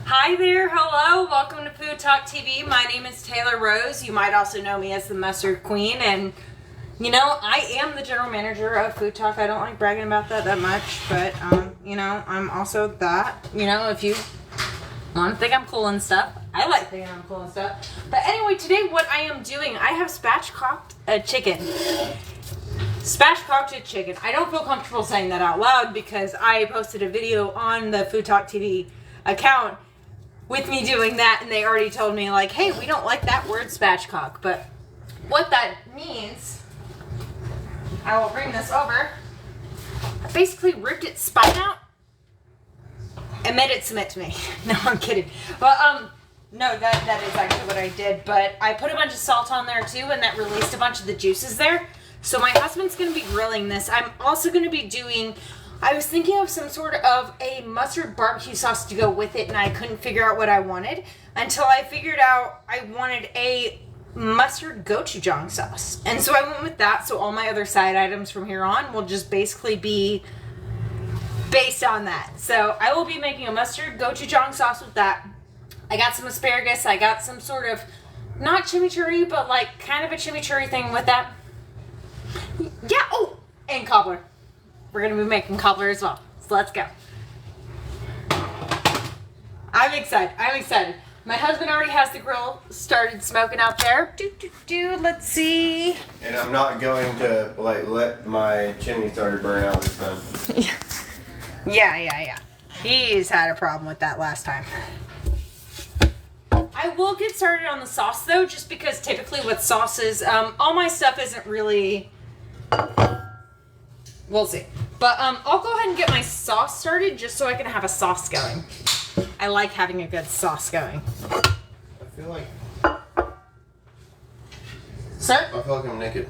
Hi there, hello, welcome to Food Talk TV. My name is Taylor Rose. You might also know me as the Mustard Queen, and you know, I am the general manager of Food Talk. I don't like bragging about that much, but you know, I'm also that. You know, if you want to think I'm cool and stuff, I like thinking I'm cool and stuff. But anyway, today what I am doing, I have spatchcocked a chicken. Spatchcocked a chicken. I don't feel comfortable saying that out loud because I posted a video on the Food Talk TV account with me doing that, and they already told me, like, hey, we don't like that word spatchcock. But what that means, I will bring this over. I basically ripped its spine out and made it submit to me. No, I'm kidding. But no, that is actually what I did. But I put a bunch of salt on there too, and that released a bunch of the juices there. So my husband's going to be grilling this. I'm also going to be doing, I was thinking of some sort of a mustard barbecue sauce to go with it, and I couldn't figure out what I wanted until I figured out I wanted a mustard gochujang sauce. And so I went with that. So all my other side items from here on will just basically be based on that. So I will be making a mustard gochujang sauce with that. I got some asparagus. I got some sort of, not chimichurri, but like kind of a chimichurri thing with that. Yeah, oh, and cobbler. We're going to be making cobbler as well. So let's go. I'm excited. My husband already has the grill started smoking out there. Let's see. And I'm not going to let my chimney starter burn out this time. Yeah. He's had a problem with that last time. I will get started on the sauce though, just because typically with sauces, all my stuff isn't really, we'll see. But I'll go ahead and get my sauce started just so I can have a sauce going. I like having a good sauce going. I feel like... Sir? I feel like I'm naked.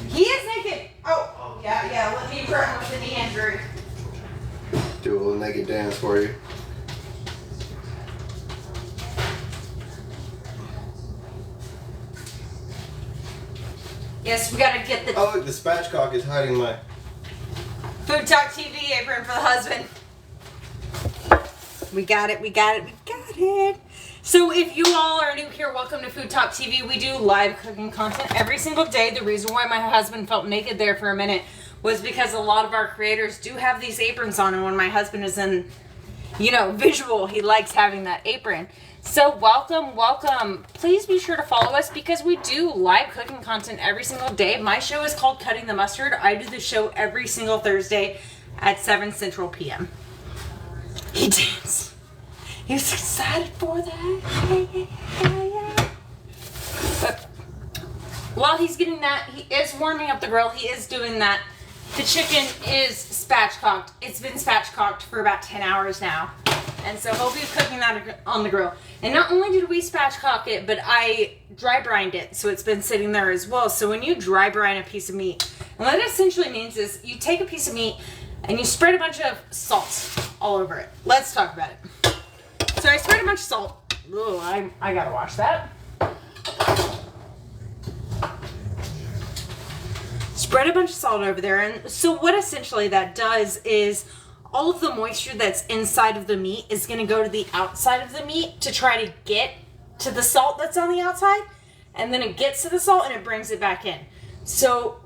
He is naked! Oh, yeah, let me burn with the knee injury. Do a little naked dance for you. Yes, we gotta get the... Oh look, the spatchcock is hiding my... Food Talk TV apron for the husband. We got it. So if you all are new here, welcome to Food Talk TV. We do live cooking content every single day. The reason why my husband felt naked there for a minute was because a lot of our creators do have these aprons on, and when my husband is in, you know, visual, he likes having that apron. So welcome. Please be sure to follow us because we do live cooking content every single day. My show is called Cutting the Mustard. I do the show every single Thursday at 7 Central PM. He danced. He was excited for that. Yeah. But while he's getting that, he is warming up the grill. He is doing that. The chicken is spatchcocked. It's been spatchcocked for about 10 hours now. And so he'll be cooking that on the grill. And not only did we spatchcock it, but I dry brined it. So it's been sitting there as well. So when you dry brine a piece of meat, and what it essentially means is you take a piece of meat and you spread a bunch of salt all over it. Let's talk about it. So I spread a bunch of salt. Ugh, I gotta wash that. Spread a bunch of salt over there. And so what essentially that does is all of the moisture that's inside of the meat is going to go to the outside of the meat to try to get to the salt that's on the outside. And then it gets to the salt and it brings it back in. So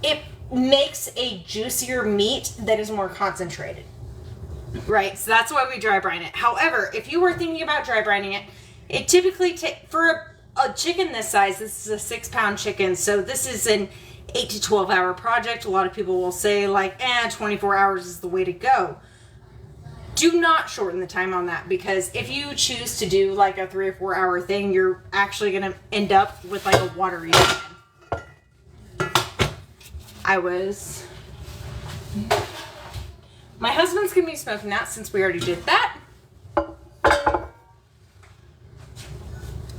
it makes a juicier meat that is more concentrated. Right? So that's why we dry brine it. However, if you were thinking about dry brining it, it typically takes, for a chicken this size, this is a 6-pound chicken. So this is an 8 to 12 hour project. A lot of people will say like, 24 hours is the way to go. Do not shorten the time on that, because if you choose to do like a 3 or 4 hour thing, you're actually going to end up with like a watery chicken. My husband's going to be smoking that since we already did that.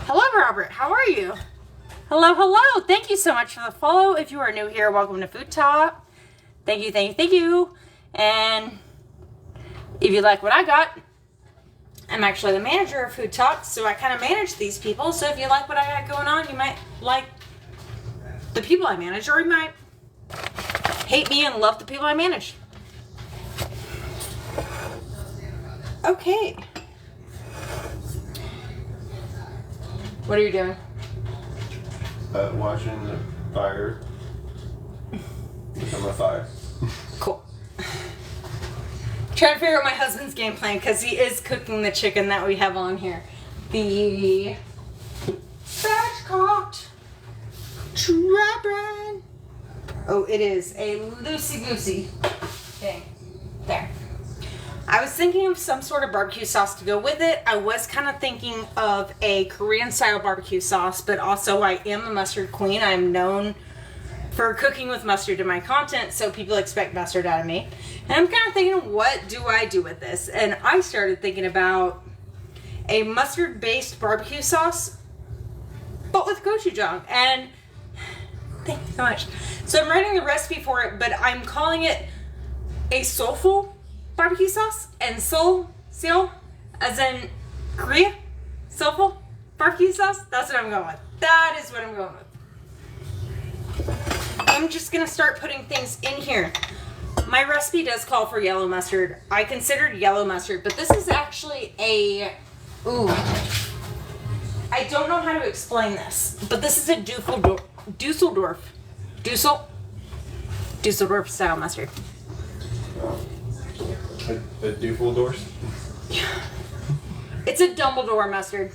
Hello, Robert. How are you? Hello. Thank you so much for the follow. If you are new here, welcome to Food Talk. Thank you. And if you like what I got, I'm actually the manager of Food Talk, so I kind of manage these people. So if you like what I got going on, you might like the people I manage, or you might hate me and love the people I manage. Okay. What are you doing? Watching the fire become a fire. Cool. Trying to figure out my husband's game plan because he is cooking the chicken that we have on here. The spatchcock trap run. Oh, it is a loosey-goosey thing. There. I was thinking of some sort of barbecue sauce to go with it. I was kind of thinking of a Korean-style barbecue sauce, but also I am a mustard queen. I'm known for cooking with mustard in my content, so people expect mustard out of me. And I'm kind of thinking, what do I do with this? And I started thinking about a mustard-based barbecue sauce, but with gochujang. And thank you so much. So I'm writing the recipe for it, but I'm calling it a Seoulfood barbecue sauce, and Seoul, as in Korea, Seoulfood barbecue sauce. That's what I'm going with. That is what I'm going with. I'm just gonna start putting things in here. My recipe does call for yellow mustard. I considered yellow mustard, but this is actually a, I don't know how to explain this, but this is a Dusseldorf style mustard. A Dusseldorf? It's a Dumbledore mustard.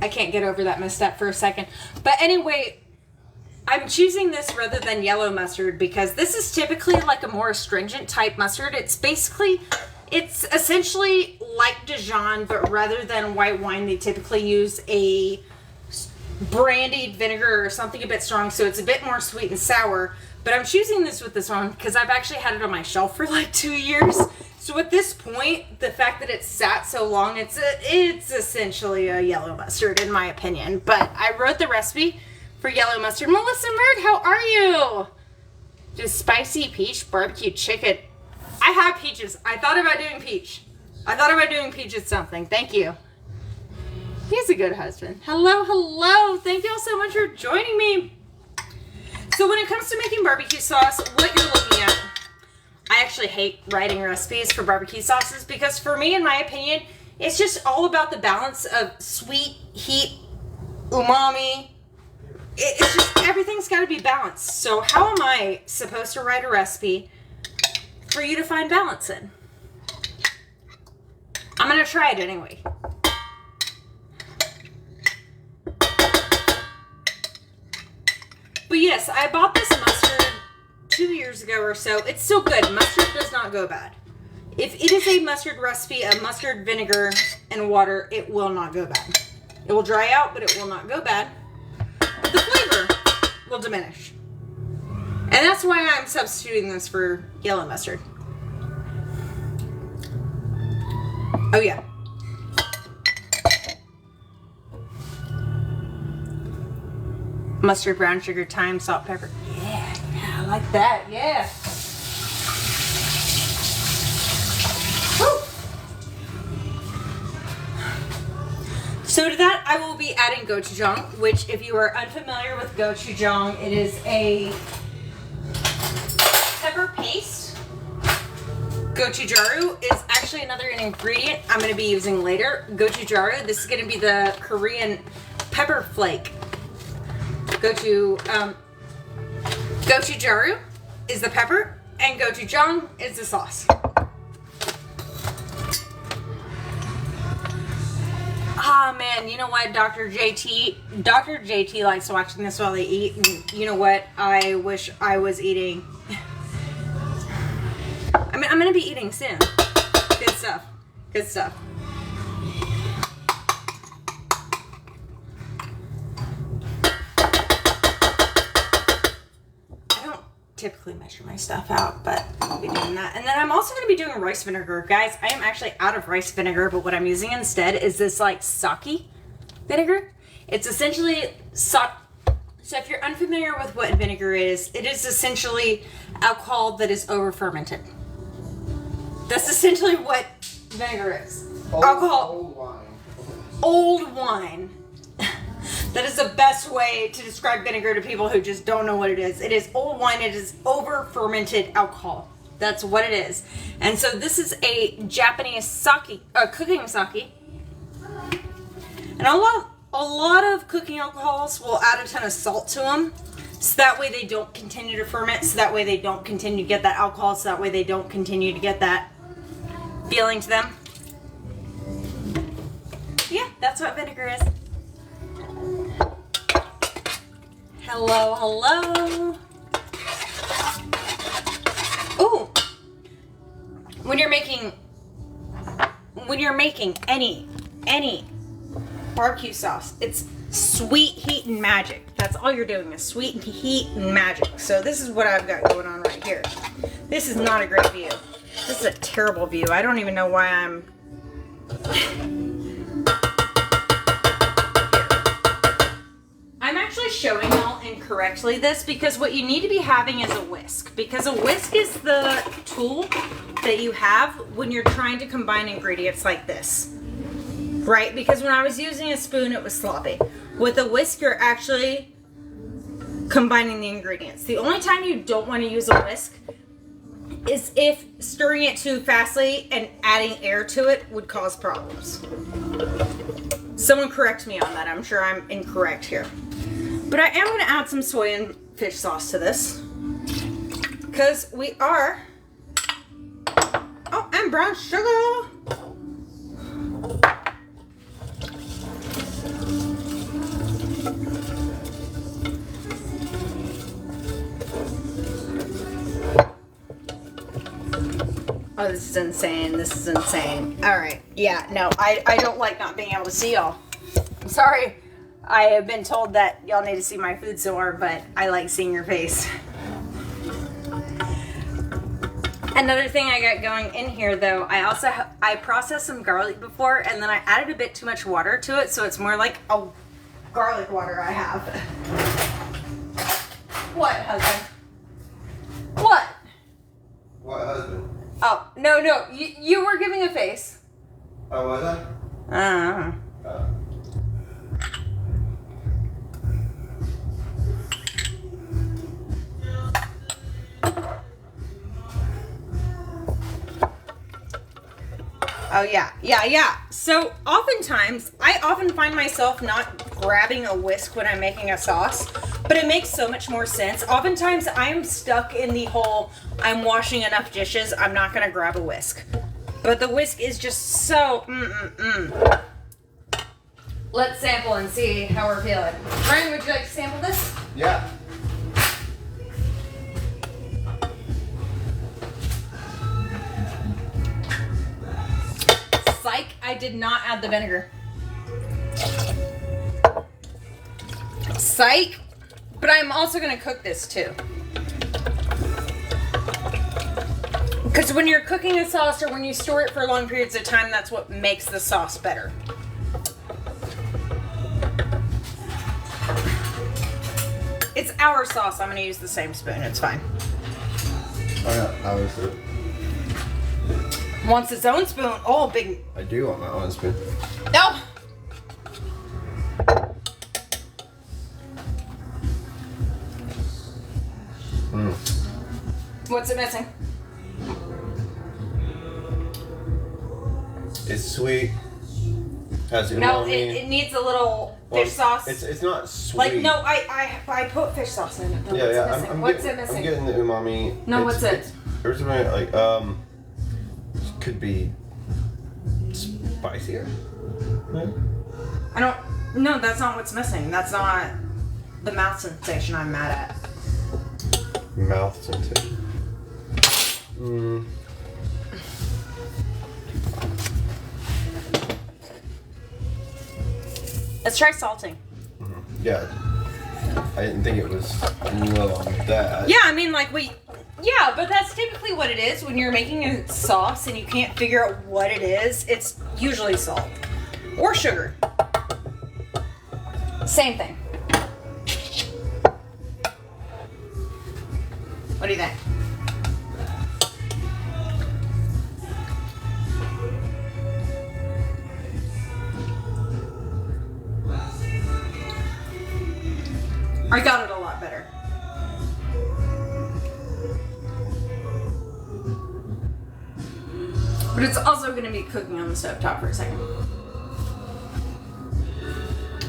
I can't get over that misstep for a second. But anyway, I'm choosing this rather than yellow mustard because this is typically like a more astringent type mustard. It's essentially like Dijon, but rather than white wine, they typically use a brandied vinegar or something a bit strong, so it's a bit more sweet and sour. But I'm choosing this with this one because I've actually had it on my shelf for like 2 years. So at this point, the fact that it's sat so long, it's essentially a yellow mustard in my opinion. But I wrote the recipe for yellow mustard. Melissa Murd, how are you? Just spicy peach barbecue chicken. I have peaches. I thought about doing peach. At something. Thank you. He's a good husband. Hello. Thank you all so much for joining me. So when it comes to making barbecue sauce, what you're looking at, I actually hate writing recipes for barbecue sauces because for me, in my opinion, it's just all about the balance of sweet, heat, umami. It's just, everything's got to be balanced. So how am I supposed to write a recipe for you to find balance in? I'm going to try it anyway. But yes, I bought this mustard 2 years ago or so. It's still good. Mustard does not go bad. If it is a mustard recipe, a mustard vinegar and water, it will not go bad. It will dry out, but it will not go bad. But the flavor will diminish. And that's why I'm substituting this for yellow mustard. Oh yeah. Mustard, brown sugar, thyme, salt, pepper. Yeah, I like that. Yeah. Woo. So to that, I will be adding gochujang, which if you are unfamiliar with gochujang, it is a pepper paste. Gochugaru is actually another ingredient I'm going to be using later. Gochugaru, this is going to be the Korean pepper flake. Gochugaru is the pepper, and gochujang is the sauce. Ah, man, you know what, Dr. JT likes watching this while they eat, and you know what, I wish I was eating. I mean, I'm gonna be eating soon. Good stuff. Typically measure my stuff out, but I'll be doing that. And then I'm also going to be doing rice vinegar. Guys, I am actually out of rice vinegar, but what I'm using instead is this like sake vinegar. It's essentially sake. So if you're unfamiliar with what vinegar is, it is essentially alcohol that is over fermented. That's essentially what vinegar is. Alcohol. Old wine. That is the best way to describe vinegar to people who just don't know what it is. It is old wine. It is over fermented alcohol. That's what it is. And so this is a Japanese sake, cooking sake. And a lot of cooking alcohols will add a ton of salt to them. So that way they don't continue to ferment. So that way they don't continue to get that alcohol. So that way they don't continue to get that feeling to them. Yeah, that's what vinegar is. Hello, hello. Ooh. When you're making any barbecue sauce, it's sweet heat and magic. That's all you're doing is sweet heat and magic. So this is what I've got going on right here. This is not a great view. This is a terrible view. I don't even know why I'm... I'm actually showing y'all incorrectly this because what you need to be having is a whisk. Because a whisk is the tool that you have when you're trying to combine ingredients like this. Right? Because when I was using a spoon, it was sloppy. With a whisk, you're actually combining the ingredients. The only time you don't want to use a whisk is if stirring it too fastly and adding air to it would cause problems. Someone correct me on that. I'm sure I'm incorrect here. But I am going to add some soy and fish sauce to this. Because we are... Oh, and brown sugar. Oh, this is insane. This is insane. All right. Yeah, no, I don't like not being able to see y'all. I'm sorry. I have been told that y'all need to see my food more, but I like seeing your face. Another thing I got going in here, though, I processed some garlic before, and then I added a bit too much water to it, so it's more like a garlic water I have. What, husband? What? What husband? Oh, no, you were giving a face. Oh, was I? Oh, yeah. So, oftentimes, I often find myself not grabbing a whisk when I'm making a sauce, but it makes so much more sense. Oftentimes, I am stuck in the whole, I'm washing enough dishes, I'm not going to grab a whisk. But the whisk is just so, Let's sample and see how we're feeling. Ryan, would you like to sample this? Yeah. Psych, I did not add the vinegar. Psych, but I'm also going to cook this too. Because when you're cooking a sauce or when you store it for long periods of time, that's what makes the sauce better. It's our sauce. I'm going to use the same spoon. It's fine. Oh, yeah. How is it? Wants its own spoon. Oh, big. I do want my own spoon. No. What's it missing? It's sweet. Has umami. No, it needs a little fish sauce. It's not sweet. Like, no, I put fish sauce in it. No, what's it missing? I'm getting the umami. No, what's it? There's like could be spicier. Maybe? No, that's not what's missing. That's not the mouth sensation I'm mad at. Mouth sensation. Let's try salting. Yeah. I didn't think it was low on that. Yeah, I mean, like, yeah, but that's typically what it is when you're making a sauce and you can't figure out what it is. It's usually salt or sugar. Same thing. What do you think? I got it a lot better. But it's also going to be cooking on the stovetop for a second.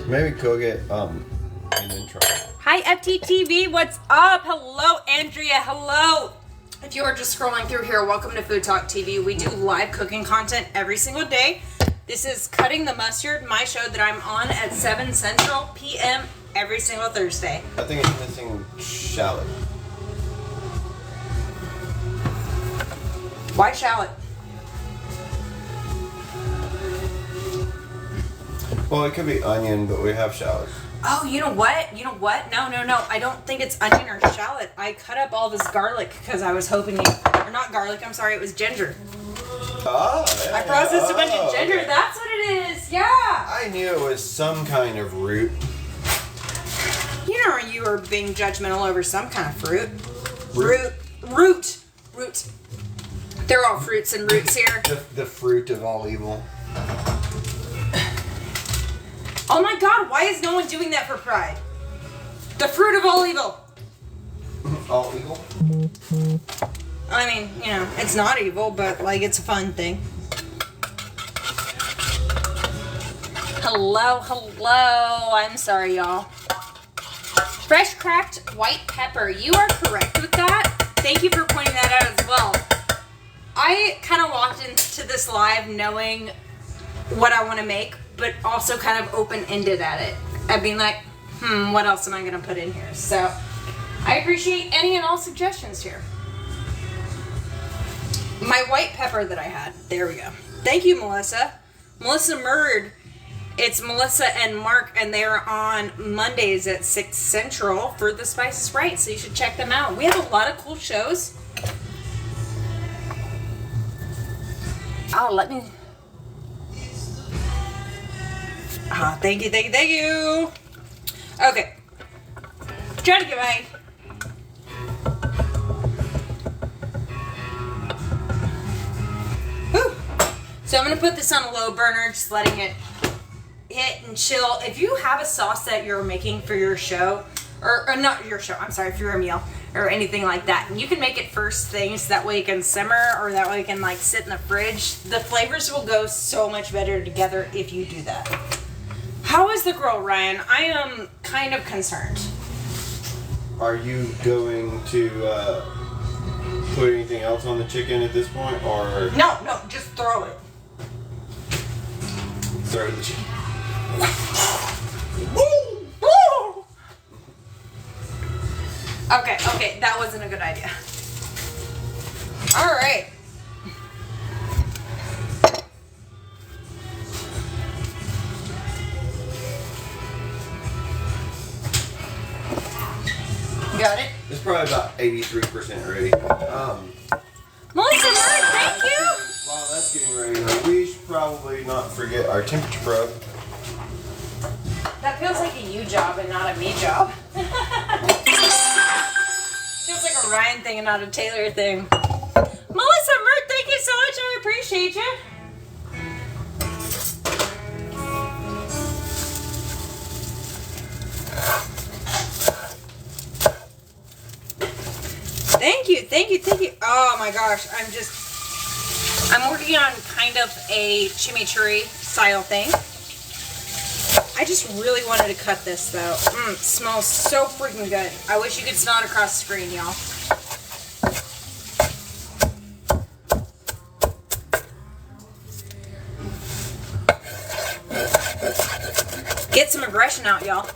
Maybe cook it, and then try it. Hi, FTTV. What's up? Hello, Andrea. Hello. If you are just scrolling through here, welcome to Food Talk TV. We do live cooking content every single day. This is Cutting the Mustard, my show that I'm on at 7 Central p.m. every single Thursday. I think it's missing shallot. Why shallot? Well, it could be onion, but we have shallot. Oh, you know what? No. I don't think it's onion or shallot. I cut up all this garlic because I was hoping or not garlic, I'm sorry, it was ginger. Oh, yeah. I processed a bunch of ginger. Okay. That's what it is. Yeah. I knew it was some kind of root. You know, you were being judgmental over some kind of fruit. Root. They're all fruits and roots here. The fruit of all evil. Oh my God, why is no one doing that for Pride? The fruit of all evil. All evil? I mean, you know, it's not evil, but like it's a fun thing. Hello. I'm sorry, y'all. Fresh cracked white pepper. You are correct with that. Thank you for pointing that out as well. I kind of walked into this live knowing what I want to make, but also kind of open-ended at it. I've been like, what else am I going to put in here? So I appreciate any and all suggestions here. My white pepper that I had. There we go. Thank you, Melissa. Melissa Murd. It's Melissa and Mark, and they're on Mondays at 6 Central for The Spice is Right, so you should check them out. We have a lot of cool shows. Oh, let me... Ah, thank you. Okay. Trying to get my... Whew. So I'm going to put this on a low burner, just letting it hit and chill. If you have a sauce that you're making for your show, or not your show, I'm sorry, for your meal, or anything like that, and you can make it first thing so that way it can simmer, or that way it can like sit in the fridge. The flavors will go so much better together if you do that. How is the grill, Ryan? I am kind of concerned. Are you going to put anything else on the chicken at this point, or No, just throw it. throw the chicken? Okay, that wasn't a good idea. All right. Got it? It's probably about 83% ready. Melissa, thank you. While that's getting ready, we should probably not forget our temperature probe. That feels like a you job and not a me job. Feels like a Ryan thing and not a Taylor thing. Melissa Mert, thank you so much. I appreciate you. Thank you. Oh my gosh, I'm working on kind of a chimichurri style thing. I just really wanted to cut this though. It smells so freaking good. I wish you could smell it across the screen, y'all. Get some aggression out, y'all.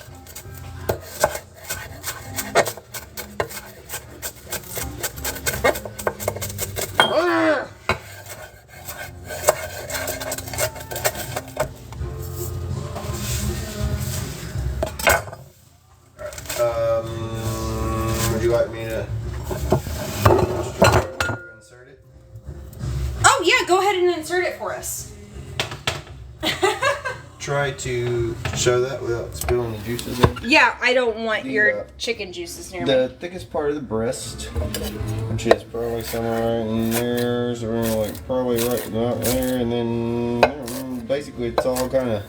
Would you like me to insert it? Oh yeah, go ahead and insert it for us. Try to show that without spilling the juices in. Yeah, I don't want your chicken juices near me. The thickest part of the breast, which is probably somewhere in there, so we're like probably right about there, and then basically it's all kind of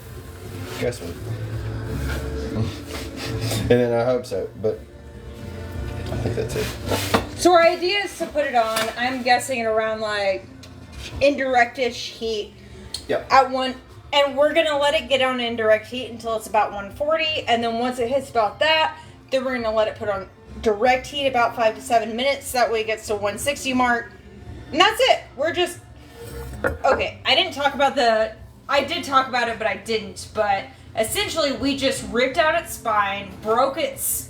guesswork. then I hope so, but I think that's it. So our idea is to put it on, I'm guessing at around like indirect-ish heat. Yep. At one, and we're gonna let it get on indirect heat until it's about 140, and then once it hits about that, then we're gonna let it put on direct heat about 5 to 7 minutes. That way it gets to 160 mark, and that's it. We're just okay. I did talk about it, but I didn't. But essentially, we just ripped out its spine, broke its.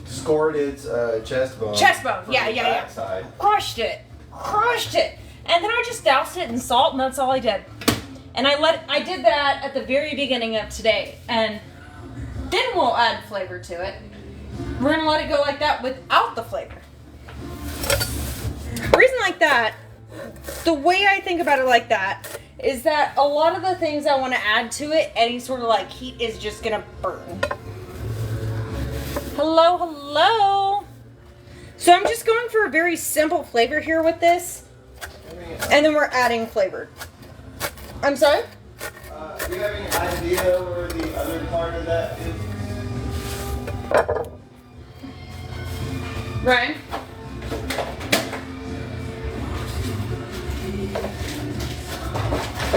Scored its chest bone. Chest bone, yeah. Side. Crushed it, and then I just doused it in salt, and that's all I did. And I did that at the very beginning of today, and then we'll add flavor to it. We're gonna let it go like that without the flavor. The reason like that, the way I think about it like that, is that a lot of the things I want to add to it, any sort of like heat is just gonna burn. Hello. So I'm just going for a very simple flavor here with this. And then we're adding flavor. I'm sorry? Do you have any idea where the other part of that is? Ryan?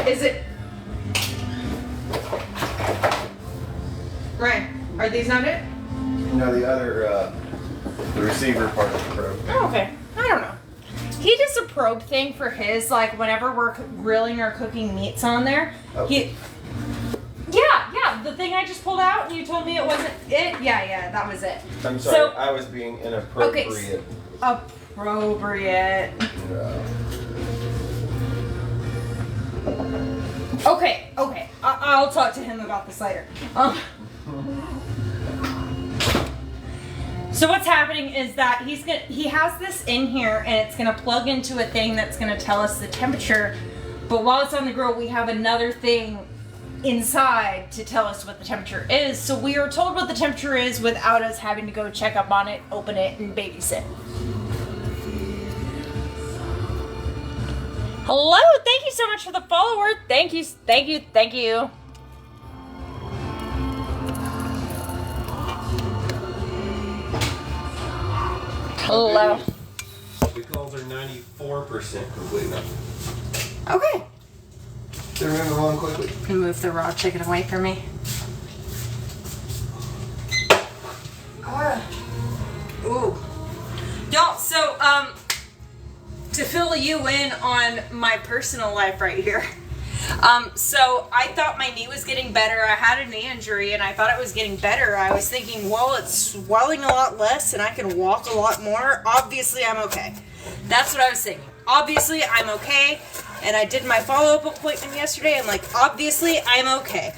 Is it... Ryan, are these not it? No, the other, the receiver part of the probe. Oh, okay. I don't know. He does a probe thing for his, like, whenever we're grilling or cooking meats on there. Okay. Yeah, the thing I just pulled out and you told me it wasn't it. Yeah, that was it. I'm sorry, So, I was being inappropriate. Okay, appropriate. Okay. I'll talk to him about this later. So what's happening is that he has this in here, and it's gonna plug into a thing that's gonna tell us the temperature. But while it's on the grill, we have another thing inside to tell us what the temperature is. So we are told what the temperature is without us having to go check up on it, open it, and babysit. Hello, thank you so much for the follower. Thank you. Hello. The calls are 94% complete now. Okay. They're moving along quickly. Can you move the raw chicken away from me? Ooh. Y'all, so, to fill you in on my personal life right here. So I thought my knee was getting better. I had a knee injury and I thought it was getting better. I was thinking, well, it's swelling a lot less and I can walk a lot more. Obviously, I'm okay. That's what I was thinking. Obviously, I'm okay. And I did my follow-up appointment yesterday. I'm like, obviously, I'm okay.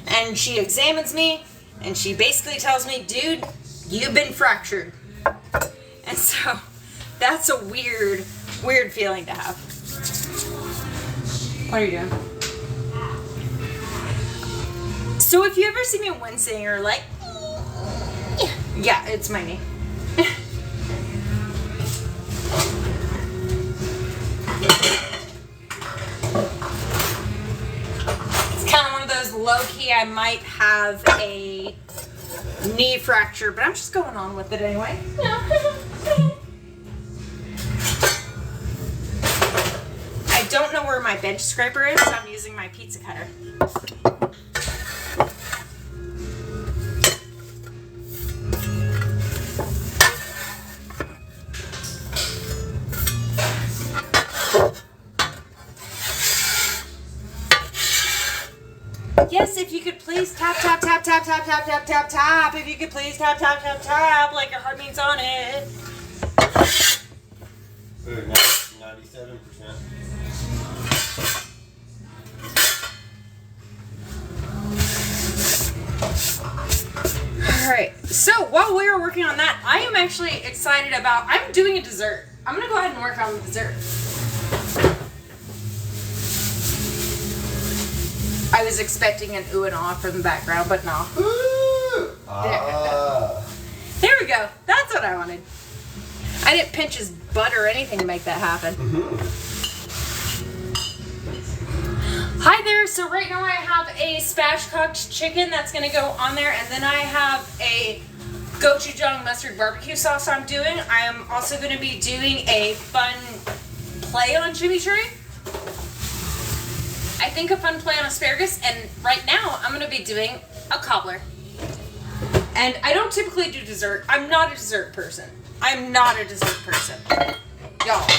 And she examines me and she basically tells me, dude, you've been fractured. And so that's a weird feeling to have. What are you doing? So if you ever see me wincing or like, yeah, it's my knee. It's kind of one of those low-key, I might have a knee fracture, but I'm just going on with it anyway. I don't know where my bench scraper is, so I'm using my pizza cutter. Yes, if you could please tap, tap, tap, tap, tap, tap, tap, tap, tap. If you could please tap, tap, tap, tap, like your heart beats on it. Ooh, 97%. Alright, so while we were working on that, I am actually excited about, I'm doing a dessert. I'm going to go ahead and work on the dessert. I was expecting an ooh and ah from the background, but no. Ooh! There we go. That's what I wanted. I didn't pinch his butt or anything to make that happen. Hi there, so right now I have a spatchcocked chicken that's gonna go on there, and then I have a gochujang mustard barbecue sauce I'm doing. I am also gonna be doing a fun play on chimichurri. I think a fun play on asparagus, and right now I'm gonna be doing a cobbler. And I don't typically do dessert. I'm not a dessert person. I'm not a dessert person. Y'all.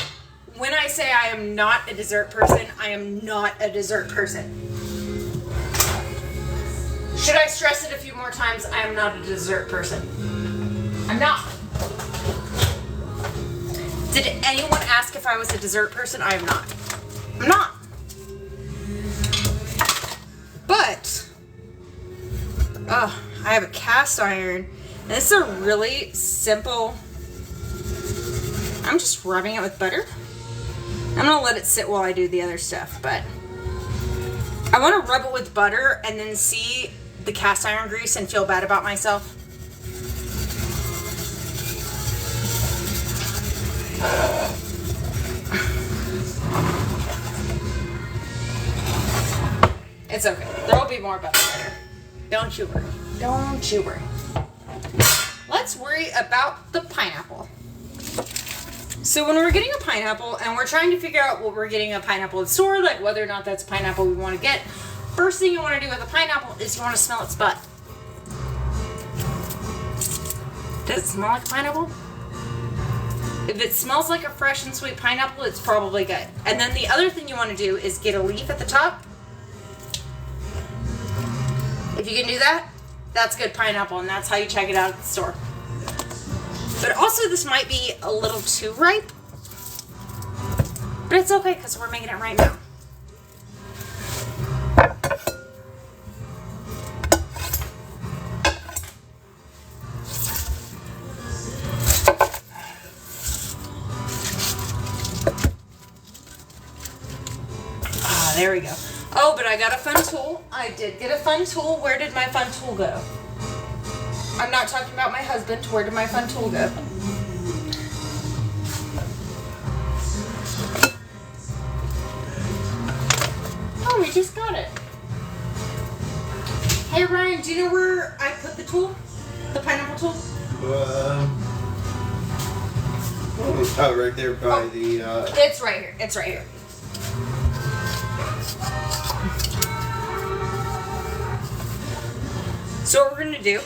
When I say I am not a dessert person, I am not a dessert person. Should I stress it a few more times? I am not a dessert person. I'm not. Did anyone ask if I was a dessert person? I am not. I'm not. But, I have a cast iron. And this is a really simple, I'm just rubbing it with butter. I'm gonna let it sit while I do the other stuff, but I want to rub it with butter and then see the cast iron grease and feel bad about myself. It's okay. There will be more butter later. Don't you worry. Don't you worry. Let's worry about the pineapple. So when we're getting a pineapple and we're trying to figure out what we're getting a pineapple at the store, like whether or not that's a pineapple we want to get, first thing you want to do with a pineapple is you want to smell its butt. Does it smell like a pineapple? If it smells like a fresh and sweet pineapple, it's probably good. And then the other thing you want to do is get a leaf at the top. If you can do that, that's good pineapple, and that's how you check it out at the store. But also, this might be a little too ripe. But it's okay, because we're making it right now. Ah, there we go. Oh, but I got a fun tool. I did get a fun tool. Where did my fun tool go? I'm not talking about my husband. Where did my fun tool go? Oh, we just got it. Hey, Ryan, do you know where I put the tool? The pineapple tool? Oh, right there by the... It's right here. It's right here. So what we're going to do...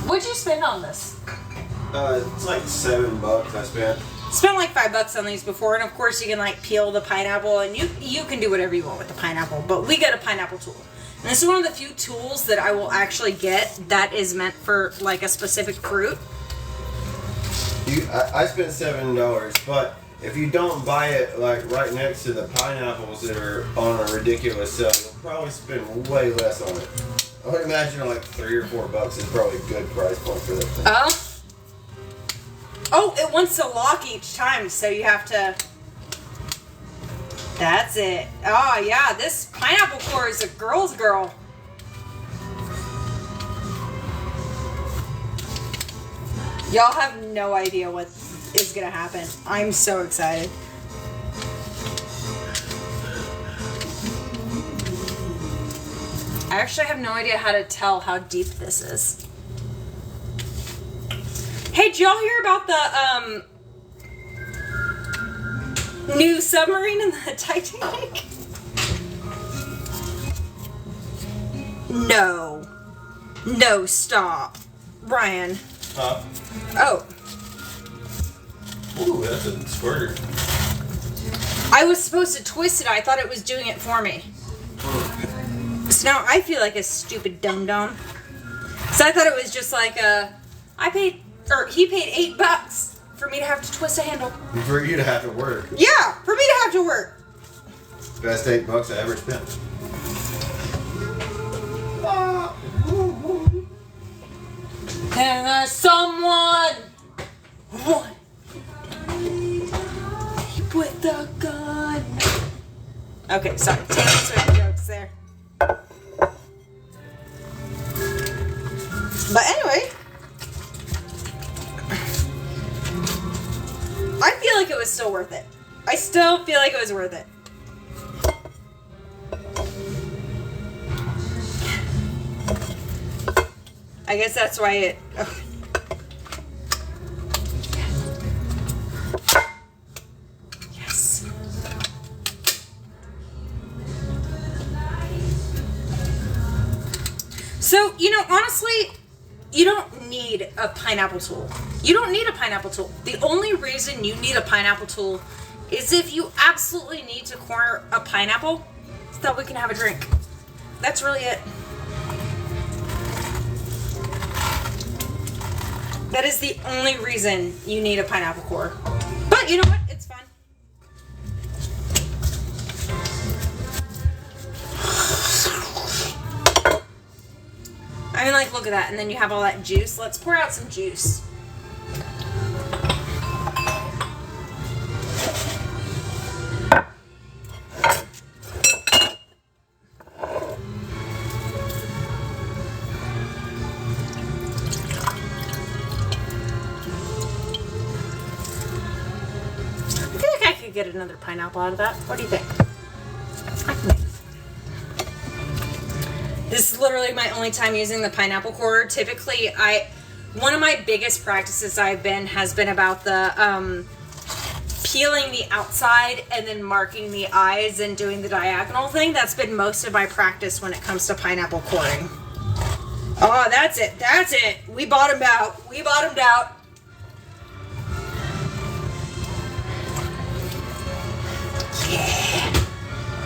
What'd you spend on this? It's like $7 I spent. Spent like $5 on these before, and of course you can like peel the pineapple, and you can do whatever you want with the pineapple, but we got a pineapple tool. And this is one of the few tools that I will actually get that is meant for like a specific fruit. I spent $7, but if you don't buy it like right next to the pineapples that are on a ridiculous sale, you'll probably spend way less on it. I would imagine like $3 or $4 is probably a good price point for this thing. Oh, it wants to lock each time, so you have to... That's it. Oh, yeah, this pineapple core is a girl's girl. Y'all have no idea what is going to happen. I'm so excited. I actually have no idea how to tell how deep this is. Hey, did y'all hear about the new submarine in the Titanic? No. No, stop. Ryan. Huh? Oh. Ooh, that's a squirter. I was supposed to twist it. I thought it was doing it for me. So now I feel like a stupid dum-dum. So I thought it was just like he paid $8 for me to have to twist a handle. For you to have to work. Yeah, for me to have to work. Best $8 I ever spent. Can I someone with the gun? Okay, sorry. Taking some jokes there. But anyway, I feel like it was still worth it. I still feel like it was worth it. I guess that's why it... Oh. Yes. So, you know, honestly, you don't need a pineapple tool. You don't need a pineapple tool. The only reason you need a pineapple tool is if you absolutely need to corner a pineapple so that we can have a drink. That's really it. That is the only reason you need a pineapple core. But you know what? It's fun. I mean, like, look at that. And then you have all that juice. Let's pour out some juice. Get another pineapple out of that. What do you think? This is literally my only time using the pineapple core. Typically, one of my biggest practices has been about the peeling the outside and then marking the eyes and doing the diagonal thing. That's been most of my practice when it comes to pineapple coring. Oh, that's it. That's it. We bottomed out. We bottomed out. Yeah.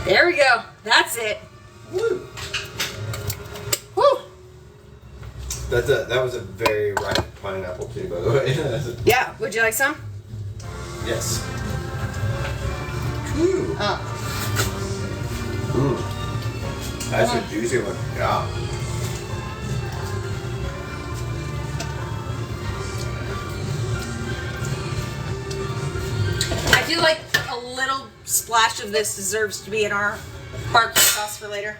There we go. That's it. Woo. Woo. That was a very ripe pineapple too, by the way. Yeah. Would you like some? Yes. Ooh. Oh. That's a juicy one. Yeah. I feel like a little splash of this deserves to be in our barbecue sauce for later.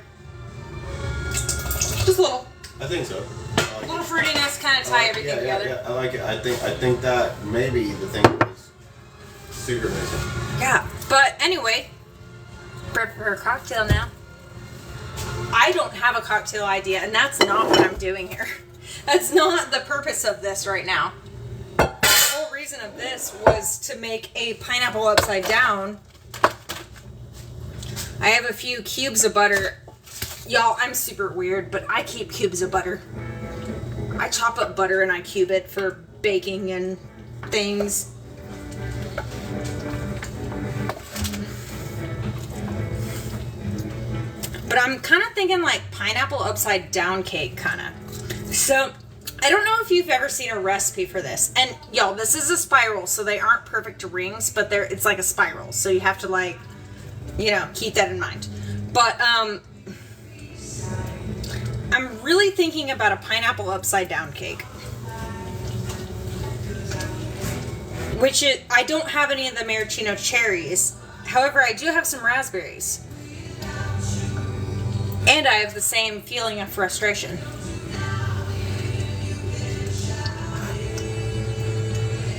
Just a little. I think so. A little fruitiness, kind of tie everything together. Yeah, I like it. I think that may be the thing that was super missing. Yeah, but anyway, prep for a cocktail now. I don't have a cocktail idea, and that's not what I'm doing here. That's not the purpose of this right now. The whole reason of this was to make a pineapple upside down. I have a few cubes of butter. Y'all, I'm super weird, but I keep cubes of butter. I chop up butter and I cube it for baking and things. But I'm kind of thinking like pineapple upside down cake, kind of. So, I don't know if you've ever seen a recipe for this. And y'all, this is a spiral, so they aren't perfect rings, but it's like a spiral. So you have to like, you know, keep that in mind. But, I'm really thinking about a pineapple upside down cake. Which I don't have any of the maraschino cherries. However, I do have some raspberries. And I have the same feeling of frustration.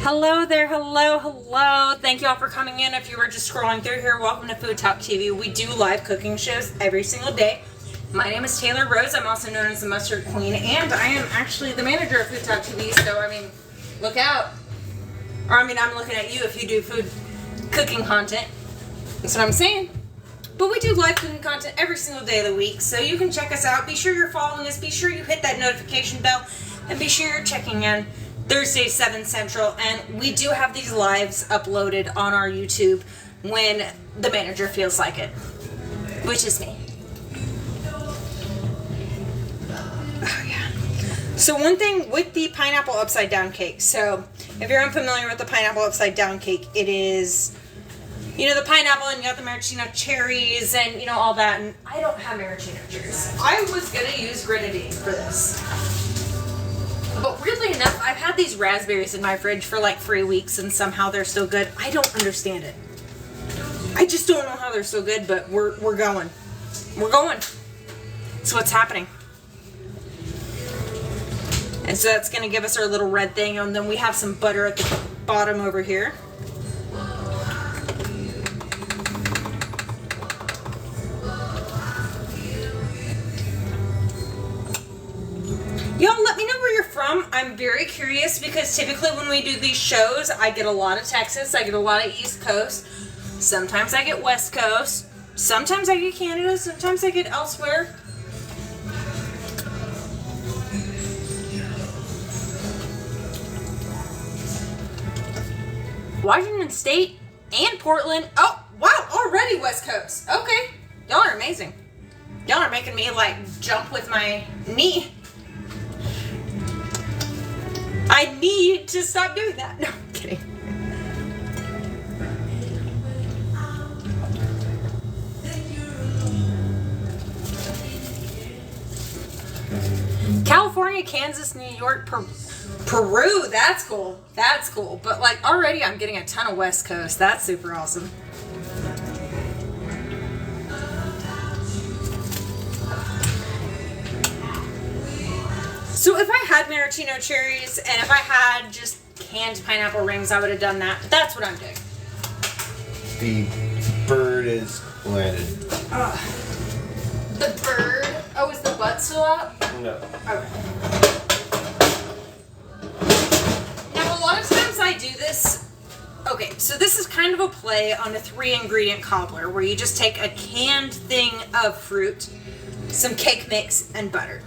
Hello there, hello. Thank you all for coming in. If you were just scrolling through here, welcome to FoodtokTV. We do live cooking shows every single day. My name is Taylor Rose. I'm also known as the Mustard Queen, and I am actually the manager of FoodtokTV, so, I mean, look out. Or, I mean, I'm looking at you if you do food cooking content. That's what I'm saying. But we do live cooking content every single day of the week, so you can check us out. Be sure you're following us. Be sure you hit that notification bell, and be sure you're checking in Thursday, 7 Central. And we do have these lives uploaded on our YouTube when the manager feels like it, which is me. Oh, yeah. So one thing with the pineapple upside down cake. So if you're unfamiliar with the pineapple upside down cake, it is, you know, the pineapple and you got the maraschino cherries and, you know, all that. And I don't have maraschino cherries. I was going to use grenadine for this. But weirdly enough, I've had these raspberries in my fridge for like 3 weeks and somehow they're still good. I don't understand it. I just don't know how they're so good, but we're going. We're going. So what's happening? And so that's going to give us our little red thing. And then we have some butter at the bottom over here. Y'all let me know I'm very curious because typically when we do these shows, I get a lot of Texas, I get a lot of East Coast, sometimes I get West Coast, sometimes I get Canada, sometimes I get elsewhere. Washington State and Portland. Oh, wow, already West Coast. Okay, y'all are amazing. Y'all are making me like jump with my knee. I need to stop doing that. No, I'm kidding. California, Kansas, New York, Peru. That's cool. That's cool. But like already I'm getting a ton of West Coast. That's super awesome. So if I had maraschino cherries and if I had just canned pineapple rings, I would have done that. But that's what I'm doing. The bird is landed. The bird? Oh, is the butt still out? No. Okay. Now, a lot of times I do this. Okay, so this is kind of a play on a 3-ingredient cobbler where you just take a canned thing of fruit, some cake mix, and butter.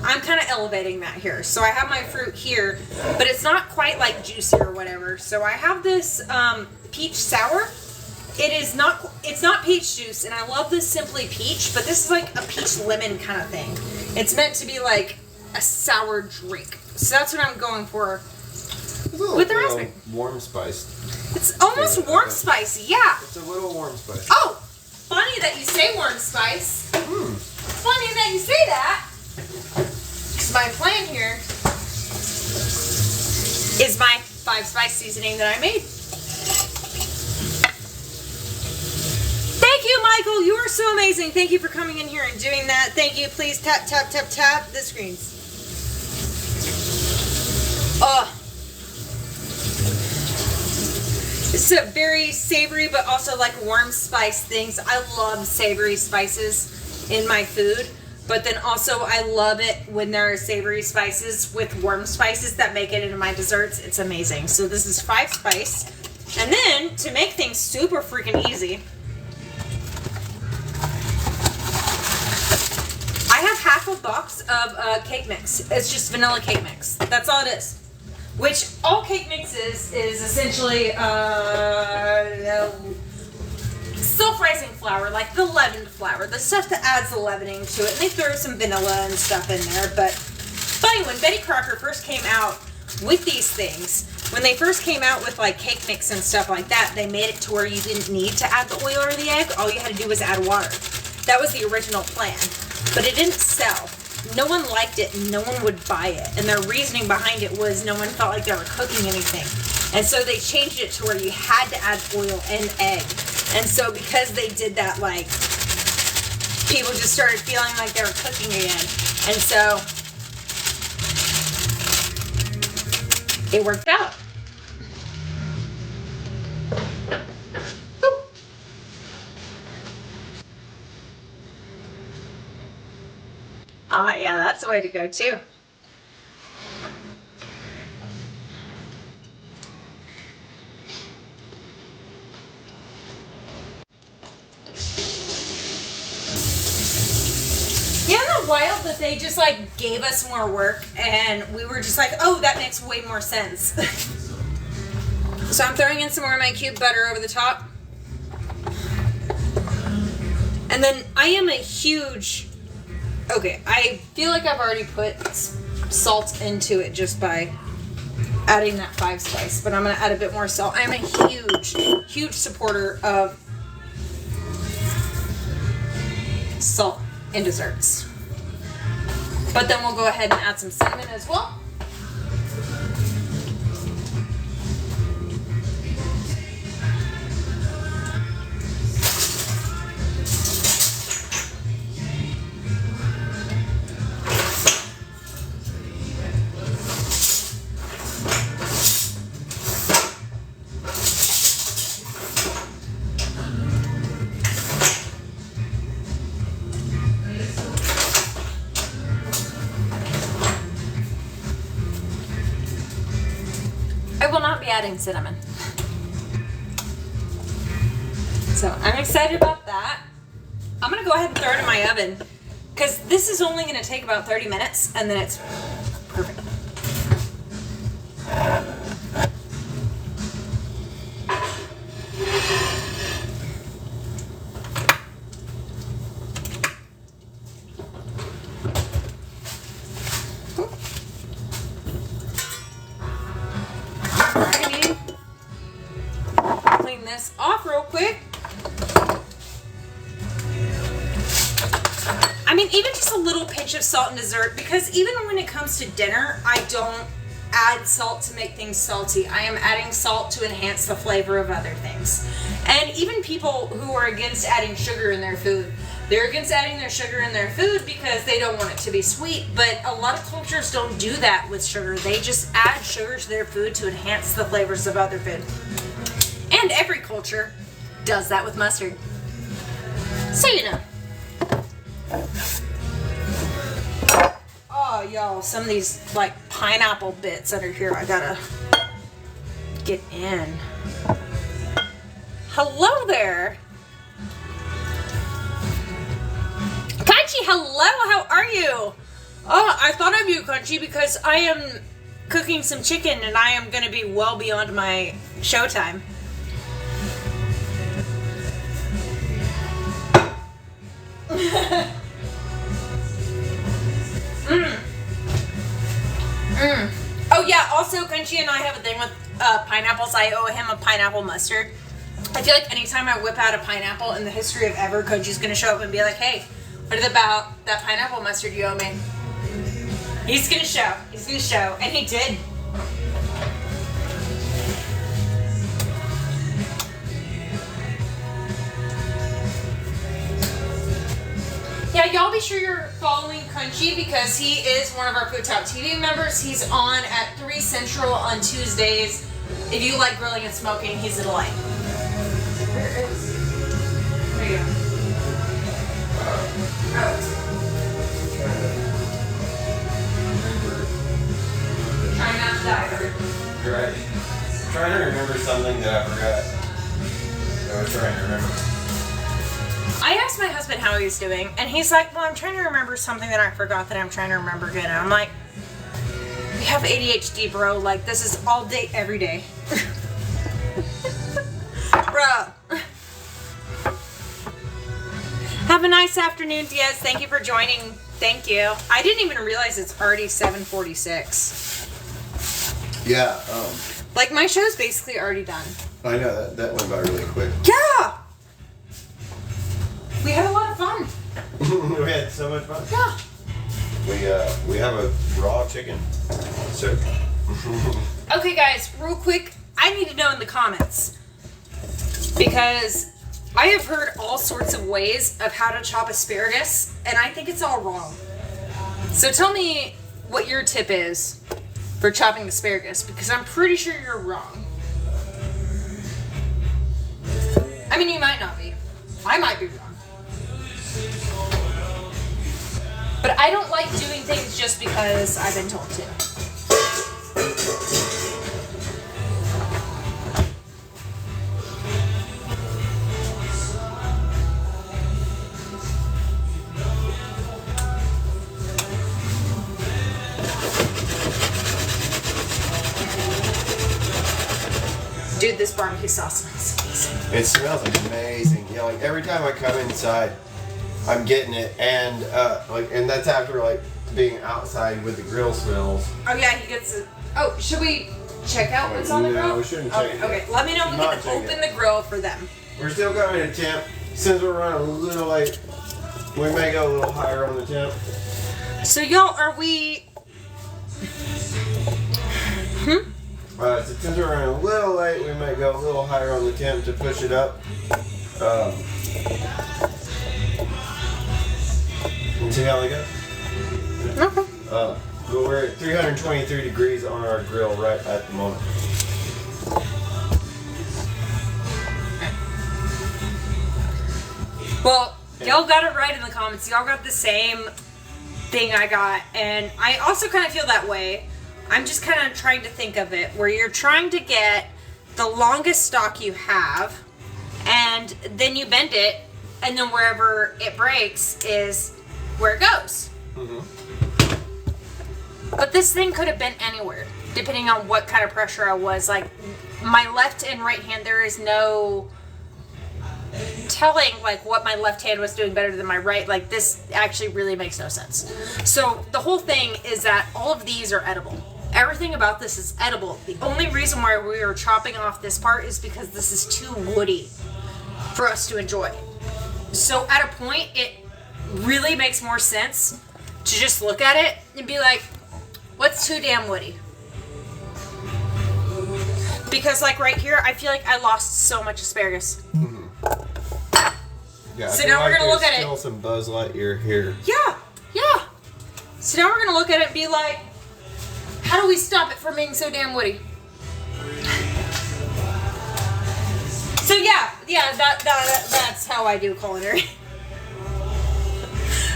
I'm kind of elevating that here. So I have my fruit here, but it's not quite like juicy or whatever. So I have this peach sour. It's not peach juice, and I love this Simply Peach, but this is like a peach lemon kind of thing. It's meant to be like a sour drink. So that's what I'm going for with the raspberry. Warm spiced. It's almost warm spice, yeah. It's a little warm spice. Oh, funny that you say warm spice. Funny that you say that. My plan here is my 5-spice seasoning that I made. Thank you, Michael. You are so amazing. Thank you for coming in here and doing that. Thank you. Please tap, tap, tap, tap the screens. Oh. This is a very savory but also like warm spice things. I love savory spices in my food. But then also I love it when there are savory spices with warm spices that make it into my desserts. It's amazing. So this is 5-spice. And then to make things super freaking easy, I have half a box of cake mix. It's just vanilla cake mix. That's all it is. Which all cake mix is essentially self-rising flour, like the leavened flour, the stuff that adds the leavening to it. And they throw some vanilla and stuff in there. But funny, when Betty Crocker first came out with these things, when they first came out with like cake mix and stuff like that, they made it to where you didn't need to add the oil or the egg. All you had to do was add water. That was the original plan. But it didn't sell. No one liked it and no one would buy it. And their reasoning behind it was no one felt like they were cooking anything. And so they changed it to where you had to add oil and egg. And so because they did that, like, people just started feeling like they were cooking again. And so it worked out. Oh, yeah, that's the way to go, too. Yeah, isn't it wild that they just like gave us more work and we were just like, oh, that makes way more sense. So I'm throwing in some more of my cube butter over the top. And then I am a huge, okay, I feel like I've already put salt into it just by adding that 5-spice, but I'm going to add a bit more salt. I'm a huge supporter of salt in desserts. But then we'll go ahead and add some cinnamon as well. I will not be adding cinnamon. So I'm excited about that. I'm gonna go ahead and throw it in my oven because this is only gonna take about 30 minutes and then it's perfect. Clean this off real quick. I mean, even just a little pinch of salt in dessert, because even when it comes to dinner, I don't add salt to make things salty. I am adding salt to enhance the flavor of other things. And even people who are against adding sugar in their food, they're against adding their sugar in their food because they don't want it to be sweet. But a lot of cultures don't do that with sugar. They just add sugar to their food to enhance the flavors of other food. And every culture does that with mustard. So you know. Oh, y'all, some of these, like, pineapple bits under here, I gotta get in. Hello there. Kanchi, hello, how are you? Oh, I thought of you, Kanchi, because I am cooking some chicken and I am gonna be well beyond my showtime. Oh yeah, also Kunchi and I have a thing with pineapples. I owe him a pineapple mustard. I feel like anytime I whip out a pineapple in the history of ever, Kunchi's gonna show up and be like, hey, what is it about that pineapple mustard you owe me? He's gonna show. He's gonna show. And he did. Yeah, y'all be sure you're following Crunchy because he is one of our FoodtokTV members. He's on at 3 Central on Tuesdays. If you like grilling and smoking, he's a delight. Where you go? Try not to die. You're right. I'm trying to remember something that I forgot. I was trying to remember. I asked my husband how he was doing, and he's like, well, I'm trying to remember something that I forgot that I'm trying to remember again. And I'm like, we have ADHD, bro. Like, this is all day, every day. Bro. Have a nice afternoon, Diaz. Thank you for joining. Thank you. I didn't even realize it's already 7:46. Yeah. Like, my show's basically already done. I know, that went by really quick. Yeah! We had a lot of fun. We had so much fun. Yeah. We have a raw chicken. So. Okay, guys, real quick, I need to know in the comments because I have heard all sorts of ways of how to chop asparagus, and I think it's all wrong. So tell me what your tip is for chopping asparagus, because I'm pretty sure you're wrong. I mean, you might not be. I might be wrong. But I don't like doing things just because I've been told to. Dude, this barbecue sauce smells amazing. It smells amazing. You know, like every time I come inside, I'm getting it, and and that's after like being outside with the grill smells. Oh yeah, he gets it. Oh, should we check out what's on the grill? No, we shouldn't check it. Okay, let me know when we can open the grill for them. We're still going to temp. Since we're running a little late, we may go a little higher on the temp. So y'all, are we? So since we're running a little late, we may go a little higher on the temp to push it up. And see how they go. Okay. But we're at 323 degrees on our grill right at the moment. Well, y'all got it right in the comments. Y'all got the same thing I got, and I also kind of feel that way. I'm just kind of trying to think of it where you're trying to get the longest stalk you have, and then you bend it, and then wherever it breaks is where it goes. But this thing could have been anywhere, depending on what kind of pressure I was. Like, my left and right hand, there is no telling like what my left hand was doing better than my right. Like, this actually really makes no sense. So the whole thing is that all of these are edible. Everything about this is edible. The only reason why we are chopping off this part is because this is too woody for us to enjoy. So at a point, it really makes more sense to just look at it and be like, what's too damn woody? Because like right here, I feel like I lost so much asparagus. Yeah, so now we're gonna look at it. Still some Buzz Lightyear here. Yeah, yeah. So now we're gonna look at it and be like, how do we stop it from being so damn woody? So yeah, that's how I do culinary.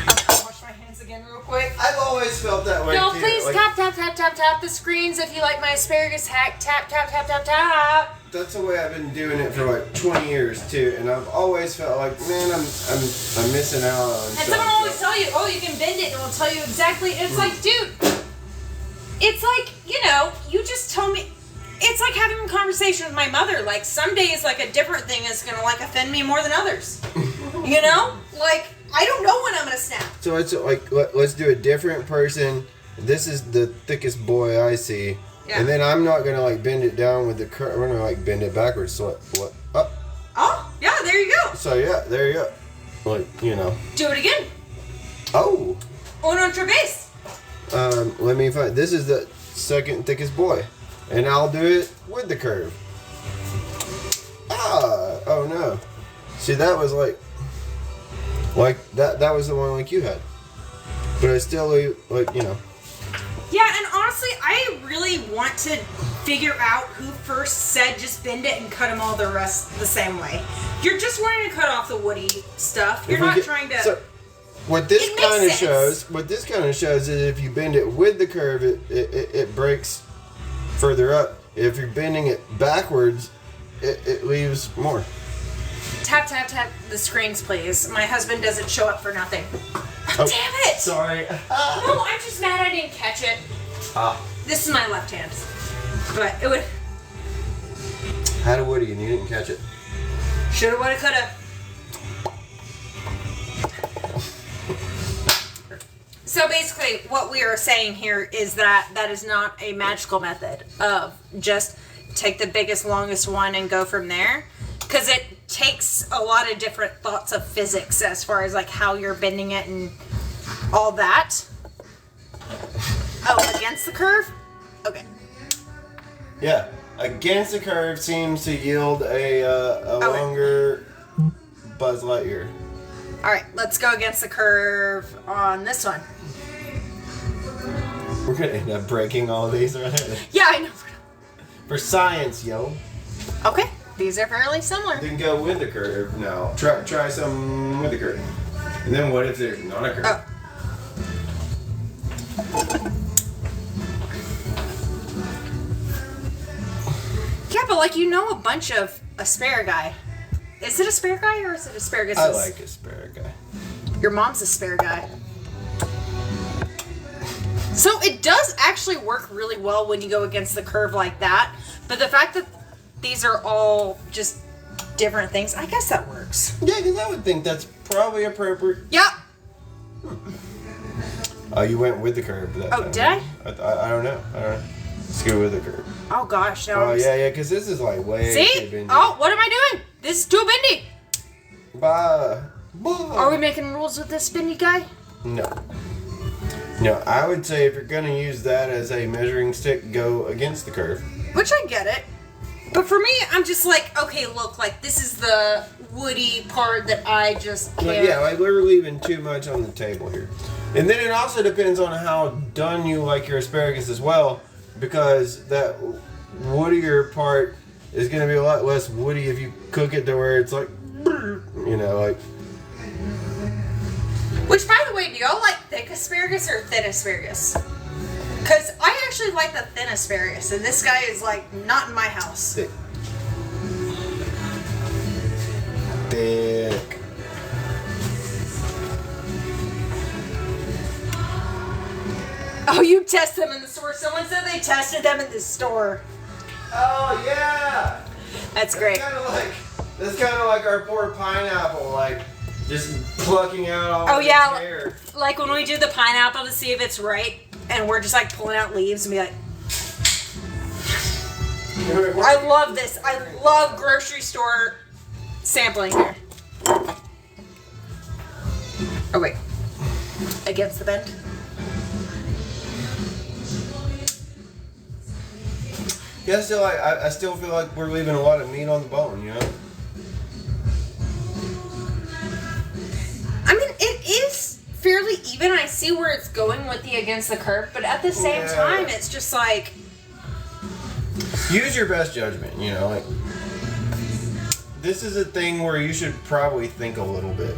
I'm gonna wash my hands again real quick. I've always felt that way No, too. please Like, tap the screens if you like my asparagus hack. Tap. that's the way I've been doing it for like 20 years too, and I've always felt like, man, I'm missing out on And something. someone will always tell you, oh, you can bend it, and it'll tell you exactly. It's like, dude, it's like, you know, you just tell me. It's like having a conversation with my mother. Like, some days, like, a different thing is gonna like offend me more than others. You know, like, I don't know when I'm gonna snap. So it's like, let's do a different person. This is the thickest boy I see. Yeah. And then I'm not gonna like bend it down with the curve. We're gonna like bend it backwards. So what? Up. Oh, yeah, there you go. So yeah, there you go. Like, you know. Do it again. Oh. Uno tres vez. Let me find. This is the second thickest boy, and I'll do it with the curve. Ah. Oh no. See, that was like that. That was the one like you had, but I still like, you know. Yeah, and honestly, I really want to figure out who first said just bend it and cut them all the rest the same way. You're just wanting to cut off the woody stuff. You're not trying to. So, what this It makes kind of sense. shows is if you bend it with the curve, it breaks further up. If you're bending it backwards, it leaves more. Tap the screens, please. My husband doesn't show up for nothing. Oh, Damn it! Sorry. No, I'm just mad I didn't catch it. This is my left hand. But it would. Had a woody and you didn't catch it. Shoulda, woulda, coulda. So basically, what we are saying here is that that is not a magical method of just take the biggest, longest one and go from there. Because it takes a lot of different thoughts of physics as far as like how you're bending it and all that. Oh, against the curve? Okay. Yeah, against the curve seems to yield a longer Buzz Lightyear. All right, let's go against the curve on this one. We're gonna end up breaking all these, right? Yeah, I know. For science, yo. Okay, these are fairly similar. Then go with the curve now. Try some with the curve. And then what if there's not a curve? Oh. Yeah, but like, you know a bunch of asparagus. Is it asparagus or is it asparagus? I like asparagus. Your mom's asparagus. So it does actually work really well when you go against the curve like that. But the fact that these are all just different things, I guess that works. Yeah, because I would think that's probably appropriate. Yep. Oh, you went with the curve that time. Did I? I don't know. Let's go with the curve. Oh gosh. Now Oh, yeah, because this is like way too See? bendy. Oh, what am I doing? This is too bendy. Bye. Are we making rules with this bendy guy? No. No, I would say if you're going to use that as a measuring stick, go against the curve. Which I get it. But for me, I'm just like, okay, look, like, this is the woody part that I just can't. But yeah, like we're leaving too much on the table here. And then it also depends on how done you like your asparagus as well, because that woodier part is going to be a lot less woody if you cook it to where it's like, you know, like. Which, by the way, do y'all like thick asparagus or thin asparagus? Because I actually like the thin asparagus, and this guy is like not in my house. Thick. Thick. Oh, you test them in the store. Someone said they tested them in the store. Oh yeah. That's great. That's kind of like our poor pineapple, like just plucking out all Oh the yeah, hair. like when we do the pineapple to see if it's right, and we're just like pulling out leaves and be like, I love this. I love grocery store sampling here. Oh wait, against the bend. Yeah, still, I still feel like we're leaving a lot of meat on the bone, you know? I mean, it is fairly even. I see where it's going with the against the curve, but at the same time, it's just like... Use your best judgment, you know? Like, this is a thing where you should probably think a little bit.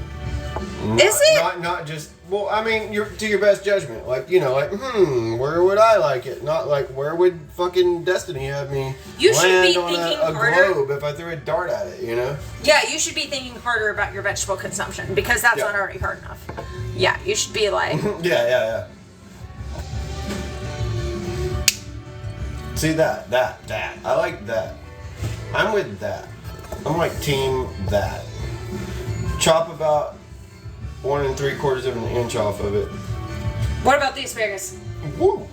Is it? Not just... Well, I mean, to your best judgment. Like, you know, like, where would I like it? Not like, where would fucking Destiny have me land on a globe if I threw a dart at it, you know? Yeah, you should be thinking harder about your vegetable consumption because that's not already hard enough. Yeah, you should be like... yeah. See that. I like that. I'm with that. I'm like team that. Chop about 1 3/4 of an inch off of it. What about the asparagus? Woo.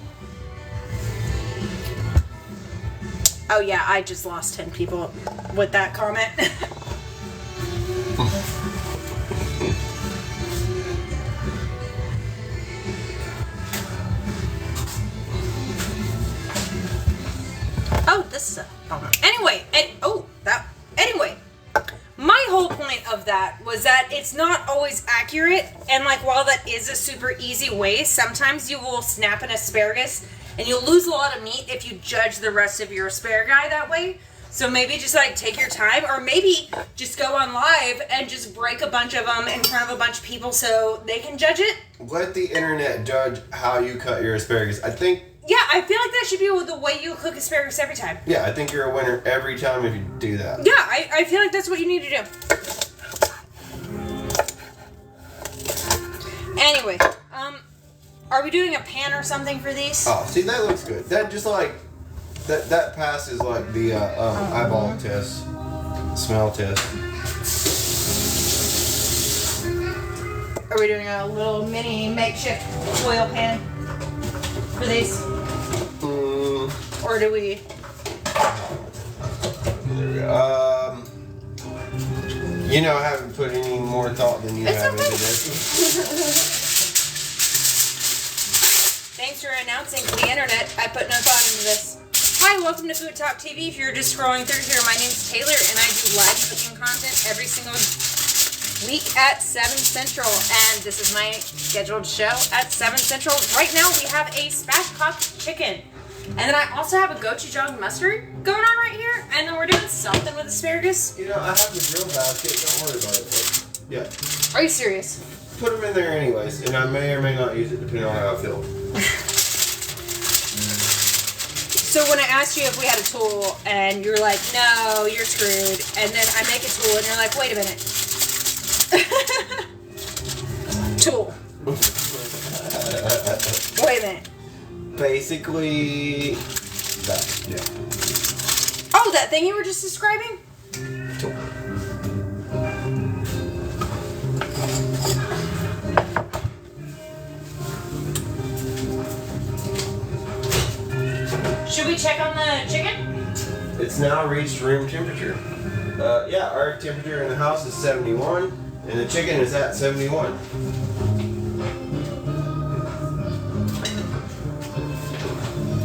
Oh yeah, I just lost 10 people with that comment. Oh, this is a bummer. Anyway, anyway. My whole point of that was that it's not always accurate, and like while that is a super easy way, sometimes you will snap an asparagus and you'll lose a lot of meat if you judge the rest of your asparagus that way. So maybe just like take your time, or maybe just go on live and just break a bunch of them in front of a bunch of people so they can judge it. Let the internet judge how you cut your asparagus. I think... Yeah, I feel like that should be the way you cook asparagus every time. Yeah, I think you're a winner every time if you do that. Yeah, I feel like that's what you need to do. Anyway, are we doing a pan or something for these? Oh, see, that looks good. That just like, that passes like the eyeball test, smell test. Are we doing a little mini makeshift oil pan for these? Or do we? There we go. You know, I haven't put any more thought than you have into this. Thanks for announcing to the internet. I put no thought into this. Hi, welcome to FoodtokTV. If you're just scrolling through here, my name's Taylor, and I do live cooking content every single week at 7 Central. And this is my scheduled show at 7 Central. Right now, we have a spatchcock chicken. And then I also have a gochujang mustard going on right here. And then we're doing something with asparagus. You know, I have the grill basket. Don't worry about it. But, yeah. Are you serious? Put them in there anyways, and I may or may not use it depending on how I feel. So when I asked you if we had a tool, and you're like, no, you're screwed. And then I make a tool, and you're like, wait a minute. Tool. Wait a minute. Basically, that, yeah. Oh, that thing you were just describing? Tool. Should we check on the chicken? It's now reached room temperature. Yeah, our temperature in the house is 71, and the chicken is at 71.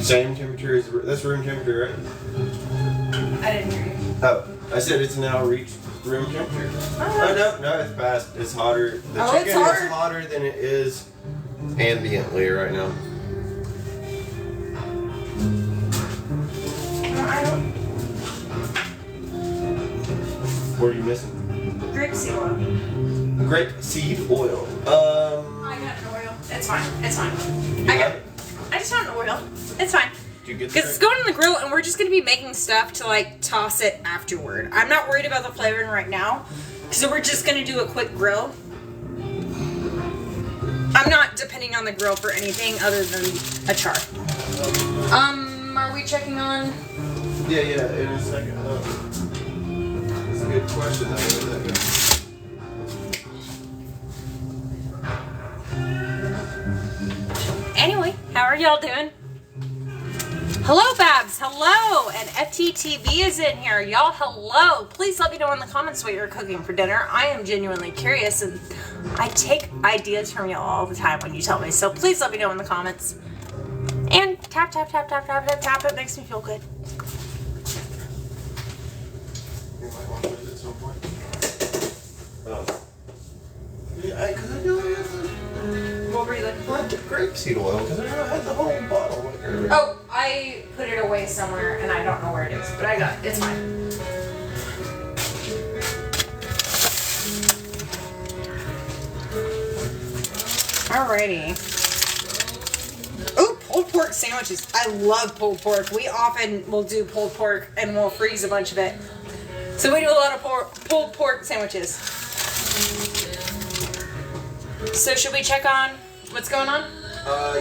Same temperature as that's room temperature, right? I didn't hear you. Oh, I said it's now reached room temperature. Oh no, it's past. It's hotter. The chicken it's hotter? is hotter than it is ambiently right now. What are you missing? Grapeseed oil. Grapeseed oil. I got no oil. It's fine. It's fine. I just not oil. It's fine. Because it's going on the grill, and we're just going to be making stuff to, like, toss it afterward. I'm not worried about the flavoring right now, so we're just going to do a quick grill. I'm not depending on the grill for anything other than a char. Are we checking on? Yeah, in a second. That's a good question, though. Where did that go? Anyway, how are y'all doing? Hello, Babs. Hello. And FTTV is in here. Y'all, hello. Please let me know in the comments what you're cooking for dinner. I am genuinely curious, and I take ideas from y'all all the time when you tell me. So please let me know in the comments. And tap, tap, tap, tap, tap, tap, tap. It makes me feel good. You might want to put it at some point. Yeah, because I know I had What were you looking for? grapeseed oil, because I know I had the whole bottle. Oh, I put it away somewhere, and I don't know where it is, but I got it. It's fine. Alrighty. Oh, pulled pork sandwiches. I love pulled pork. We often will do pulled pork, and we'll freeze a bunch of it. So we do a lot of pulled pork sandwiches. So should we check on what's going on?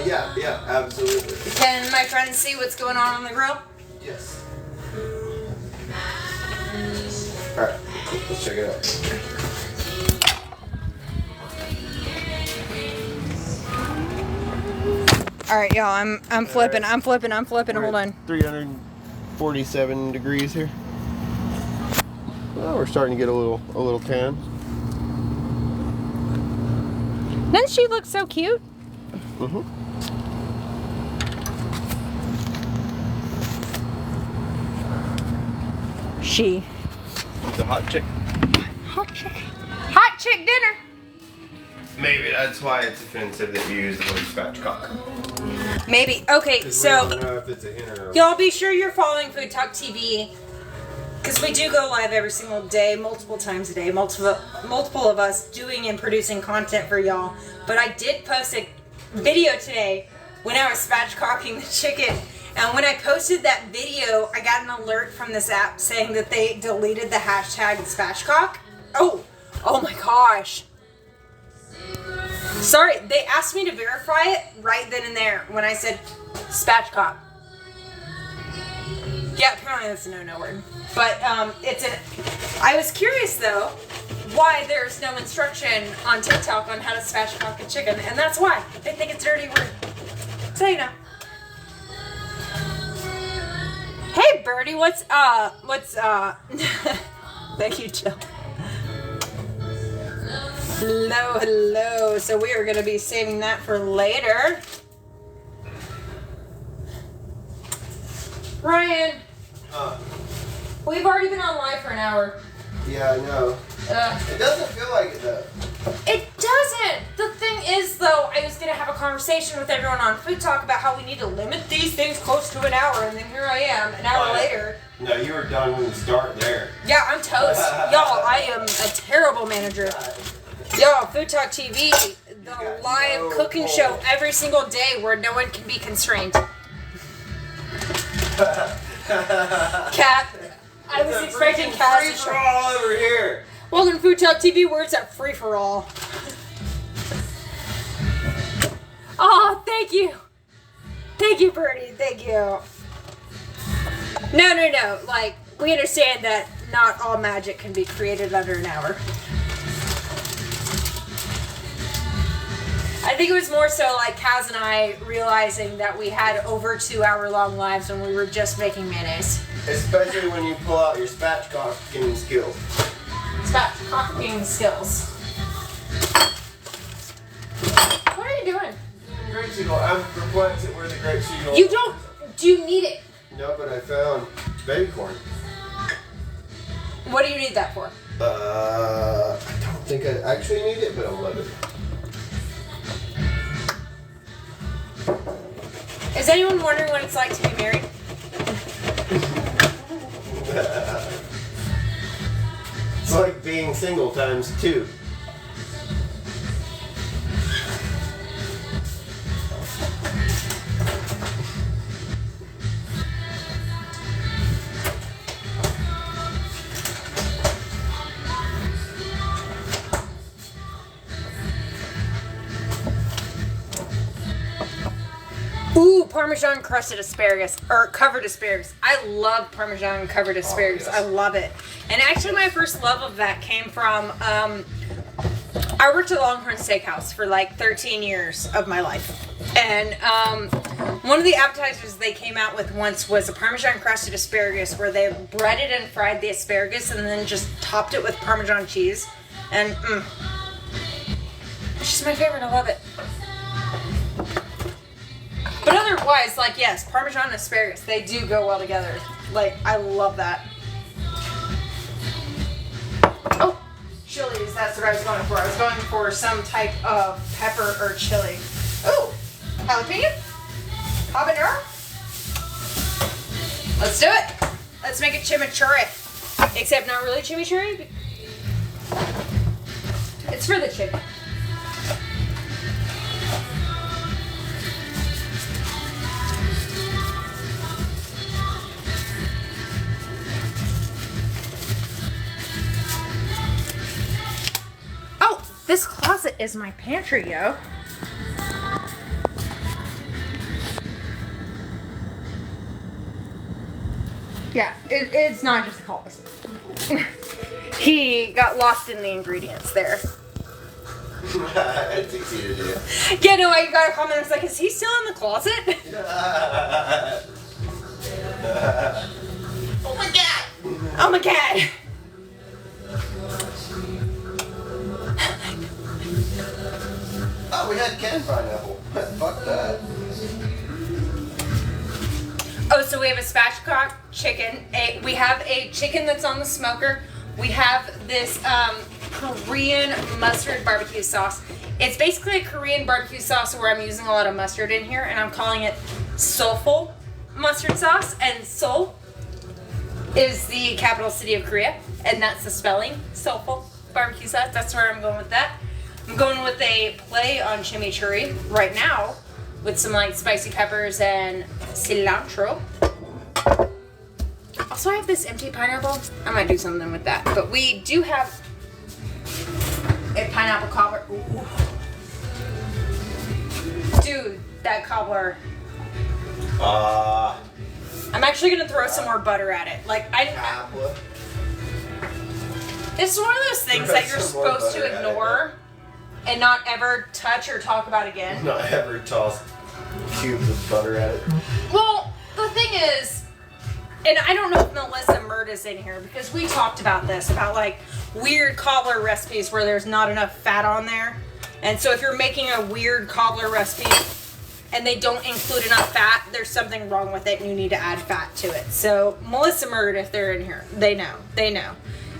Yeah, absolutely. Can my friends see what's going on the grill? Yes. Alright, let's check it out. Alright, y'all, I'm flipping. Hold on. 347 degrees here. Well, we're starting to get a little tan. Doesn't she look so cute? Mm-hmm. She. It's a hot chick. Hot chick. Hot chick dinner. Maybe that's why it's offensive that you use the word spatchcock. Maybe. Okay, so we don't know if it's a hint or y'all be sure you're following FoodtokTV, because we do go live every single day, multiple times a day, multiple of us doing and producing content for y'all. But I did post a video today when I was spatchcocking the chicken, and when I posted that video, I got an alert from this app saying that they deleted the hashtag spatchcock. Oh my gosh. Sorry, they asked me to verify it right then and there when I said spatchcock. Yeah, apparently that's a no word. But I was curious though why there's no instruction on TikTok on how to spatchcock a chicken, and that's why. They think it's a dirty word. So you know. Hey Birdie, what's thank you, Jill. Hello. So we are gonna be saving that for later. Ryan. We've already been on live for an hour. Yeah, I know. It doesn't feel like it though. It doesn't. The thing is, though, I was gonna have a conversation with everyone on Food Talk about how we need to limit these things close to an hour, and then here I am, an hour later. No, you were done when you start there. Yeah, I'm toast. Y'all, I am a terrible manager. Y'all, FoodtokTV, the live cooking show every single day where no one can be constrained. Cat. I was expecting Cat to show. Free-for-all over here. Welcome to FoodtokTV, where it's at free for all. Oh, thank you. Thank you, Birdie. Thank you. No. Like, we understand that not all magic can be created under an hour. I think it was more so like Kaz and I realizing that we had over 2 hour long lives when we were just making mayonnaise. Especially when you pull out your spatchcocking skills. Spatchcocking skills. What are you doing? Grapeseed oil. I'm perplexed at where the grapeseed oil. You don't. Do you need it? No, but I found baby corn. What do you need that for? I don't think I actually need it, but I'll love it. Is anyone wondering what it's like to be married? It's like being single times 2. Parmesan crusted asparagus, or covered asparagus. I love Parmesan covered asparagus. Yes. I love it. And actually my first love of that came from, I worked at Longhorn Steakhouse for like 13 years of my life. And one of the appetizers they came out with once was a Parmesan crusted asparagus where they breaded and fried the asparagus and then just topped it with Parmesan cheese. And it's just my favorite. I love it. But otherwise, like, yes, Parmesan and asparagus, they do go well together. Like, I love that. Oh, chilies, that's what I was going for. I was going for some type of pepper or chili. Oh, jalapeno? Habanero? Let's do it. Let's make it chimichurri. Except not really chimichurri. It's for the chicken. This closet is my pantry, yo. Yeah, it's not just a closet. He got lost in the ingredients there. It's easy to do. Yeah, no, I got a comment. I was like, is he still in the closet? Oh my god! Oh my god! Oh, we had canned pineapple. Fuck that. Oh, so we have a spatchcock chicken. We have a chicken that's on the smoker. We have this Korean mustard barbecue sauce. It's basically a Korean barbecue sauce where I'm using a lot of mustard in here, and I'm calling it Seoulfood mustard sauce. And Seoul is the capital city of Korea, and that's the spelling. Seoulfood barbecue sauce. That's where I'm going with that. I'm going with a play on chimichurri right now with some like spicy peppers and cilantro. Also, I have this empty pineapple. I might do something with that. But we do have a pineapple cobbler. Ooh. Dude, that cobbler. I'm actually going to throw some more butter at it. Like, it's one of those things that you're supposed to ignore and not ever touch or talk about again. Not ever toss cubes of butter at it. Well, the thing is, and I don't know if Melissa Murda's in here because we talked about this, about like weird cobbler recipes where there's not enough fat on there. And so if you're making a weird cobbler recipe and they don't include enough fat, there's something wrong with it and you need to add fat to it. So Melissa Murda, if they're in here, they know.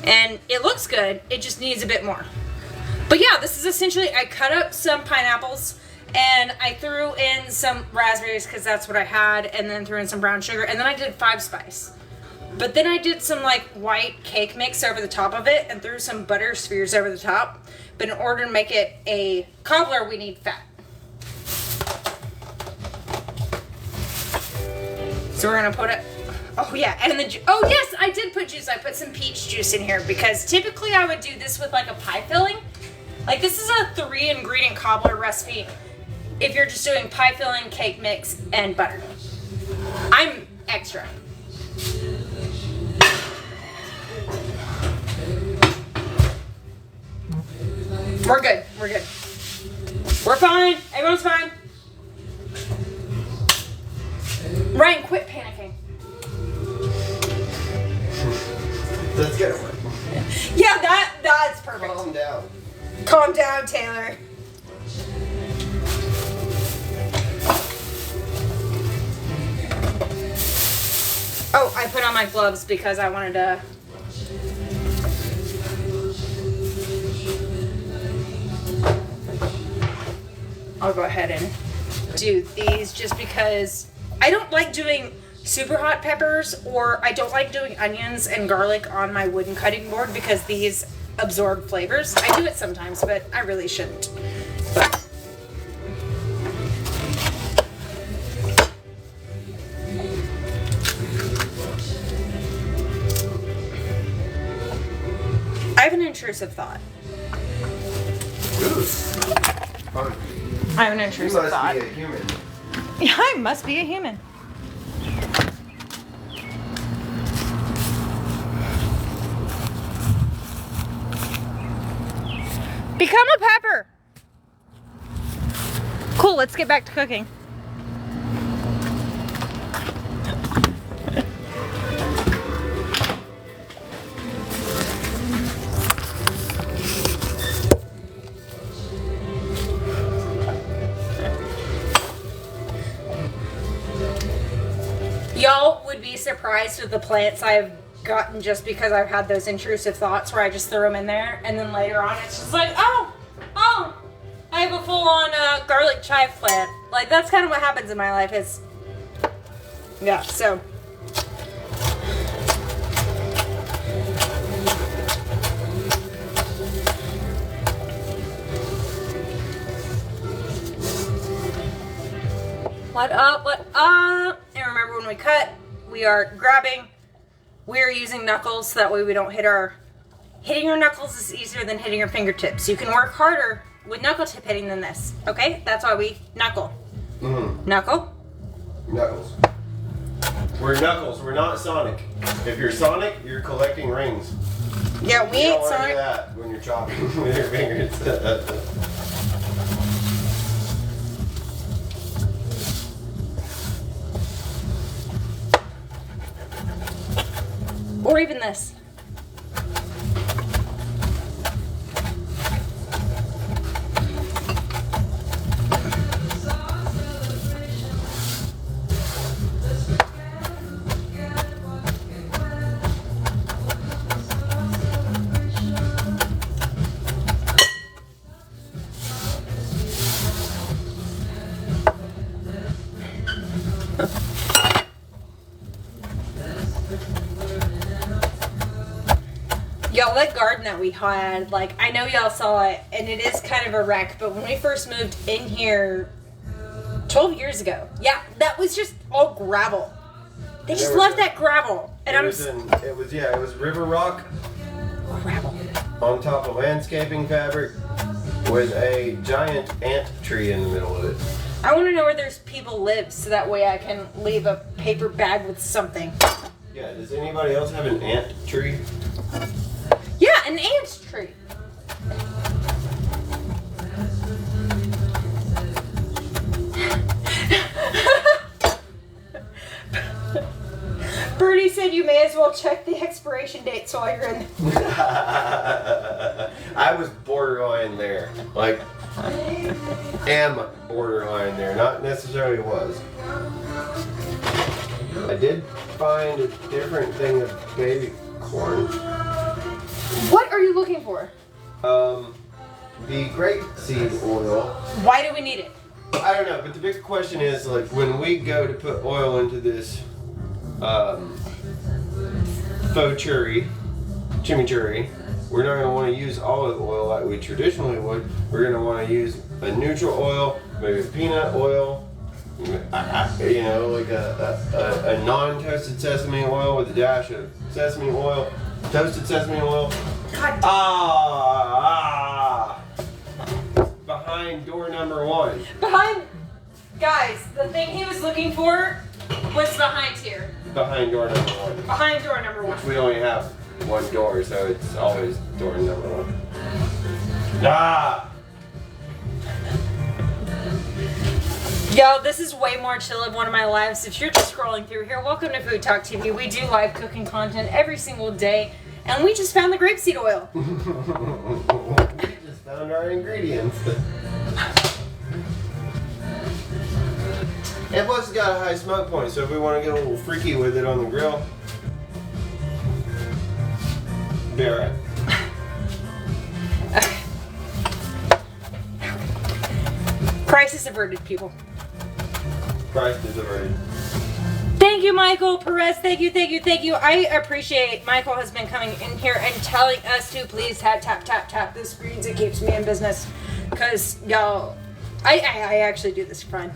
And it looks good, it just needs a bit more. But yeah, this is essentially, I cut up some pineapples and I threw in some raspberries because that's what I had, and then threw in some brown sugar, and then I did 5 spice. But then I did some like white cake mix over the top of it and threw some butter spheres over the top. But in order to make it a cobbler, we need fat. So we're gonna put it, oh yeah, and then, oh yes, I did put juice. I put some peach juice in here because typically I would do this with like a pie filling. Like this is a 3-ingredient cobbler recipe if you're just doing pie filling, cake mix, and butter. I'm extra. We're good. We're fine. Everyone's fine. Ryan, quit panicking. Let's get it work. Yeah, that's perfect. Calm down. Calm down, Taylor. Oh, I put on my gloves because I wanted to. I'll go ahead and do these just because I don't like doing super hot peppers, or I don't like doing onions and garlic on my wooden cutting board because these absorb flavors. I do it sometimes, but I really shouldn't. But I have an intrusive thought. Goose. I have an intrusive thought. You must be a human. Yeah, I must be a human. Become a pepper. Cool, let's get back to cooking. Y'all would be surprised with the plants I've gotten just because I've had those intrusive thoughts where I just throw them in there and then later on it's just like, oh, I have a full-on garlic chive plant. Like, that's kind of what happens in my life is, yeah, so. What up, what up? And remember when we cut, we are grabbing, we are using knuckles so that way we don't hitting your knuckles is easier than hitting your fingertips. You can work harder with knuckle tip hitting than this, okay? That's why we knuckle. Mm-hmm. Knuckle. Knuckles. We're Knuckles, we're not Sonic. If you're Sonic, you're collecting rings. Yeah, we ain't Sonic. You don't want to do Sonic. that when you're chopping with your fingers. Or even this. Y'all, that garden that we had, like, I know y'all saw it, and it is kind of a wreck, but when we first moved in here 12 years ago, yeah, that was just all gravel. They just left that gravel. And it was river rock. Gravel. On top of landscaping fabric with a giant ant tree in the middle of it. I want to know where there's people live so that way I can leave a paper bag with something. Yeah, does anybody else have an ant tree? Yeah, an ant tree. Bertie said you may as well check the expiration dates while you're in there. I was borderline there. Like, am borderline there. Not necessarily was. I did find a different thing of baby corn. What are you looking for? The grapeseed oil. Why do we need it? I don't know, but the big question is, like, when we go to put oil into this faux chimichurri, we're not going to want to use olive oil like we traditionally would. We're going to want to use a neutral oil, maybe peanut oil, you know, like a non-toasted sesame oil with a dash of sesame oil, toasted sesame oil. Behind door number 1. Guys, the thing he was looking for was behind here. Behind door number 1. Behind door number 1. We only have one door, so it's always door number 1. Yo, this is way more chill of one of my lives. If you're just scrolling through here, welcome to Food Talk TV. We do live cooking content every single day, and we just found the grapeseed oil. We just found our ingredients. And plus it's got a high smoke point, so if we want to get a little freaky with it on the grill, be alright. Crisis averted, people. Christ is averted. Thank you, Michael Perez. Thank you. I appreciate Michael has been coming in here and telling us to please tap the screens. It keeps me in business. Because, y'all, I actually do this for fun.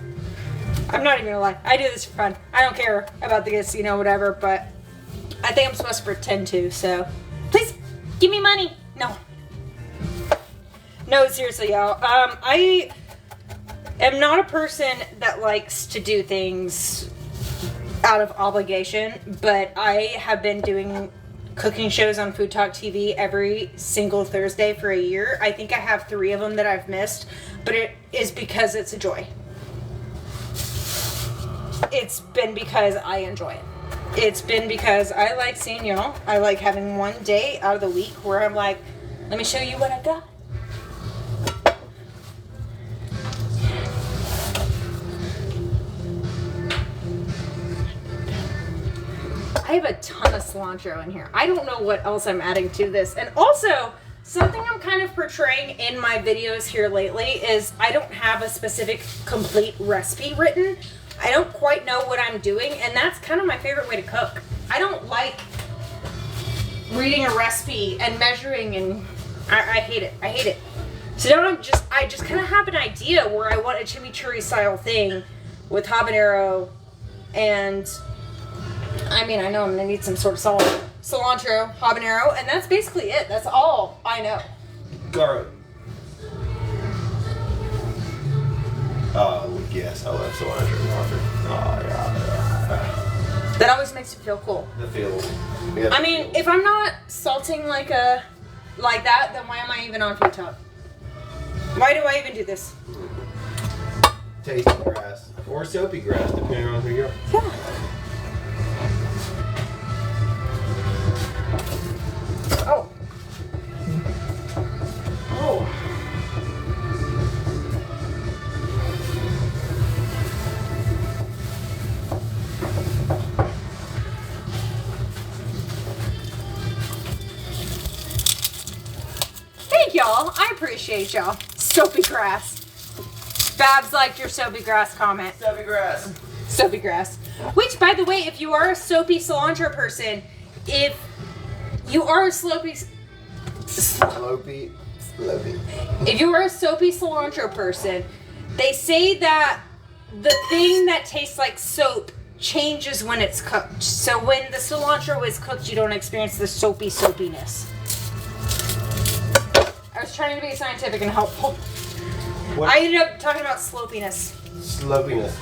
I'm not even gonna lie. I do this for fun. I don't care about the casino, whatever, but I think I'm supposed to pretend to, so please give me money. No, seriously, y'all. am not a person that likes to do things out of obligation, but I have been doing cooking shows on Food Talk TV every single Thursday for a year. I think I have 3 of them that I've missed, but it is because it's a joy. It's been because I enjoy it. It's been because I like seeing y'all. I like having one day out of the week where I'm like, let me show you what I got. I have a ton of cilantro in here. I don't know what else I'm adding to this. And also, something I'm kind of portraying in my videos here lately is I don't have a specific complete recipe written. I don't quite know what I'm doing, and that's kind of my favorite way to cook. I don't like reading a recipe and measuring, and I hate it. I hate it. So now I just kind of have an idea where I want a chimichurri style thing with habanero, and I mean, I know I'm gonna need some sort of cilantro, habanero, and that's basically it. That's all I know. Garlic. Oh, yes, I love cilantro and garlic. Oh, yeah. That always makes me feel cool. The feels. I mean, if I'm not salting like that, then why am I even on Food Talk? Why do I even do this? Tasty grass. Or soapy grass, depending on who you are. Yeah. Oh. Oh. Thank y'all. I appreciate y'all. Soapy grass. Babs liked your soapy grass comment. Soapy grass. Soapy grass. Which, by the way, if you are a soapy cilantro person, if you are a Sloppy. If you are a soapy cilantro person, they say that the thing that tastes like soap changes when it's cooked. So when the cilantro is cooked, you don't experience the soapy soapiness. I was trying to be scientific and helpful. What? I ended up talking about slopiness. Slopiness.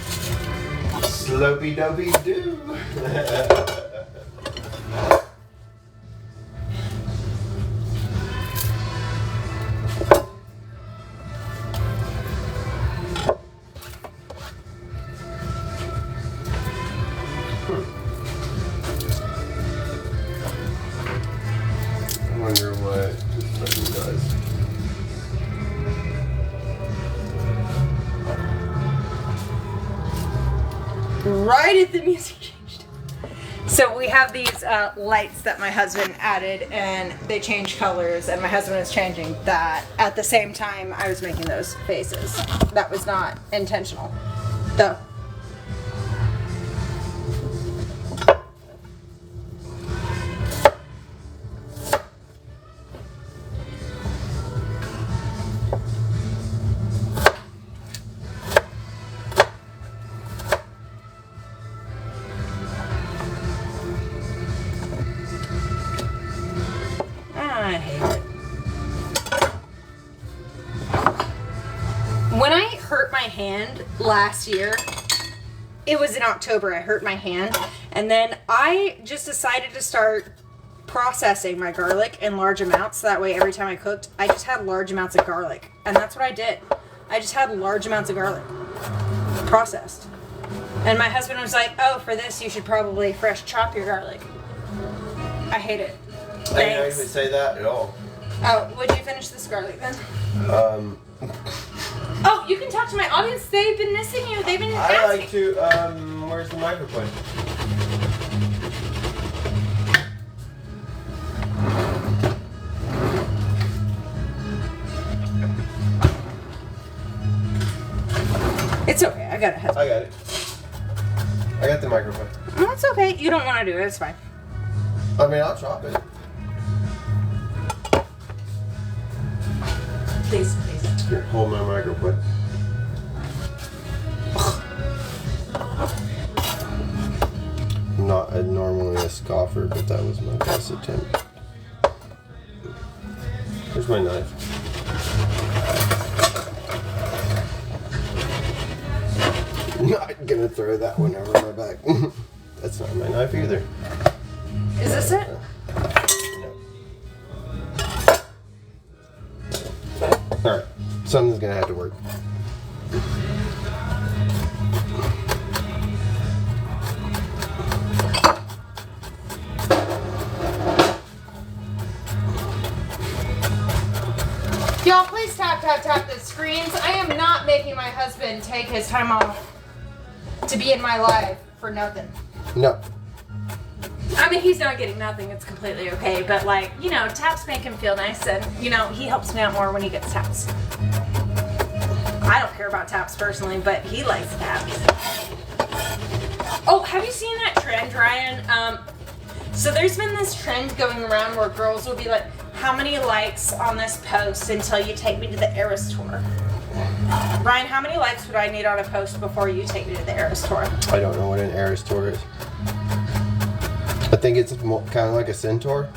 Slopey dopey doo. I wonder what this button does. Right as the music changed. So we have these lights that my husband added, and they change colors, and my husband was changing that at the same time I was making those faces. That was not intentional, though. I hate it. When I hurt my hand last year, it was in October, I hurt my hand, and then I just decided to start processing my garlic in large amounts, so that way every time I cooked, I just had large amounts of garlic. And that's what I did. I just had large amounts of garlic processed. And my husband was like, oh, for this you should probably fresh chop your garlic. I hate it. I didn't actually say that at all. Oh, would you finish this garlic then? Oh, you can talk to my audience. They've been missing you. They've been asking. I like to, where's the microphone? It's okay. I got it. I got it. I got the microphone. No, it's okay. You don't want to do it. It's fine. I mean, I'll chop it. Please, please. Here, hold my microphone. I'm not normally a scoffer, but that was my best attempt. Where's my knife? gonna throw that one over my back. That's not my knife either. Is this it? No. Alright, something's gonna have to work. Y'all, please tap the screens. I am not making my husband take his time off to be in my life for nothing. No. I mean, he's not getting nothing. It's completely okay. But, like, you know, taps make him feel nice. And, you know, he helps me out more when he gets taps. I don't care about taps personally, but he likes taps. Oh, have you seen that trend, Ryan? So there's been this trend going around where girls will be like, how many likes on this post until you take me to the Eras Tour? Ryan, how many likes would I need on a post before you take me to the Eras Tour? I don't know what an Eras Tour is. I think it's kind of like a centaur.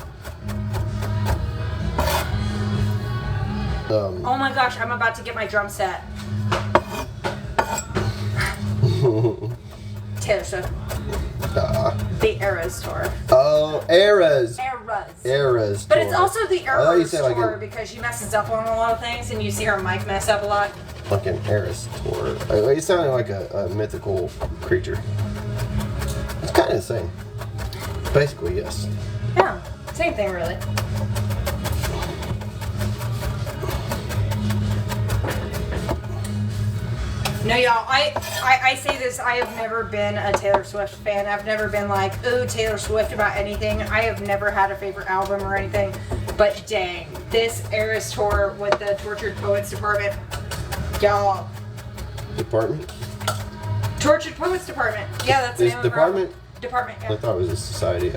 Oh my gosh, I'm about to get my drum set. Taylor Swift. The Eras Tour. Oh, Eras. Eras. But it's also the Eras Tour because she messes up on a lot of things and you see her mic mess up a lot. Like an Eras Tour. You sounded like a mythical creature. It's kind of the same. Basically, yes. Yeah, same thing really. No, y'all, I say this, I have never been a Taylor Swift fan. I've never been like, ooh, Taylor Swift about anything. I have never had a favorite album or anything. But dang, this Eras Tour with the Tortured Poets Department, y'all. Department? Tortured Poets Department. Yeah, that's the name of the department? Department, yeah. I thought it was a society.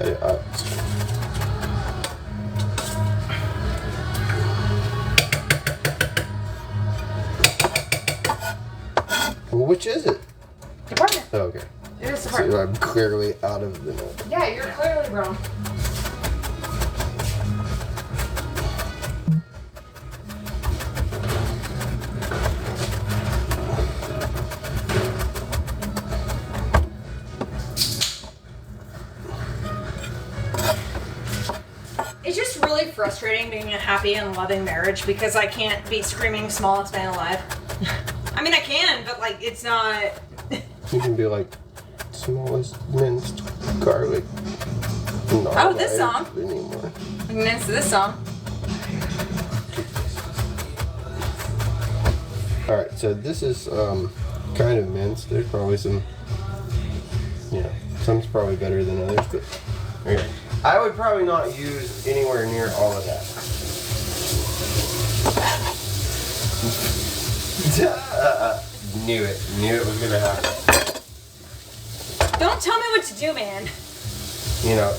Well, which is it? Department. Oh, okay. It is department. So I'm clearly out of the know. Yeah, you're clearly wrong. It's just really frustrating being in a happy and loving marriage because I can't be screaming smallest man alive. I mean, I can, but, like, it's not... You can be like, smallest minced garlic. Oh, this song. Anymore. I can dance to this song. Alright, so this is kind of minced. There's probably some, some's probably better than others, but okay. I would probably not use anywhere near all of that. Knew it was gonna happen. Don't tell me what to do, man. You know.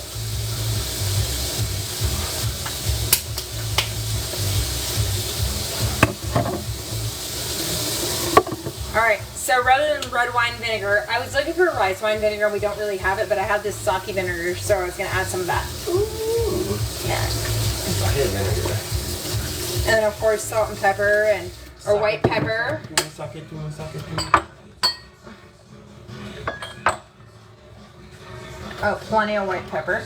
Alright, so rather than red wine vinegar, I was looking for rice wine vinegar. We don't really have it, but I have this sake vinegar, so I was going to add some of that. Ooh. Yeah. Sake vinegar. And then, of course, salt and pepper, or white pepper. Oh, plenty of white pepper.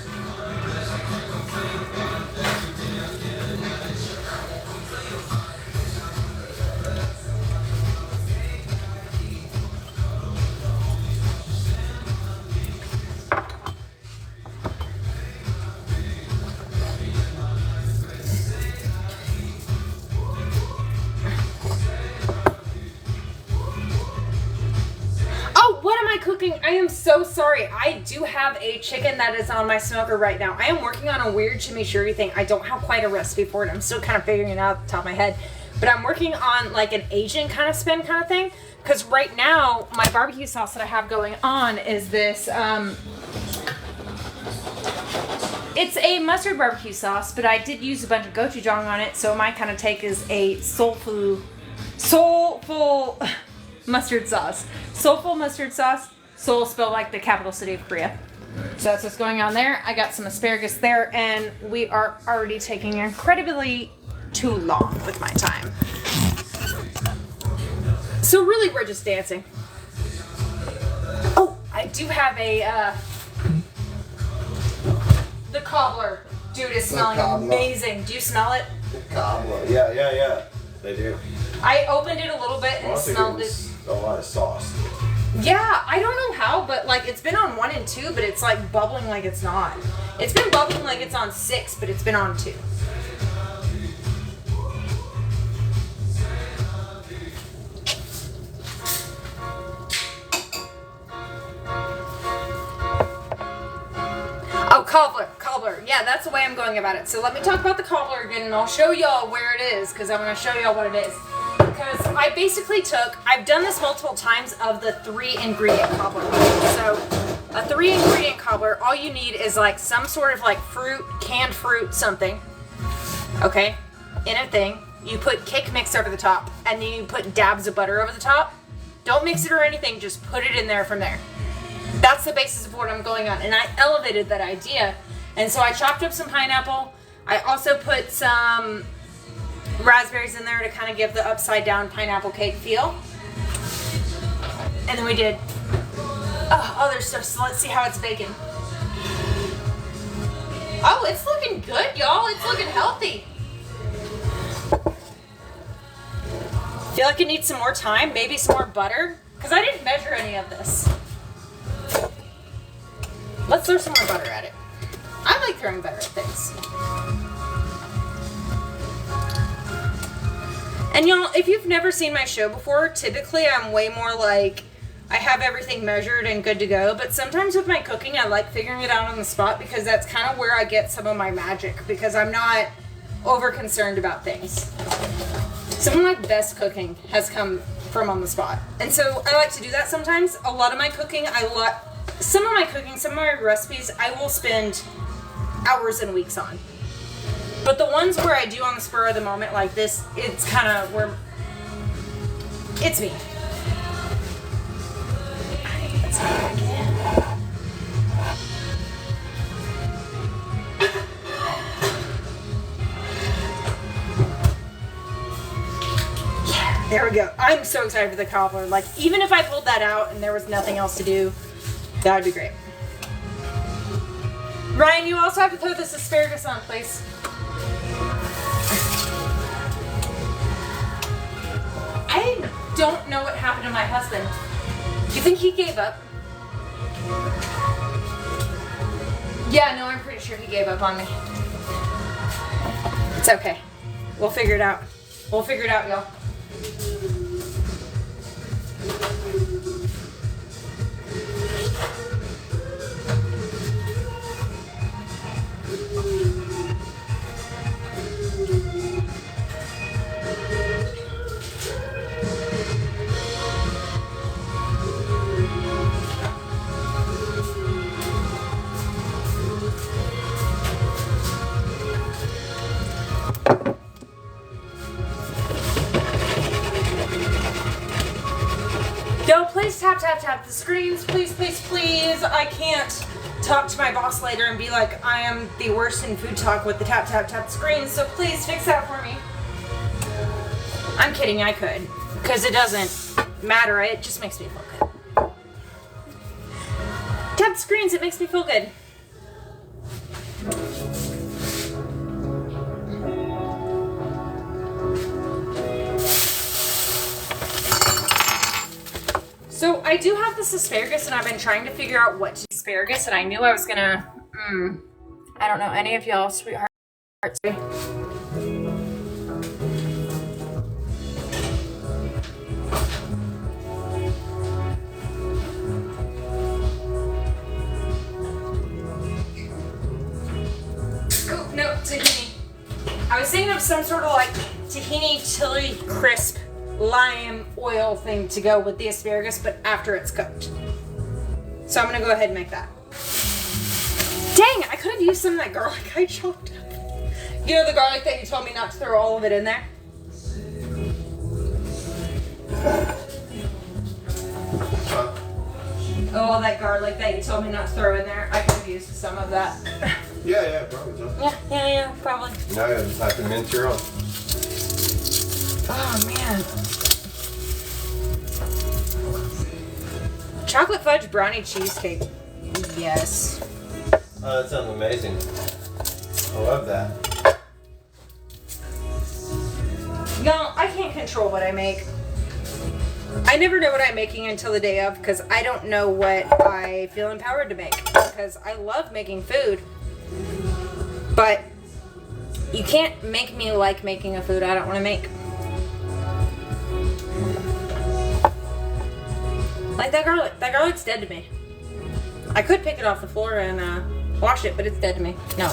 Cooking. I am so sorry. I do have a chicken that is on my smoker right now. I am working on a weird chimichurri thing. I don't have quite a recipe for it. I'm still kind of figuring it out at the top of my head. But I'm working on like an Asian kind of spin kind of thing. Because right now, my barbecue sauce that I have going on is this, it's a mustard barbecue sauce, but I did use a bunch of gochujang on it. So my kind of take is a soulful mustard sauce. Soulful mustard sauce. Seoul spelled like the capital city of Korea. So that's what's going on there. I got some asparagus there, and we are already taking incredibly too long with my time. So really, we're just dancing. I do have a, the cobbler. Dude, it's smelling amazing. Do you smell it? The cobbler. Yeah. They do. I opened it a little bit and smelled it. A lot of sauce. Yeah, I don't know how, but like it's been on 1 and 2, but it's like bubbling like it's not. It's been bubbling like it's on 6, but it's been on 2. Oh, cobbler. Yeah, that's the way I'm going about it. So let me talk about the cobbler again, and I'll show y'all where it is, because I'm going to show y'all what it is. Because I basically I've done this multiple times of the 3-ingredient cobbler. So a 3-ingredient cobbler, all you need is like some sort of like fruit, canned fruit, something. Okay, in a thing. You put cake mix over the top, and then you put dabs of butter over the top. Don't mix it or anything, just put it in there from there. That's the basis of what I'm going on. And I elevated that idea. And so I chopped up some pineapple. I also put some raspberries in there to kind of give the upside down pineapple cake feel. And then we did other stuff. So let's see how it's baking. Oh, it's looking good, y'all. It's looking healthy. Feel like it needs some more time, maybe some more butter, because I didn't measure any of this. Let's throw some more butter at it. I like throwing butter at things. And y'all, if you've never seen my show before, typically I'm way more like, I have everything measured and good to go, but sometimes with my cooking, I like figuring it out on the spot because that's kind of where I get some of my magic, because I'm not over concerned about things. Some of my best cooking has come from on the spot. And so I like to do that sometimes. A lot of my cooking, some of my recipes, I will spend hours and weeks on. But the ones where I do on the spur of the moment like this, it's kind of where it's me. Let's go back in. Yeah, there we go. I'm so excited for the cobbler. Like, even if I pulled that out and there was nothing else to do, that would be great. Ryan, you also have to throw this asparagus on, please. I don't know what happened to my husband. Do you think he gave up? Yeah, no, I'm pretty sure he gave up on me. It's okay. We'll figure it out. We'll figure it out, y'all. Please tap the screens, please. I can't talk to my boss later and be like, I am the worst in food talk with the tap the screens, so please fix that for me. I'm kidding, I could, because it doesn't matter, it just makes me feel good. Tap the screens, it makes me feel good. So I do have this asparagus, and I've been trying to figure out what to do with asparagus, and I knew I was gonna, I don't know, any of y'all sweethearts. Oh, no, tahini. I was thinking of some sort of like tahini chili crisp lime oil thing to go with the asparagus, but after it's cooked. So I'm gonna go ahead and make that. Dang, I could have used some of that garlic I chopped up. You know the garlic that you told me not to throw all of it in there? Oh, all that garlic that you told me not to throw in there, I could have used some of that. Yeah, probably. Yeah, probably. Now you just have to mince your own. Oh man. Chocolate fudge brownie cheesecake. Yes. Oh, that sounds amazing. I love that. No, I can't control what I make. I never know what I'm making until the day of because I don't know what I feel empowered to make. Because I love making food. But you can't make me like making a food I don't want to make. Like that garlic. That garlic's dead to me. I could pick it off the floor and wash it, but it's dead to me. No.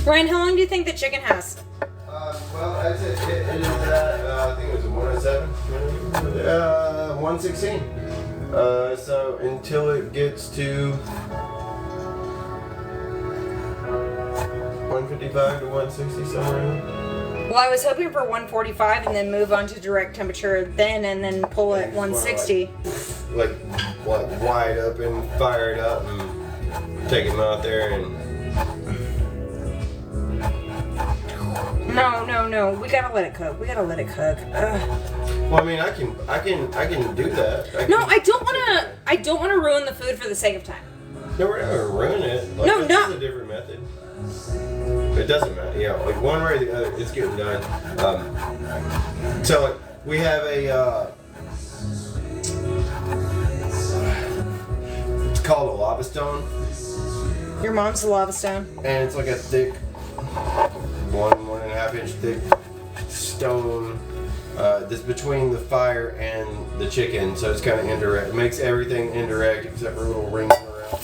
Ryan, how long do you think the chicken has? Well, I said it is at, I think it was 107, 116. So until it gets to 155 to 160 somewhere. Well, I was hoping for 145 and then move on to direct temperature then and then pull it 160. Like wide open, fire it up, and take them out there and. No. We gotta let it cook. Ugh. Well, I mean, I can do that. I don't wanna ruin the food for the sake of time. No, we're not gonna ruin it. Like, No. This is a different method. It doesn't matter. You know, like one way or the other, it's getting done. So like, we have a. It's called a lava stone. Your mom's a lava stone. And it's like a thick, 1.5 inch thick stone that's between the fire and the chicken, so it's kind of indirect. It makes everything indirect except for little rings around,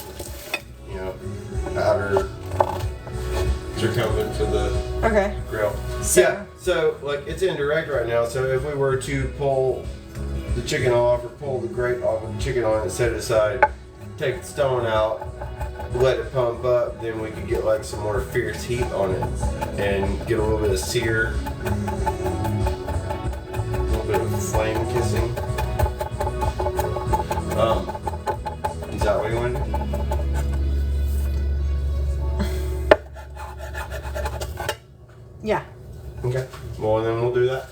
you know, outer circumference of the grill. So like it's indirect right now. So if we were to pull the chicken off or pull the grate off with the chicken on it, set it aside, take the stone out, let it pump up, then we could get like some more fierce heat on it and get a little bit of sear, a little bit of flame kissing. Is that what you want to do? Yeah. Okay. Well, then we'll do that.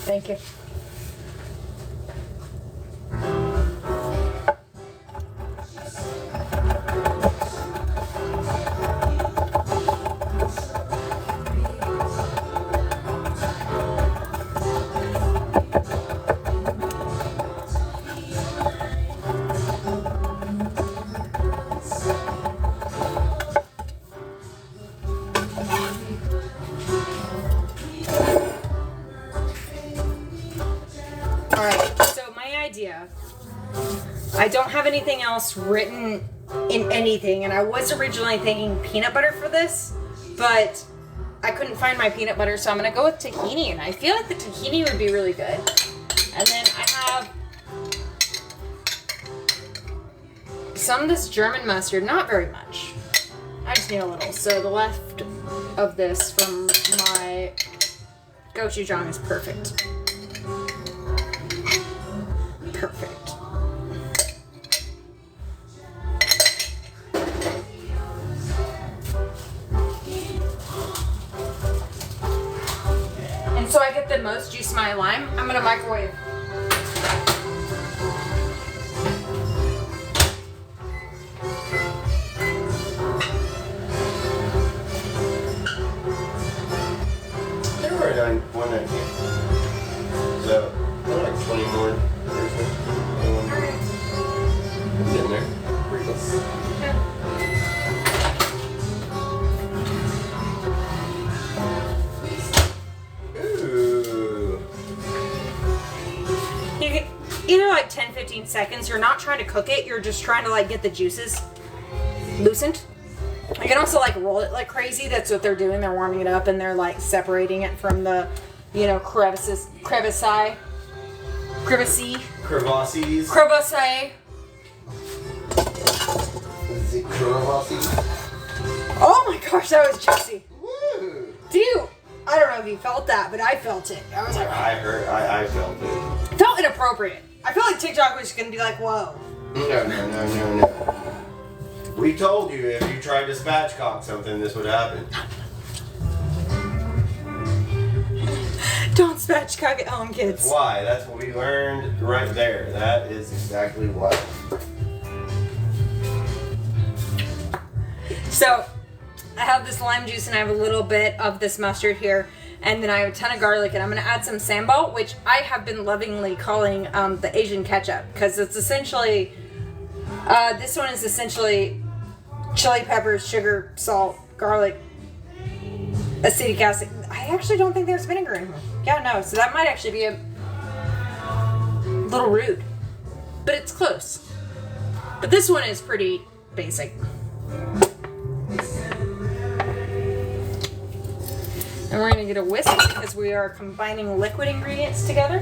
Thank you. I don't have anything else written in anything, and I was originally thinking peanut butter for this, but I couldn't find my peanut butter, so I'm gonna go with tahini, and I feel like the tahini would be really good. And then I have some of this German mustard, not very much. I just need a little. So the left of this from my gochujang is perfect. Perfect. And so I get the most juice of my lime. I'm gonna microwave. They're already 119. So they're like 20 more. It's in there. Pretty close. Either like 10-15 seconds. You're not trying to cook it, you're just trying to like get the juices loosened. You can also like roll it like crazy. That's what they're doing. They're warming it up and they're like separating it from the, you know, crevices. Is it crevasse? Oh my gosh, that was juicy. Woo! Dude, I don't know if you felt that, but I felt it. I was like, I felt it. It felt inappropriate. I felt like TikTok was gonna be like, whoa. No. We told you if you tried to spatchcock something, this would happen. Don't spatchcock at home, kids. Why? That's what we learned right there. That is exactly why. So, I have this lime juice and I have a little bit of this mustard here. And then I have a ton of garlic and I'm going to add some sambal, which I have been lovingly calling the Asian ketchup. Because it's essentially, this one is essentially chili peppers, sugar, salt, garlic, acetic acid. I actually don't think there's vinegar in here. Yeah, no. So that might actually be a little rude. But it's close. But this one is pretty basic. And we're going to get a whisk because we are combining liquid ingredients together.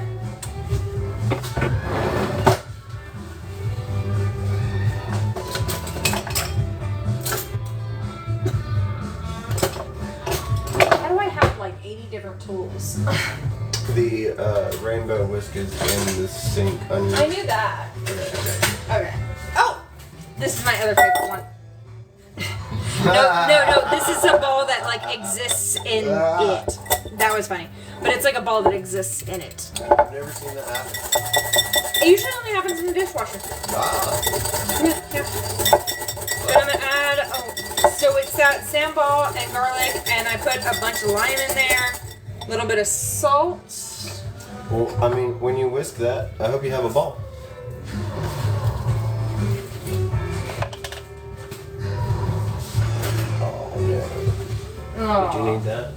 Why do I have like 80 different tools? The rainbow whisk is in the sink underneath. I knew that. Okay. Oh! This is my other favorite one. No. This is a ball that like exists in it. That was funny. But it's like a ball that exists in it. I've never seen that happen. It usually only happens in the dishwasher. Yeah. But I'm gonna add, so it's that sambal and garlic, and I put a bunch of lime in there, a little bit of salt. Well, I mean, when you whisk that, I hope you have a ball. Oh. Do you need that?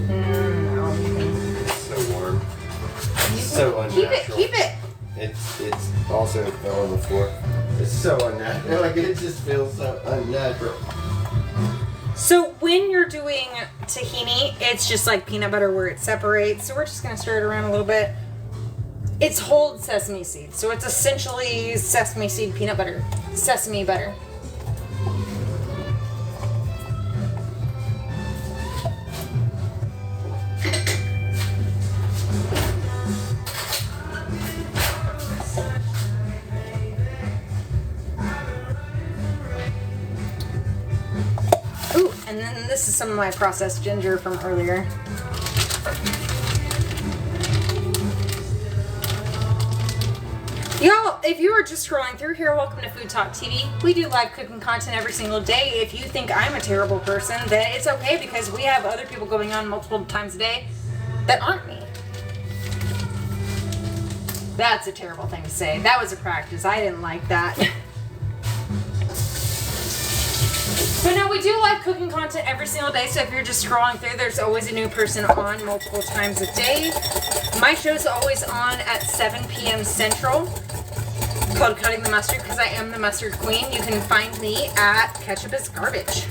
No. It's so warm. It's so unnatural. Keep it. It's also fell on the floor. It's so unnatural. Like, it just feels so unnatural. So when you're doing tahini, it's just like peanut butter where it separates. So we're just gonna stir it around a little bit. It's whole sesame seeds, so it's essentially sesame seed peanut butter, sesame butter. Ooh, and then this is some of my processed ginger from earlier. Y'all, if you are just scrolling through here, welcome to Food Talk TV. We do live cooking content every single day. If you think I'm a terrible person, then it's okay because we have other people going on multiple times a day that aren't me. That's a terrible thing to say. That was a practice. I didn't like that. But no, we do live cooking content every single day, so if you're just scrolling through, there's always a new person on multiple times a day. My show's always on at 7 p.m. Central, called Cutting the Mustard, because I am the mustard queen. You can find me at Ketchup is Garbage.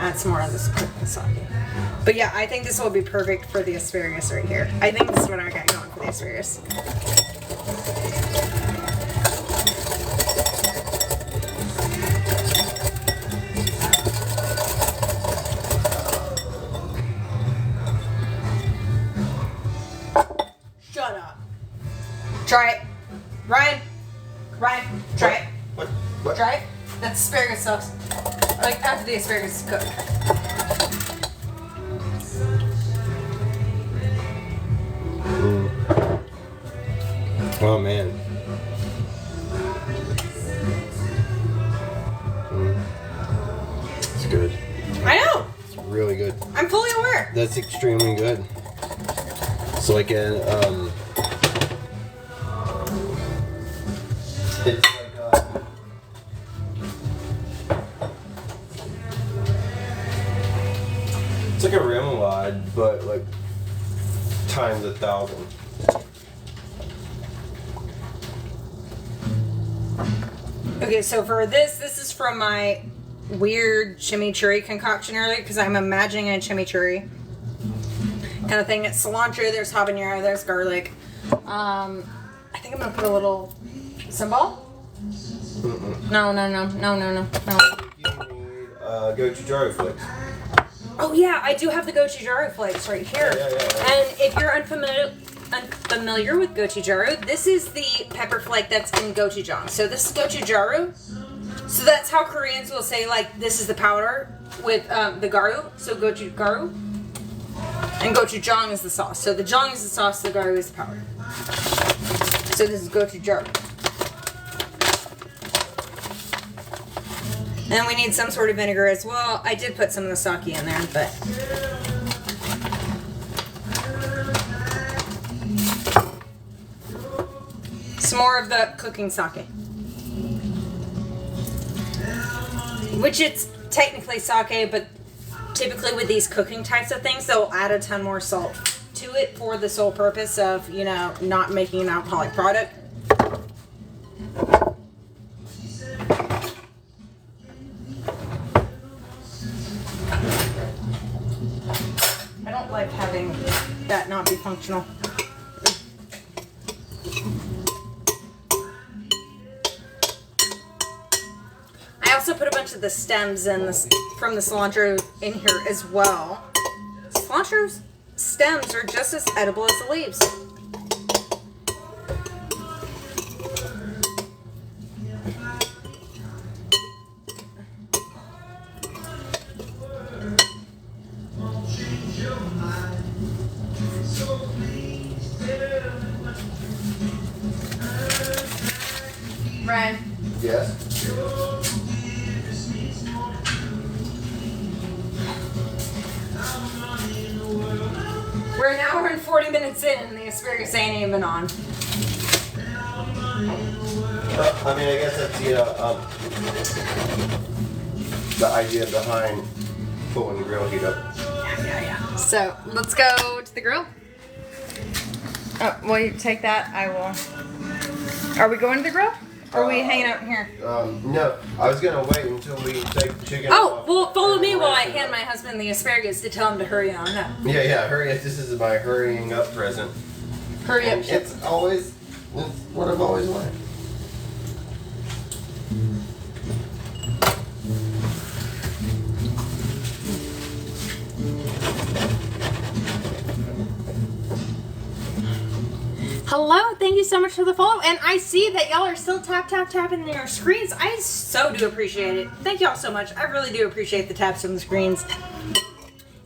Add some more of this cooking sauce. But yeah, I think this will be perfect for the asparagus right here. I think this is what I got going for the asparagus. Shut up. Try it. Ryan, try it. What? Try it. That's asparagus sauce. Like after the asparagus is cooked. Oh man. It's good. I know. It's really good. I'm fully aware. That's extremely good. It's like an it's like a remoulade, but like times 1,000. Okay, so for this is from my weird chimichurri concoction earlier because I'm imagining a chimichurri. kind of thing. It's cilantro, there's habanero, there's garlic. I think I'm gonna put a little sambal. No. You need gochujang flakes. Oh yeah, I do have the gochujang flakes right here. Yeah. And if you're unfamiliar with gochujang, this is the pepper flake that's in gochujang. So this is gochujang. So that's how Koreans will say, like, this is the powder with the garu. So gochujang. And gochujang is the sauce. So the jang is the sauce, the garu is the powder. So this is gochujang. And we need some sort of vinegar as well. I did put some of the sake in there, but... some more of the cooking sake. Which it's technically sake, but typically with these cooking types of things, they'll add a ton more salt to it for the sole purpose of, you know, not making an alcoholic product. I don't like having that not be functional. I also put a bunch of the stems in this, from the cilantro in here as well. Cilantro's stems are just as edible as the leaves. Ryan. Yes. We're an hour and 40 minutes in and the asparagus ain't even on. I mean, I guess that's the idea behind pulling the grill heat up. Yeah. So let's go to the grill. Oh, will you take that? I will. Are we going to the grill? Or are we hanging out here? No, I was gonna wait until we take the chicken. Oh, off well, follow me while I and hand my husband the asparagus to tell him to hurry on up. Yeah, hurry up. This is my hurrying up present. Hurry up. It's what I've always wanted. Hello, thank you so much for the follow. And I see that y'all are still tapping their screens. I so do appreciate it. Thank y'all so much. I really do appreciate the taps on the screens.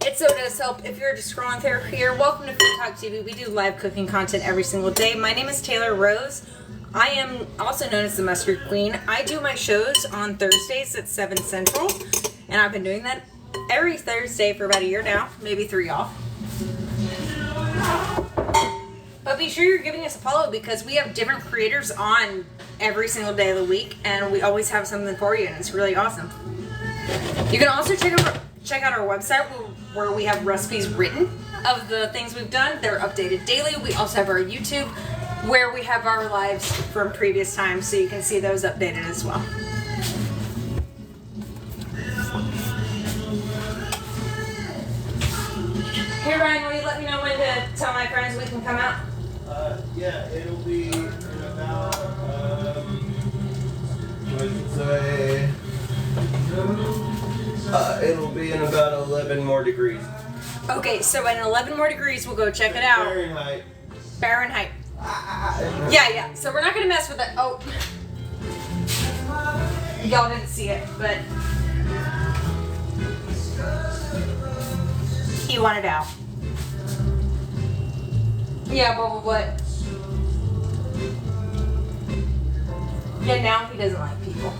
It so does help. If you're just scrolling through here, welcome to FoodtokTV. We do live cooking content every single day. My name is Taylor Rose. I am also known as the Mustard Queen. I do my shows on Thursdays at 7 Central. And I've been doing that every Thursday for about a year now. Maybe 3 off. But be sure you're giving us a follow because we have different creators on every single day of the week. And we always have something for you. And it's really awesome. You can also check out our website where we have recipes written of the things we've done. They're updated daily. We also have our YouTube where we have our lives from previous times, so you can see those updated as well. Hey Ryan, will you let me know when to tell my friends we can come out? Yeah, it'll be in about, let's say, it'll be in about 11 more degrees. Okay, so at 11 more degrees, we'll go check it out. Fahrenheit. Yeah. So we're not gonna mess with it. Oh, y'all didn't see it, but he wanted out. Yeah, but what? Yeah, now he doesn't like people.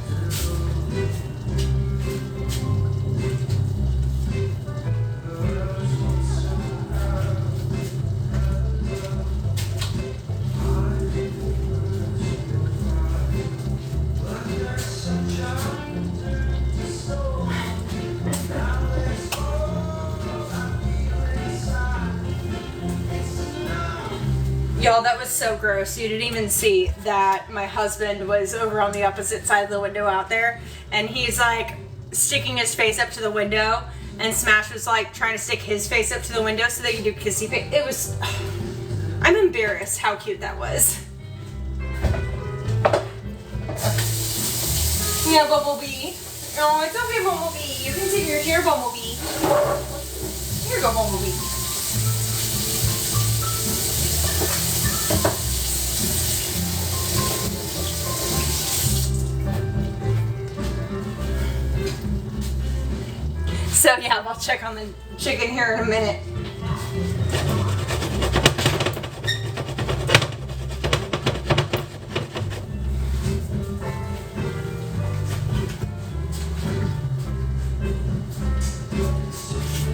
Y'all, that was so gross. You didn't even see that my husband was over on the opposite side of the window out there, and he's like sticking his face up to the window, and Smash was like trying to stick his face up to the window so they could do kissy face. It was, I'm embarrassed how cute that was. Yeah, Bumblebee. Oh, it's okay, Bumblebee. You can sit in your chair, Bumblebee. Here you go, Bumblebee. So yeah, I'll check on the chicken here in a minute.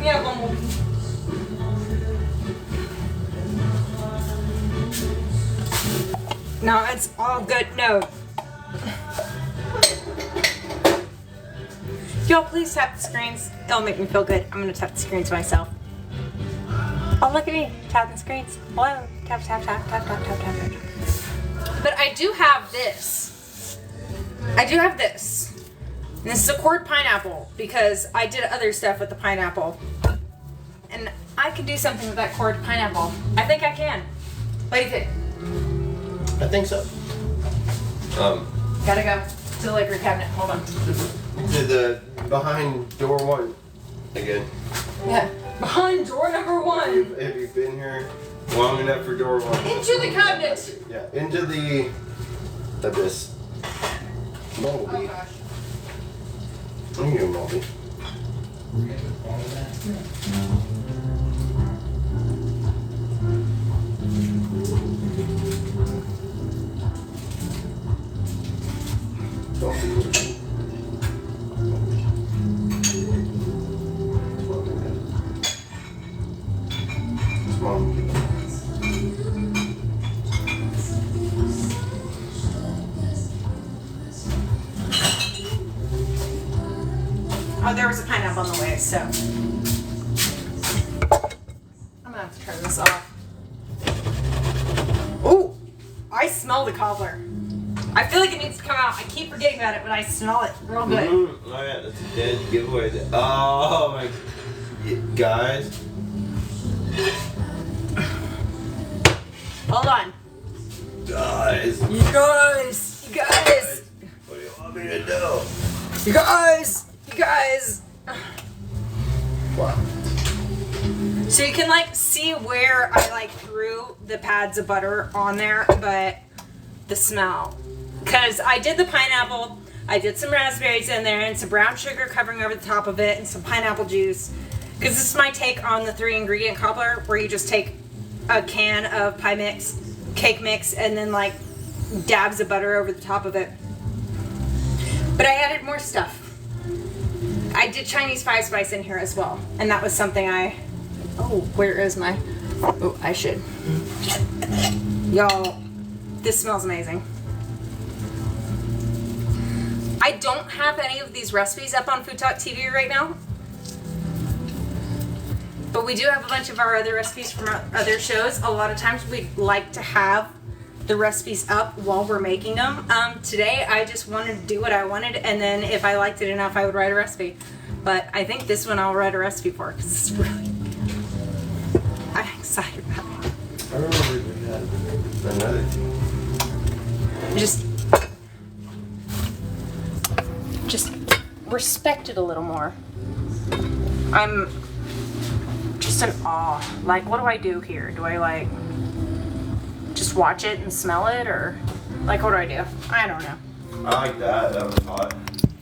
Yeah, Bumblebee. No, it's all good. No. Y'all, please tap the screens. It'll make me feel good. I'm gonna tap the screens myself. Oh, look at me tapping screens. Hello. Tap, tap, tap, tap, tap, tap, tap, tap. But I do have this. I do have this. And this is a cord pineapple because I did other stuff with the pineapple. And I can do something with that cord pineapple. I think I can. What do you think? I think so. Gotta go to the liquor cabinet. Hold on. To the behind door 1 again. Yeah. Behind door number 1. Have you been here long enough for door 1? Into the cabinet. Yeah, into the abyss. Bumblebee. Oh gosh. I knew Bumblebee. Oh, there was a pineapple on the way, so I'm gonna have to turn this off. Oh, I smell the cobbler. I feel like it needs to come out. I keep forgetting about it, but I smell it real good. Mm-hmm. Oh yeah, that's a dead giveaway. Oh my, guys. Hold on. Guys. You guys. What do you want me to do? You guys. Wow. So you can like see where I like threw the pads of butter on there, but the smell. Because I did the pineapple, I did some raspberries in there and some brown sugar covering over the top of it and some pineapple juice. Because this is my take on the 3-ingredient cobbler, where you just take a can of pie mix, cake mix, and then like dabs of butter over the top of it. But I added more stuff. I did Chinese 5 spice in here as well. And that was something oh, where is my, oh, I should. Y'all, this smells amazing. I don't have any of these recipes up on FoodtokTV right now. But we do have a bunch of our other recipes from our other shows. A lot of times we like to have the recipes up while we're making them. Today I just wanted to do what I wanted, and then if I liked it enough I would write a recipe. But I think this one I'll write a recipe for because it's really, I'm excited about it. I remember we had another thing. Just respect it a little more. I'm just in awe. Like, what do I do here? Do I like just watch it and smell it, or like what do I do? I don't know. I like that. That was hot.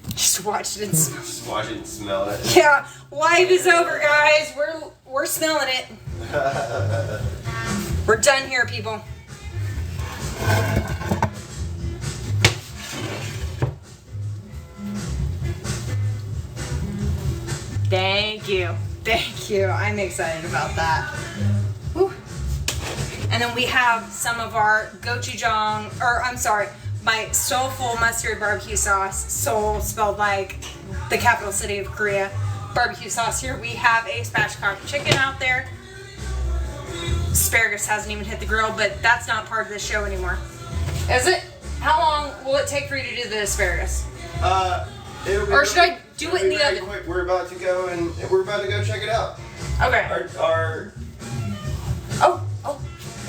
Just watch it and smell it. Just watch it and smell it. Yeah, life is over, guys. We're smelling it. We're done here, people. Thank you. Thank you. I'm excited about that. Whew. And then we have some of our gochujang, or I'm sorry, my soulful mustard barbecue sauce. Seoul spelled like the capital city of Korea. Barbecue sauce here. We have a spatchcock chicken out there. Asparagus hasn't even hit the grill, but that's not part of the show anymore. Is it? How long will it take for you to do the asparagus? It'll be Or should I Do it in the very oven. quick. We're about to go check it out. Okay. Our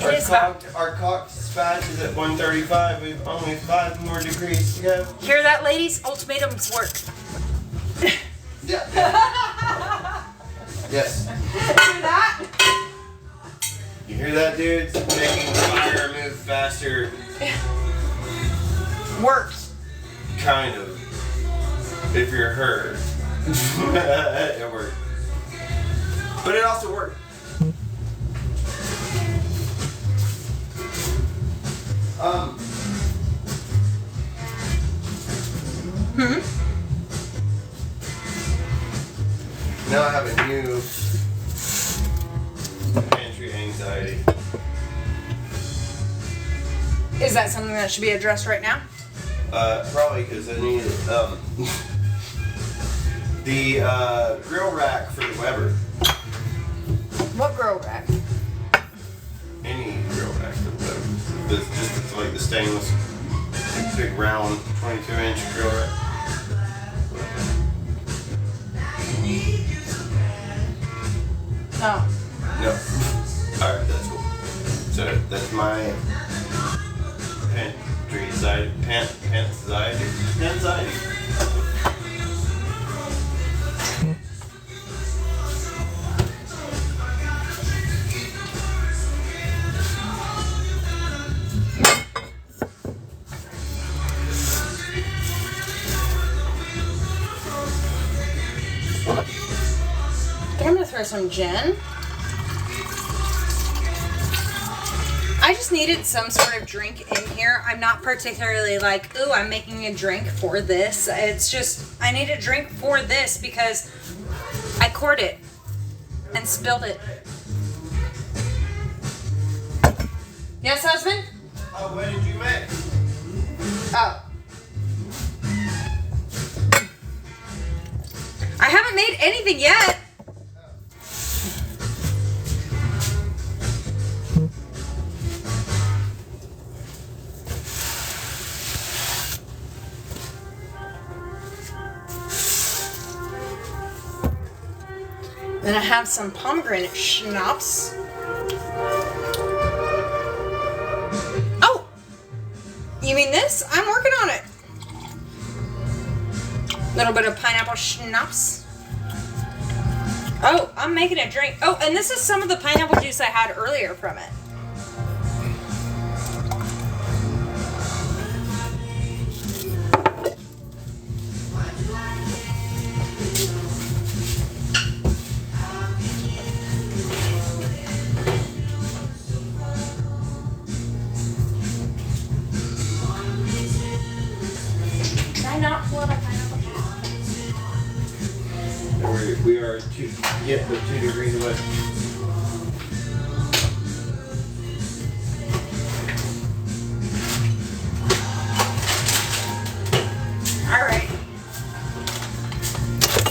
It is about. Our cocked spatch is at 135. We've only 5 more degrees to go. Hear that, ladies? Ultimatums work. Yeah. Yes. Hear that? You hear that, dudes? Making fire move faster. Works. Kind of. If you're her. It worked. But it also worked. Now I have a new pantry anxiety. Is that something that should be addressed right now? Probably because I need the grill rack for the Weber. What grill rack? Any grill rack for the Weber. It's like the stainless, big round 22-inch grill rack. Oh. No. Alright, that's cool. So that's my pantry anxiety. Anxiety. I'm gonna throw some gin. I just needed some sort of drink in here. I'm not particularly like, ooh, I'm making a drink for this. It's just, I need a drink for this because I poured it and spilled it. Yes, husband? Oh, what did you make? Oh. I haven't made anything yet. Then I have some pomegranate schnapps. Oh! You mean this? I'm working on it. Little bit of pineapple schnapps. Oh, I'm making a drink. Oh, and this is some of the pineapple juice I had earlier from it. Not pull out a pineapple juice. We are 2 degrees away. Alright.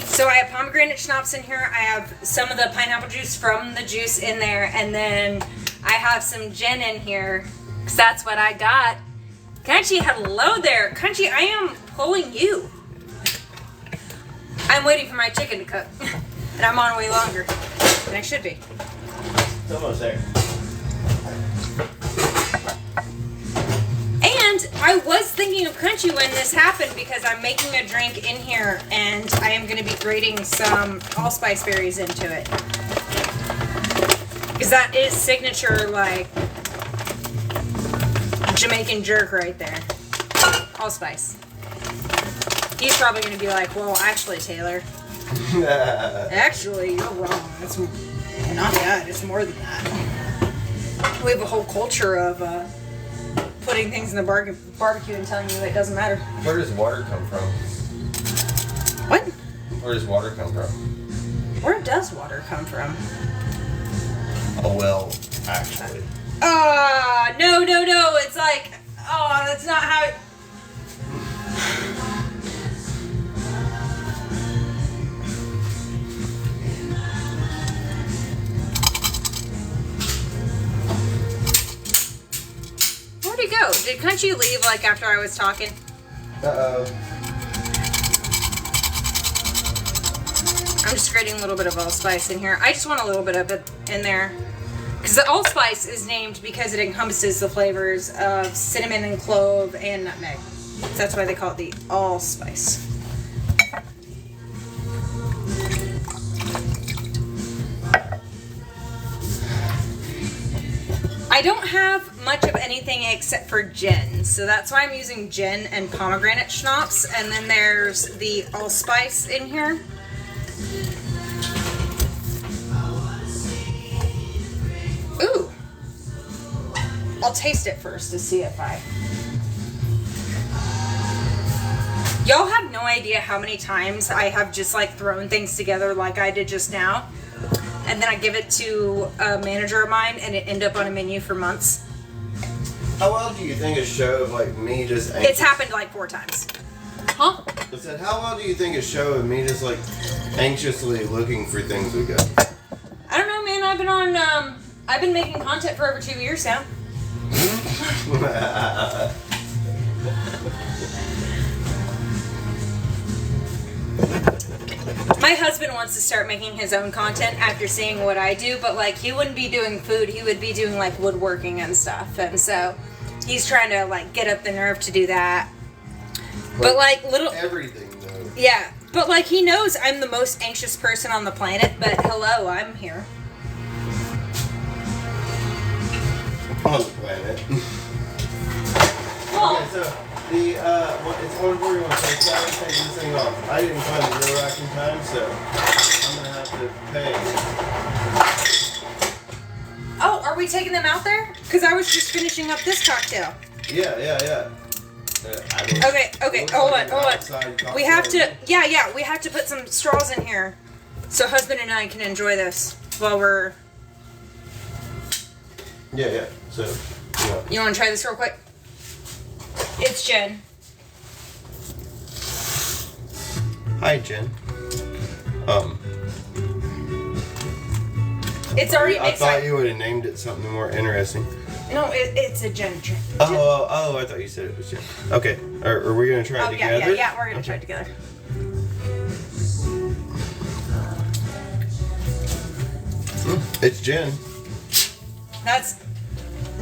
So I have pomegranate schnapps in here. I have some of the pineapple juice from the juice in there. And then I have some gin in here. Because that's what I got. Kanchi, hello there. Kanchi, I am pulling you. I'm waiting for my chicken to cook. And I'm on way longer than I should be. It's almost there. And I was thinking of Crunchy when this happened because I'm making a drink in here and I am going to be grating some allspice berries into it. Because that is signature, like, Jamaican jerk right there. Allspice. He's probably going to be like, well, actually, Taylor. Actually, you're wrong. It's not that. It's more than that. We have a whole culture of putting things in the barbecue and telling you it doesn't matter. Where does water come from? What? Where does water come from? Where does water come from? Oh, well, actually. No. It's like, that's not how it... Where'd he go? Did Crunchy leave, like, after I was talking? Uh-oh. I'm just grating a little bit of allspice in here. I just want a little bit of it in there. Because the allspice is named because it encompasses the flavors of cinnamon and clove and nutmeg. So that's why they call it the allspice. I don't have much of anything except for gin, so that's why I'm using gin and pomegranate schnapps, and then there's the allspice in here. Ooh! I'll taste it first to see if I... Y'all have no idea how many times I have just like thrown things together like I did just now. And then I give it to a manager of mine, and it ended up on a menu for months. How well do you think a show of like me just... It's happened like 4 times. Huh? I said, how well do you think a show of me just like anxiously looking for things would go? I don't know, man. I've been making content for over 2 years now. My husband wants to start making his own content after seeing what I do, but like he wouldn't be doing food, he would be doing like woodworking and stuff, and so he's trying to like get up the nerve to do that. But like little everything though. Yeah, but like he knows I'm the most anxious person on the planet, but hello, I'm here. On the planet. Well, okay, so it's 1:41, so I was taking this thing off. I didn't find the real rack in time, so I'm gonna have to pay. oh, are we taking them out there? Because I was just finishing up this cocktail. Yeah. Okay, hold on. We have to, we have to put some straws in here so husband and I can enjoy this while we're... Yeah, so, yeah. You want to try this real quick? It's Jen. Hi, Jen. It's already I mixed. thought you would have named it something more interesting. No, it's a Jen drink. Oh, I thought you said it was Jen. Okay, are we going to try it together? Yeah, we're going to try it together. It's Jen. That's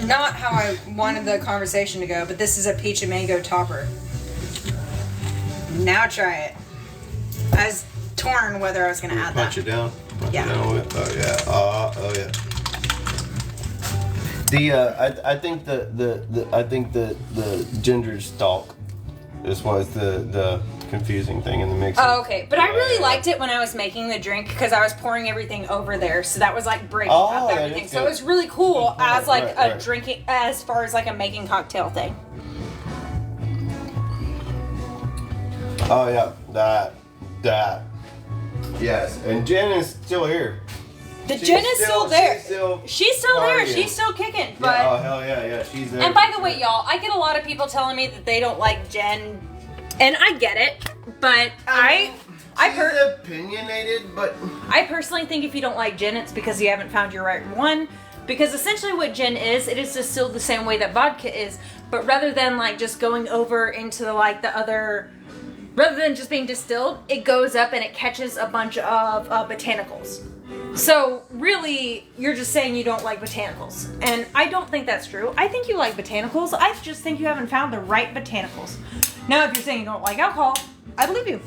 not how I wanted the conversation to go, but this is a peach and mango topper. Now try it. I was torn whether I was going to add that. Punch it down. Yeah. Oh yeah. Oh yeah. I think the ginger stalk was the confusing thing in the mix. Oh, okay. But I really liked it when I was making the drink because I was pouring everything over there, so that was like breaking up everything. So it was really cool as like a drinking, as far as like a making cocktail thing. Oh yeah, that. Yes, and Jen is still here. Jen is still there. She's still there. partying. She's still kicking. But Yeah, oh hell yeah, she's there. and by the way, y'all, I get a lot of people telling me that they don't like Jen, and I get it. But she's opinionated, but I personally think if you don't like gin, it's because you haven't found your right one. Because essentially what gin is, it is distilled the same way that vodka is, but rather than like just going over into the other, rather than just being distilled, it goes up and it catches a bunch of botanicals. So really, you're just saying you don't like botanicals. And I don't think that's true. I think you like botanicals. I just think you haven't found the right botanicals. Now, if you're saying you don't like alcohol, I believe you.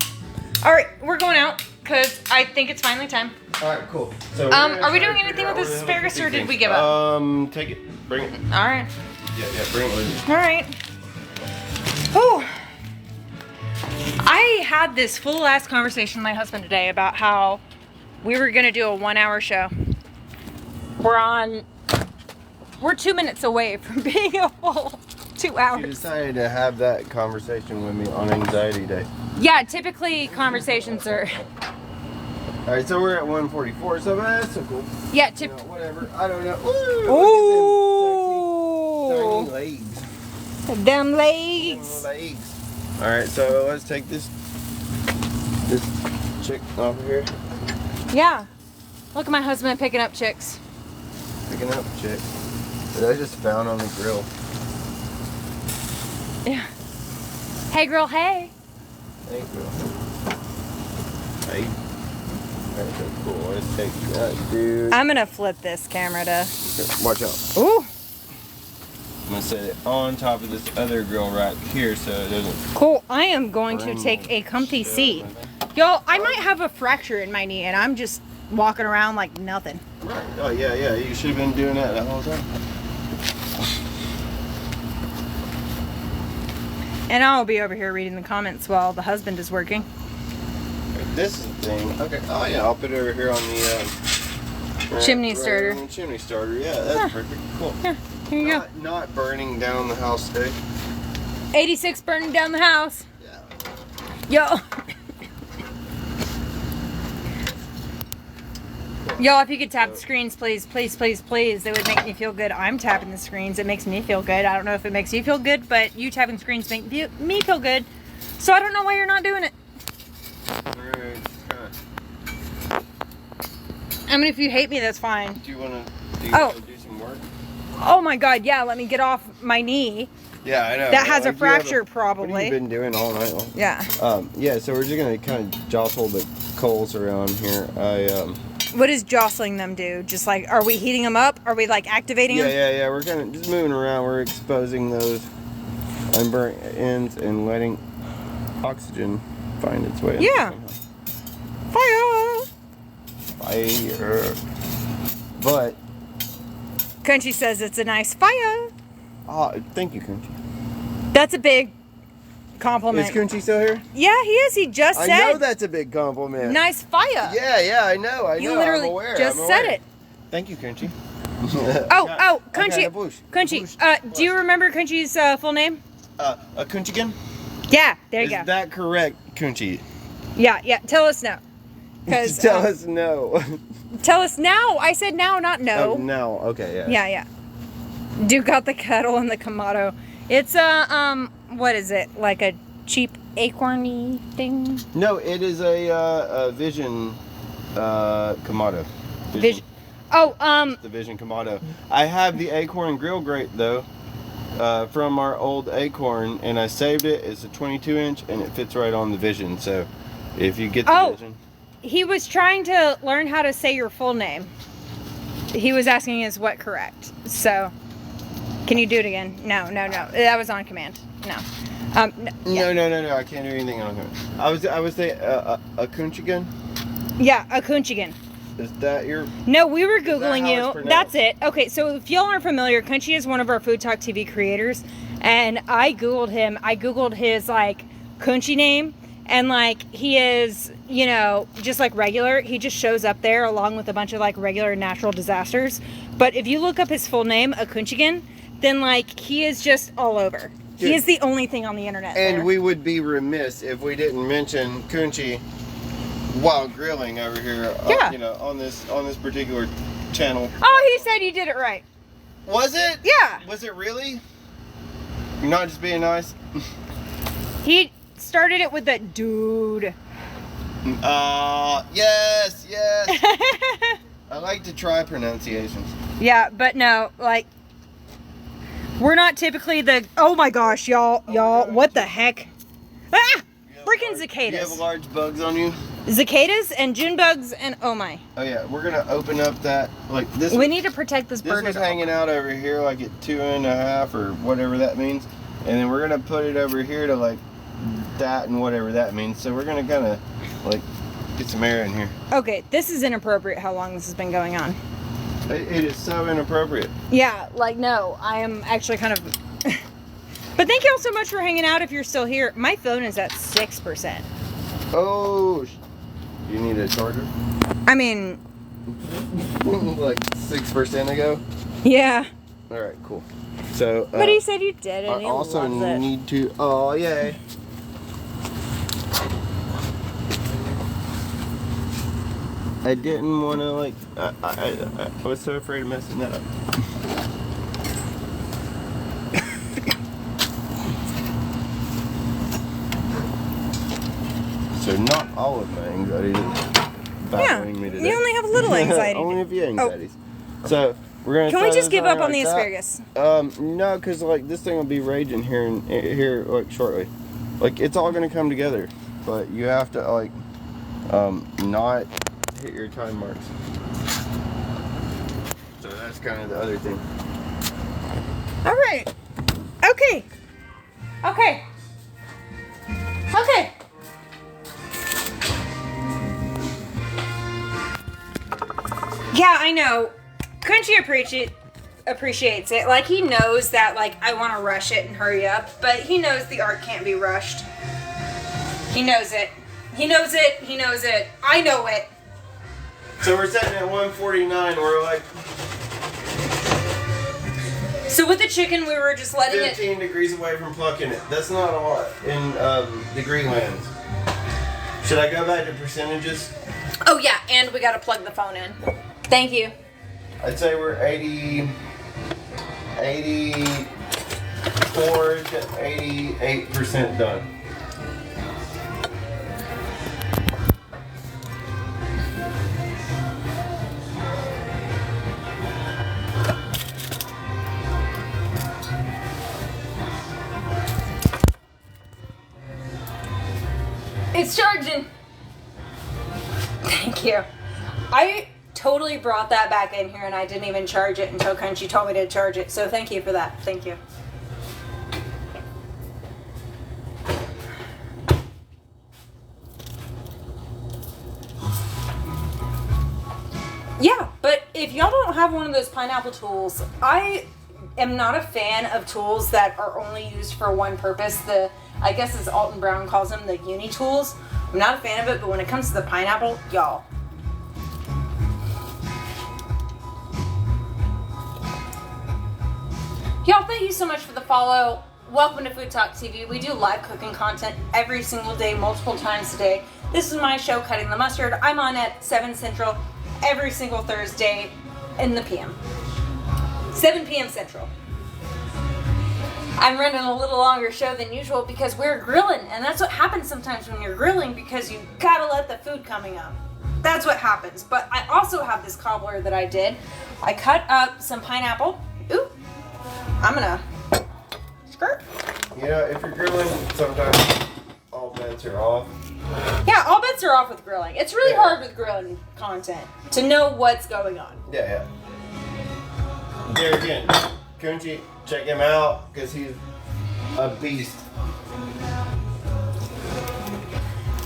All right, we're going out because I think it's finally time. all right, cool. So Are we doing anything with this asparagus, or did we give up? Take it. Bring it. All right. Yeah, bring it. All right. Whew. I had this full ass conversation with my husband today about how we were gonna do a 1 hour show. We're 2 minutes away from being a full 2 hours. You decided to have that conversation with me on Anxiety Day. Yeah, typically conversations are. All right, so we're at 1:44, so that's so cool. Yeah, You know, whatever. I don't know. Ooh. Look at them sexy, tiny legs. Them legs. Legs. All right, so let's take this chick off here. Yeah. Look at my husband picking up chicks. Picking up chick that I just found on the grill. Yeah. Hey, girl. Hey. Hey, girl. Hey. Okay, cool. Let's take that, dude. I'm gonna flip this camera to. Watch out. Ooh. I'm gonna set it on top of this other grill rack here so it doesn't. Cool. I am going to take a comfy seat. Y'all, I might have a fracture in my knee and I'm just walking around like nothing. Right. Oh, yeah. You should have been doing that the whole time. And I'll be over here reading the comments while the husband is working. This is the thing. Okay. Oh, yeah. I'll put it over here on the chimney starter. On the chimney starter. Yeah, that's perfect. Cool. Yeah, here you go. Not burning down the house today. 86 burning down the house. Yeah. Yo. Y'all, if you could tap the screens, please, please, please, please. It would make me feel good. I'm tapping the screens. It makes me feel good. I don't know if it makes you feel good, but you tapping screens make me feel good. So I don't know why you're not doing it. I mean, if you hate me, that's fine. Do you want to do some work? Oh my God, yeah. Let me get off my knee. Yeah, I know. That has a fracture, probably. What have you been doing all night long? Yeah. Yeah. So we're just gonna kind of jostle the coals around here. What does jostling them do? Just like, are we heating them up? Are we like activating them? Yeah. We're kind of just moving around. We're exposing those unburnt ends and letting oxygen find its way. Yeah. Fire. But Crunchy says it's a nice fire. oh, thank you, Crunchy. That's a big compliment. Is Crunchy still here? Yeah, he is. He just said. I know that's a big compliment. Nice fire. Yeah, I know. You literally I'm aware. just said it. Thank you, Crunchy. Crunchy. Crunchy. Do you remember Crunchy's full name? A Kunchigan? Yeah, there you go. Is that correct, Crunchy? Yeah. Tell us now. Tell us no. Tell us now. I said now, not no. Oh, no. Okay, yeah. Yeah. Dude got the kettle and the Kamado. It's what is it? Like a cheap acorny thing? No, it is a Vision Kamado. Vision. Oh, the Vision Kamado. I have the acorn grill grate though, from our old acorn, and I saved it. It's a 22-inch, and it fits right on the Vision. So, if you get the Vision. He was trying to learn how to say your full name. He was asking is what correct. So, can you do it again? No. That was on command. No. No. I can't do anything on command. I was saying a Kunchigan. Yeah, a Kunchigan. Is that your? No, we were Googling you. That's it. Okay, so if y'all aren't familiar, Crunchy is one of our Food Talk TV creators, and I Googled him. I Googled his like Crunchy name, and like he is, just like regular. He just shows up there along with a bunch of like regular natural disasters. But if you look up his full name, a Kunchigan, then like he is just all over. Dude, he is the only thing on the internet. And we would be remiss if we didn't mention Crunchy while grilling over here. Yeah. On this particular channel. Oh, he said you did it right. Was it? Yeah. Was it really? You're not just being nice. He started it with the dude. Yes. I like to try pronunciations. Yeah, but no, like, we're not typically the. Oh my gosh, y'all, what the heck? Ah! Freaking cicadas. You have large bugs on you? Cicadas and June bugs and oh my. Oh yeah, we're gonna open up that like this. We need to protect this bird. This was hanging out over here like at 2.5 or whatever that means, and then we're gonna put it over here to like that and whatever that means. So we're gonna kind of like get some air in here. Okay, this is inappropriate. How long this has been going on? It is so inappropriate. Yeah, like no, I am actually kind of. But thank you all so much for hanging out. If you're still here, my phone is at 6%. Oh, you need a charger? I mean, like 6% ago? Yeah. All right, cool. So. But he said you did it. I also need to. Oh, yay. I didn't want to like. I was so afraid of messing that up. So not all of my anxiety is battling me today. You only have a little anxiety. Only a few anxieties. Oh. So we're gonna. Can we just give up on the asparagus? No, because like this thing will be raging here like shortly. Like it's all gonna come together, but you have to like not hit your time marks. So that's kind of the other thing. All right. Okay. Okay. Okay. Yeah, I know. Crunchy appreciates it. Like, he knows that, like, I want to rush it and hurry up, but he knows the art can't be rushed. He knows it. He knows it. He knows it. I know it. So we're sitting at 149. We're like... So with the chicken, we were just letting 15 degrees away from plucking it. That's not a lot in degree land. Should I go back to percentages? Oh, yeah, and we got to plug the phone in. Thank you. I'd say we're 84 to 88% done. It's charging. Thank you. I totally brought that back in here and I didn't even charge it until Crunchy told me to charge it. So thank you for that. Thank you. Yeah, but if y'all don't have one of those pineapple tools, I am not a fan of tools that are only used for one purpose. I guess as Alton Brown calls them, the uni tools. I'm not a fan of it, but when it comes to the pineapple, y'all. Y'all, thank you so much for the follow. Welcome to Food Talk TV. We do live cooking content every single day, multiple times a day. This is my show, Cutting the Mustard. I'm on at 7 Central every single Thursday in the PM. 7 p.m. Central. I'm running a little longer show than usual because we're grilling, and that's what happens sometimes when you're grilling because you gotta let the food coming up. That's what happens. But I also have this cobbler that I did. I cut up some pineapple. Ooh, I'm gonna skirt. You know, if you're grilling, sometimes all bets are off. Yeah, all bets are off with grilling. It's really hard with grilling content to know what's going on. Yeah. There again, Kunchi, check him out because he's a beast.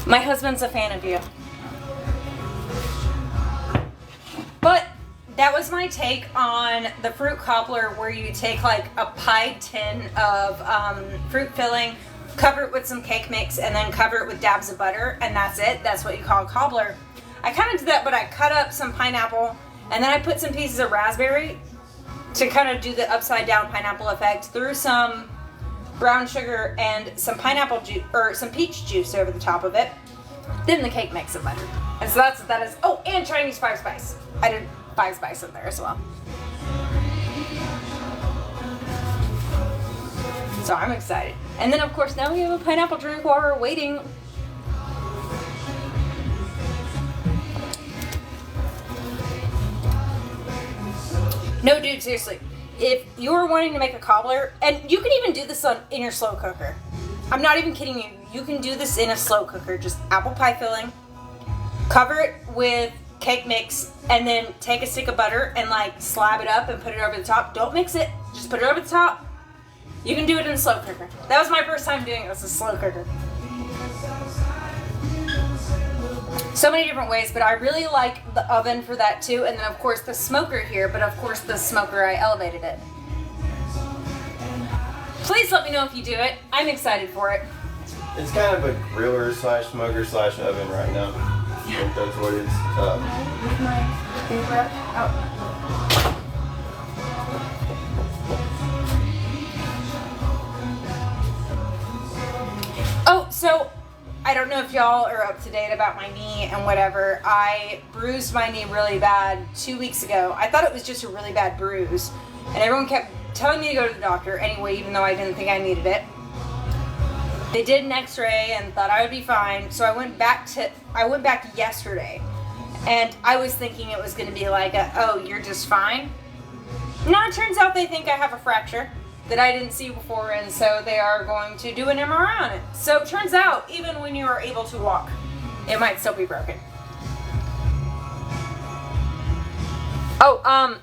My husband's a fan of you. But that was my take on the fruit cobbler, where you take like a pie tin of fruit filling, cover it with some cake mix, and then cover it with dabs of butter, and that's it. That's what you call a cobbler. I kind of did that, but I cut up some pineapple, and then I put some pieces of raspberry to kind of do the upside down pineapple effect, threw some brown sugar and some pineapple juice, or some peach juice over the top of it, then the cake mix of butter. And so that's what that is. Oh, and Chinese 5 spice. I did 5 spice in there as well. So I'm excited. And then of course now we have a pineapple drink while we're waiting. No, dude, seriously. If you're wanting to make a cobbler, and you can even do this in your slow cooker. I'm not even kidding you. You can do this in a slow cooker. Just apple pie filling, cover it with cake mix, and then take a stick of butter and like slab it up and put it over the top. Don't mix it. Just put it over the top. You can do it in a slow cooker. That was my first time doing it. It was a slow cooker. So many different ways, but I really like the oven for that too. And then of course the smoker here, but of course the smoker, I elevated it. Please let me know if you do it. I'm excited for it. It's kind of a griller slash smoker slash oven right now. I think that's what it's My favorite. Oh, so I don't know if y'all are up to date about my knee and whatever. I bruised my knee really bad 2 weeks ago. I thought it was just a really bad bruise, and everyone kept telling me to go to the doctor anyway, even though I didn't think I needed it. They did an x-ray and thought I would be fine, so I went back yesterday, and I was thinking it was going to be like oh, you're just fine. No, it turns out they think I have a fracture that I didn't see before, and so they are going to do an MRI on it. So it turns out, even when you are able to walk, it might still be broken. Oh,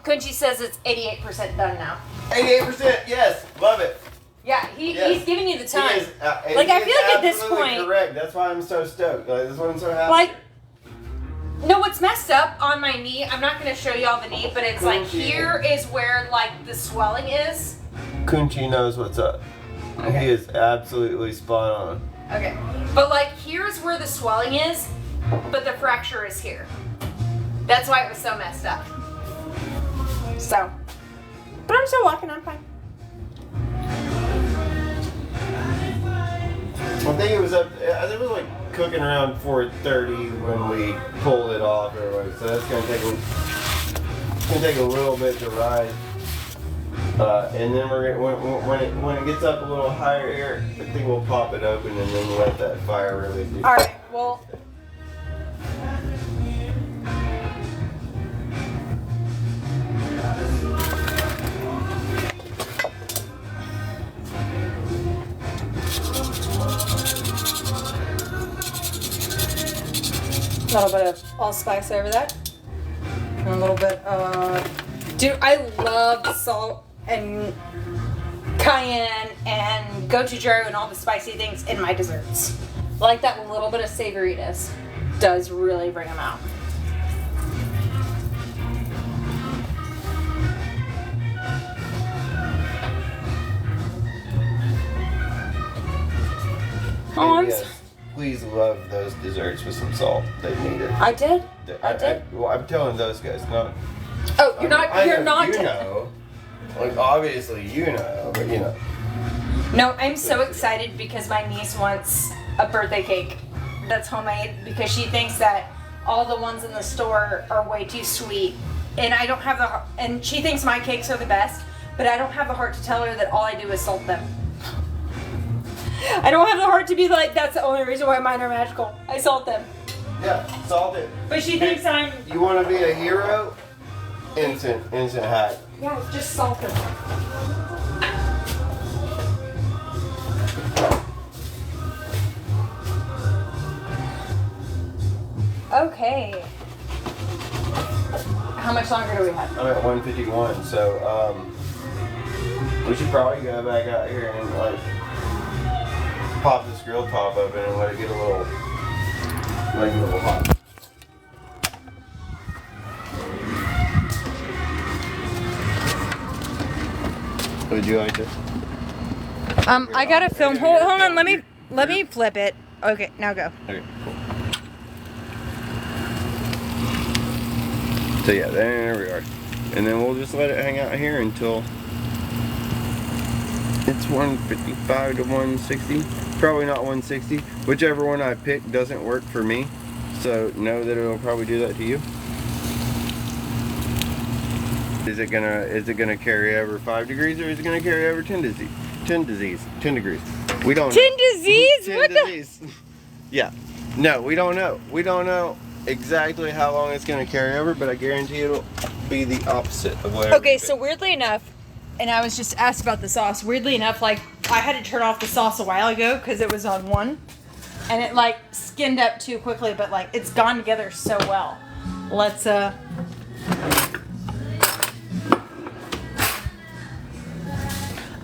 Kunchi says it's 88% done now. 88%, yes, love it. Yeah, Yes. he's giving you the time. He is, Like, I he feel is like at this absolutely point- correct. That's why I'm so stoked. Like, that's why I'm so happy. Like, no, what's messed up on my knee, I'm not going to show you all the knee, but it's like here is where like the swelling is. Kunchi knows what's up. Okay. He is absolutely spot on. Okay. But like here's where the swelling is, but the fracture is here. That's why it was so messed up. So, but I'm still walking, I'm fine. I think it was up. I think it was like cooking around 4:30 when we pulled it off. Everybody, so that's gonna take a little bit to rise. And then we're gonna, when it gets up a little higher here, I think we'll pop it open and then let that fire really do. All right. Well. A little bit of allspice over that. And a little bit of... Dude, I love the salt and cayenne and gochujang and all the spicy things in my desserts. I like that little bit of savoriness. Does really bring them out. Oh, I'm yes, please love those desserts with some salt. They need it. I did. Well, I'm telling those guys, not. Oh, you're not. You're not. You know. Like obviously you know, but you know. No, I'm so excited because my niece wants a birthday cake that's homemade because she thinks that all the ones in the store are way too sweet, and I don't have the. And she thinks my cakes are the best, but I don't have the heart to tell her that all I do is salt them. I don't have the heart to be like, that's the only reason why mine are magical. I salt them. Yeah, salt it. But she thinks I'm... You want to be a hero? Instant hack. Yeah, just salt them. Okay. How much longer do we have? I'm at 151, so we should probably go back out here and like pop this grill top open and let it get a little hot. Would you like this? I gotta film. Hold on. Let me flip it. Okay, now go. Okay, cool. So yeah, there we are. And then we'll just let it hang out here until it's 155 to 160. Probably not 160. Whichever one I pick doesn't work for me. So know that it'll probably do that to you. Is it gonna carry over 5 degrees or is it gonna carry over 10 degrees? 10 degrees. We don't know. 10 disease? 10 What disease. Yeah. No, we don't know. We don't know exactly how long it's gonna carry over, but I guarantee it'll be the opposite of whatever. Okay, so weirdly enough, and I was just asked about the sauce. Weirdly enough, like I had to turn off the sauce a while ago because it was on 1, and it like skinned up too quickly. But like it's gone together so well. Let's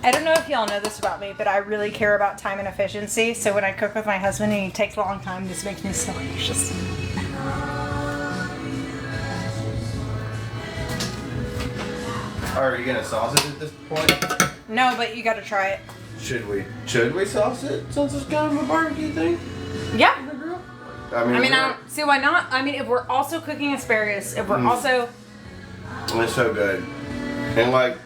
I don't know if y'all know this about me, but I really care about time and efficiency. So when I cook with my husband and he takes a long time, this makes me so anxious. Are you gonna sauce it at this point? No, but you got to try it. Should we sauce it since it's kind of a barbecue thing? Yeah. I mean, I don't see why not. I mean, if we're also cooking asparagus, if we're also... It's so good. And like...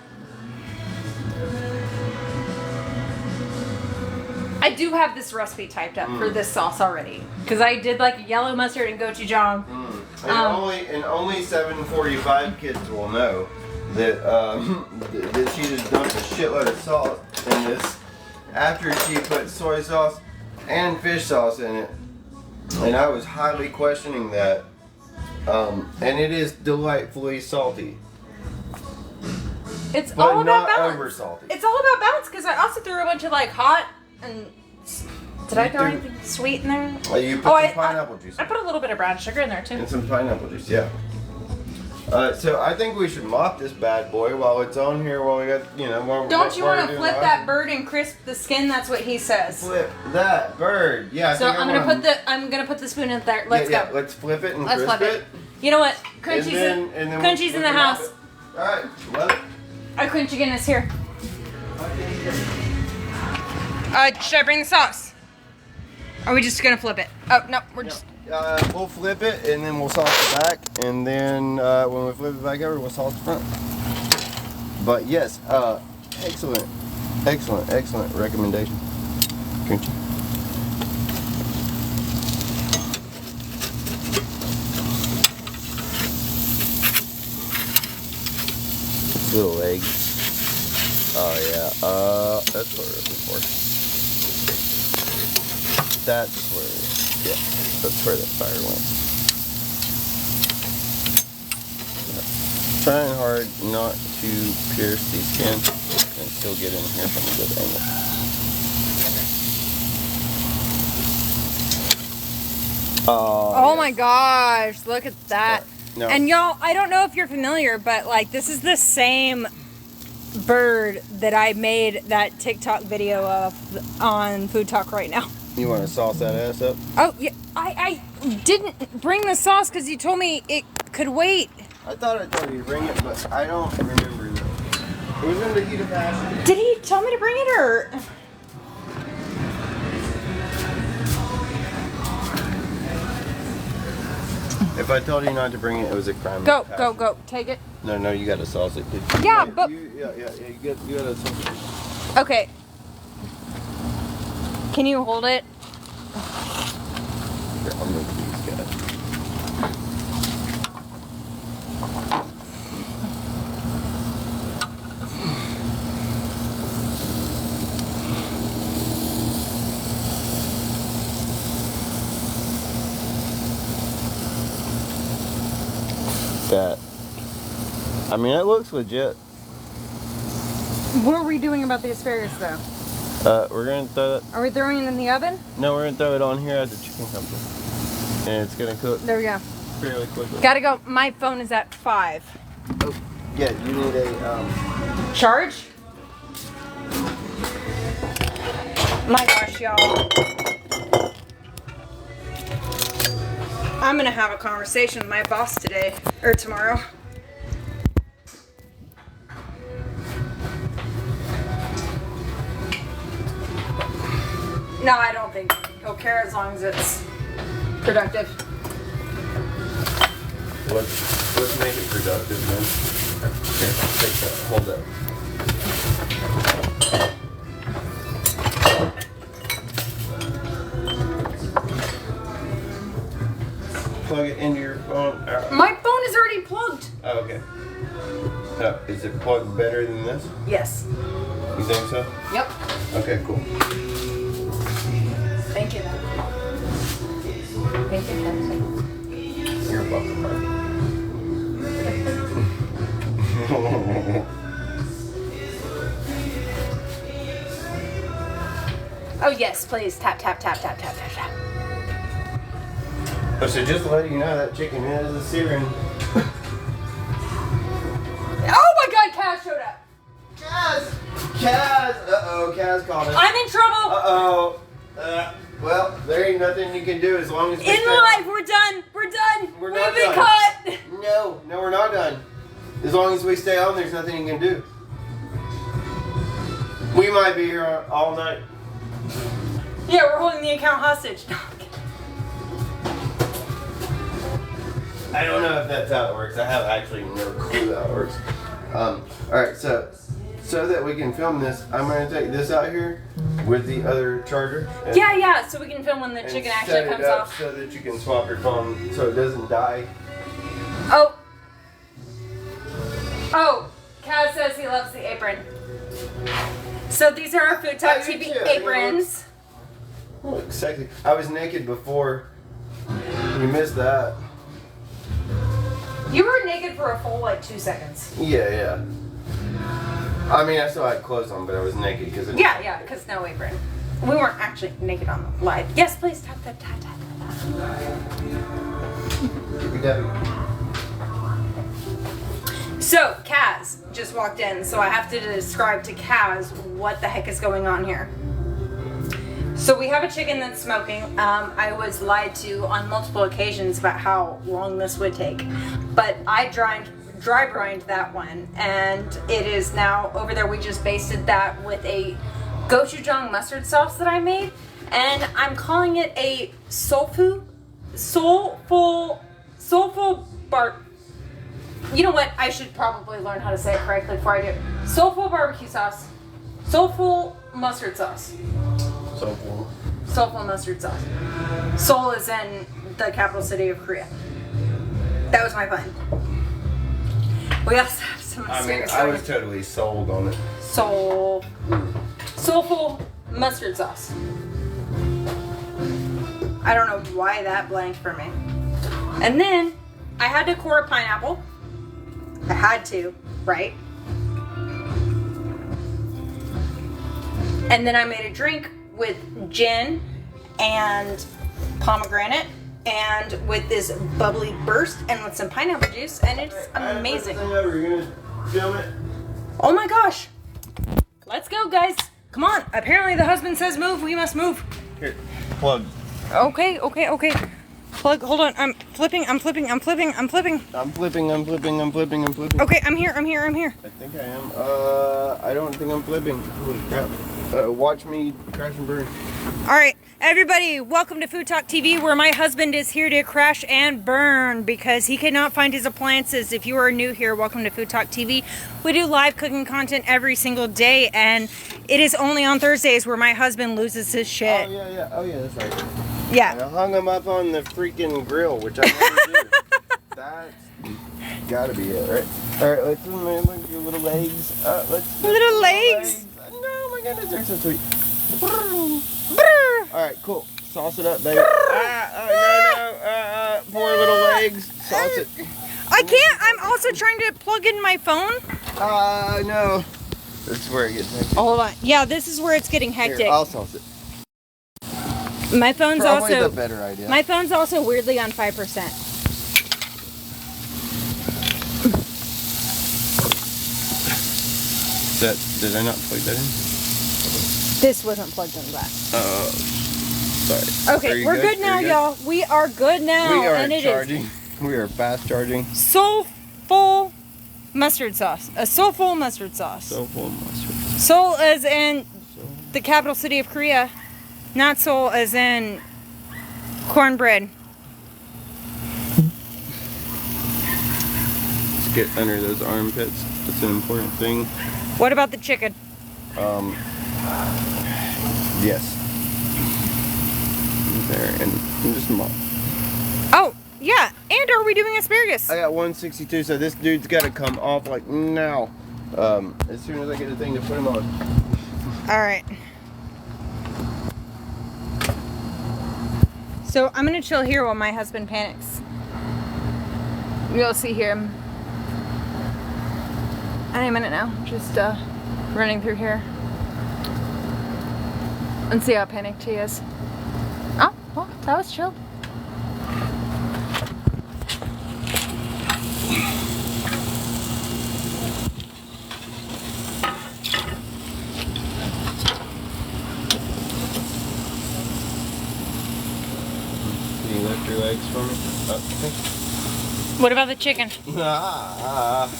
I do have this recipe typed up for this sauce already. Because I did like yellow mustard and gochujang. And only 745 kids will know that that she just dumped a shitload of salt in this after she put soy sauce and fish sauce in it. And I was highly questioning that. And it is delightfully salty. It's But all about not balance. over salty. It's all about balance because I also threw a bunch of like hot and... Did I throw anything sweet in there? You put some pineapple juice I put a little bit of brown sugar in there too. and some pineapple juice, yeah. So I think we should mop this bad boy while it's on here. While we got, Don't you want to flip that bird and crisp the skin? That's what he says. Flip that bird. Yeah. So I'm gonna put the spoon in there. Let's go. Let's flip it and Let's crisp flip it. You know what? Crunchy's and then Crunchy's in the house. All right. Well. Our Crunchy goodness here. Should I bring the sauce? Or are we just gonna flip it? Oh no, we're just. We'll flip it and then we'll sauce it back, and then when we flip it back over, we'll sauce the front. But yes, excellent recommendation. Crunchy. Little egg. Oh yeah. That's what we're looking for. That's where. Yeah. That's where that fire went. Trying hard not to pierce the skin and still get in here from a good angle. Oh my gosh, look at that. No. And y'all, I don't know if you're familiar, but like this is the same bird that I made that TikTok video of on Food Talk right now. You want to sauce that ass up? Oh, yeah. I didn't bring the sauce because you told me it could wait. I thought I told you to bring it, but I don't remember that. It was in the heat of passion. Did he tell me to bring it or? If I told you not to bring it, it was a crime. Go. Take it. No, you got to sauce it. Yeah, but. You got to sauce it. Okay. Can you hold it? Here, I'll move these guys. That. I mean, it looks legit. What are we doing about the asparagus though? We're gonna throw it. Are we throwing it in the oven? No, we're gonna throw it on here as the chicken comes in, and it's gonna cook. There we go. Fairly quickly. Gotta go. My phone is at 5. Oh, yeah. You need a Charge? My gosh, y'all. I'm gonna have a conversation with my boss today or tomorrow. No, I don't think he'll care as long as it's productive. Let's make it productive then. Here, take that. Hold that. Plug it into your phone. My phone is already plugged. Oh, okay. Is it plugged better than this? Yes. You think so? Yep. Okay, cool. Thank you. Thank you. You're welcome. Oh yes, please. Tap, tap, tap, tap, tap, tap, tap. Oh, so just to let you know, that chicken is a searing. Oh my God, Kaz showed up. Kaz! Uh-oh, Kaz called us. I'm in trouble. Uh-oh. Well, there ain't nothing you can do as long as we In stay life, we're done. We're done. We're We've not been done. caught. No, we're not done. As long as we stay on, there's nothing you can do. We might be here all night. Yeah, we're holding the account hostage. I don't know if that's how it works. I have actually no clue how it works. Alright, so that we can film this, I'm going to take this out here with the other charger. Yeah, so we can film when the chicken actually comes off. So that you can swap your phone so it doesn't die. Oh, Kaz says he loves the apron. So these are our Food Talk TV aprons. Look sexy. I was naked before. You missed that. You were naked for a full 2 seconds. Yeah. I mean, I still had clothes on, but I was naked because. Yeah, because no apron. We weren't actually naked on the live. Yes, please tap. So, Kaz just walked in, so I have to describe to Kaz what the heck is going on here. So we have a chicken that's smoking. I was lied to on multiple occasions about how long this would take, but I dry brined that one, and it is now over there. We just basted that with a gochujang mustard sauce that I made, and I'm calling it a soulful bar. You know what? I should probably learn how to say it correctly before I do. Soulful barbecue sauce. Soulful mustard sauce. Soulful mustard sauce. Seoul is in the capital city of Korea. That was my plan. We also have some asparagus. I was totally sold on it. Soulful mustard sauce. I don't know why that blanked for me. And then I had to core a pineapple. I had to, right? And then I made a drink with gin and pomegranate and with this bubbly burst and with some pineapple juice, and it's amazing. You're gonna film it? Oh my gosh. Let's go, guys. Come on. Apparently the husband says move. We must move. Here, plug. Okay. Plug, hold on. I'm flipping. I'm flipping. Okay, I'm here. I think I am. I don't think I'm flipping. Holy crap. Watch me crash and burn. All right, everybody, welcome to Food Talk TV, where my husband is here to crash and burn because he cannot find his appliances. If you are new here, welcome to Food Talk TV. We do live cooking content every single day, and it is only on Thursdays where my husband loses his shit. Oh yeah, that's right. Yeah. I hung him up on the freaking grill, which I never do. That's gotta be it, right? All right, let's move your little legs. Little legs. No, my goodness, they're so sweet. All right, cool. Sauce it up, baby. Poor little legs. Sauce it. I can't. I'm also trying to plug in my phone. No. This is where it gets hectic. Hold on. Yeah, this is where it's getting hectic. Here, I'll sauce it. My phone's Probably also the better idea. My phone's also weirdly on 5%. Did I not plug that in? This wasn't plugged in glass. Oh, sorry. Okay, we're good now, y'all. We are good now. We are and it charging. is We are fast charging. soulful mustard sauce. A soulful mustard sauce. Soulful mustard. Seoul as in the capital city of Korea. Not Seoul as in cornbread. Let's get under those armpits. That's an important thing. What about the chicken? Yes. There, and just mop. Oh, yeah. And are we doing asparagus? I got 162, so this dude's got to come off like now. As soon as I get a thing to put him on. All right. So I'm gonna chill here while my husband panics. You'll see him any minute now. Just running through here and see how panicked he is. Oh, well, that was chill. Can you lift your legs for me? Okay. What about the chicken? Uh-oh.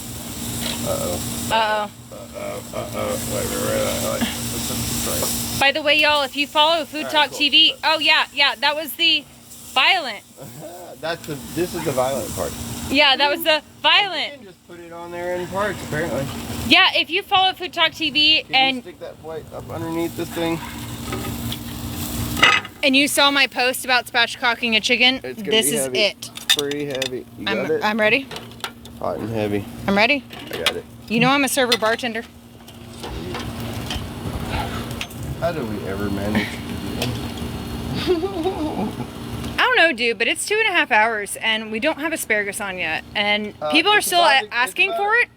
Wait. By the way, y'all, if you follow Food Talk TV, oh yeah, that was the violent. This is the violent part. Yeah, that was the You violent. can just put it on there in parts, apparently. Yeah, if you follow Food Talk TV Can you stick that plate up underneath this thing? and you saw my post about spatchcocking a chicken, It's gonna this be is heavy. it. Pretty heavy. You got it? I'm ready. Hot and heavy. I'm ready. I got it. You know I'm a server bartender. How do we ever manage to do that? I don't know, dude, but it's 2.5 hours and we don't have asparagus on yet. And people are It's still about to- asking it's for about- it.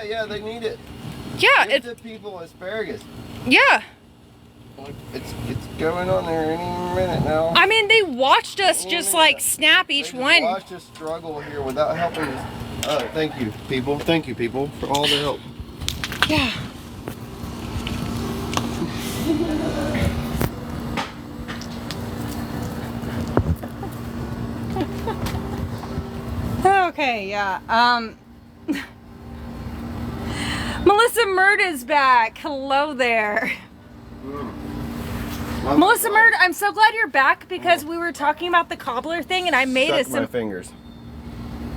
Yeah, they need it. Yeah, Give the people asparagus. yeah. It's going on there any minute now. I mean, they watched us just like snap each one. Watched us struggle here without helping us. Thank you, people. Thank you, people, for all the help. Yeah. Okay, yeah. Melissa Murd is back. Hello there. Melissa Murd, I'm so glad you're back because we were talking about the cobbler thing and I made us some. My fingers.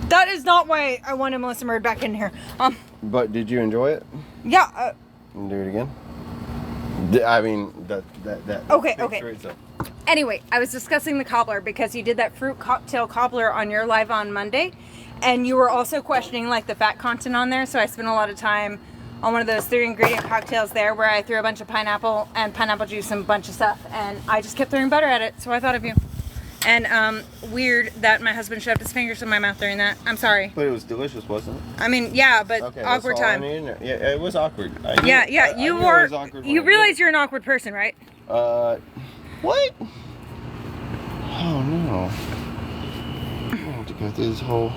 That is not why I wanted Melissa Murd back in here. But did you enjoy it? Yeah. Do it again. I mean that. Okay. Anyway, I was discussing the cobbler because you did that fruit cocktail cobbler on your live on Monday, and you were also questioning like the fat content on there. So I spent a lot of time on one of those 3-ingredient cocktails there where I threw a bunch of pineapple and pineapple juice and a bunch of stuff, and I just kept throwing butter at it. So I thought of you. And weird that my husband shoved his fingers in my mouth during that. I'm sorry. But it was delicious, wasn't it? I mean, yeah, but okay, awkward time. Yeah, it was awkward. You realize you're an awkward person, right? What? Oh no. I have to go through this whole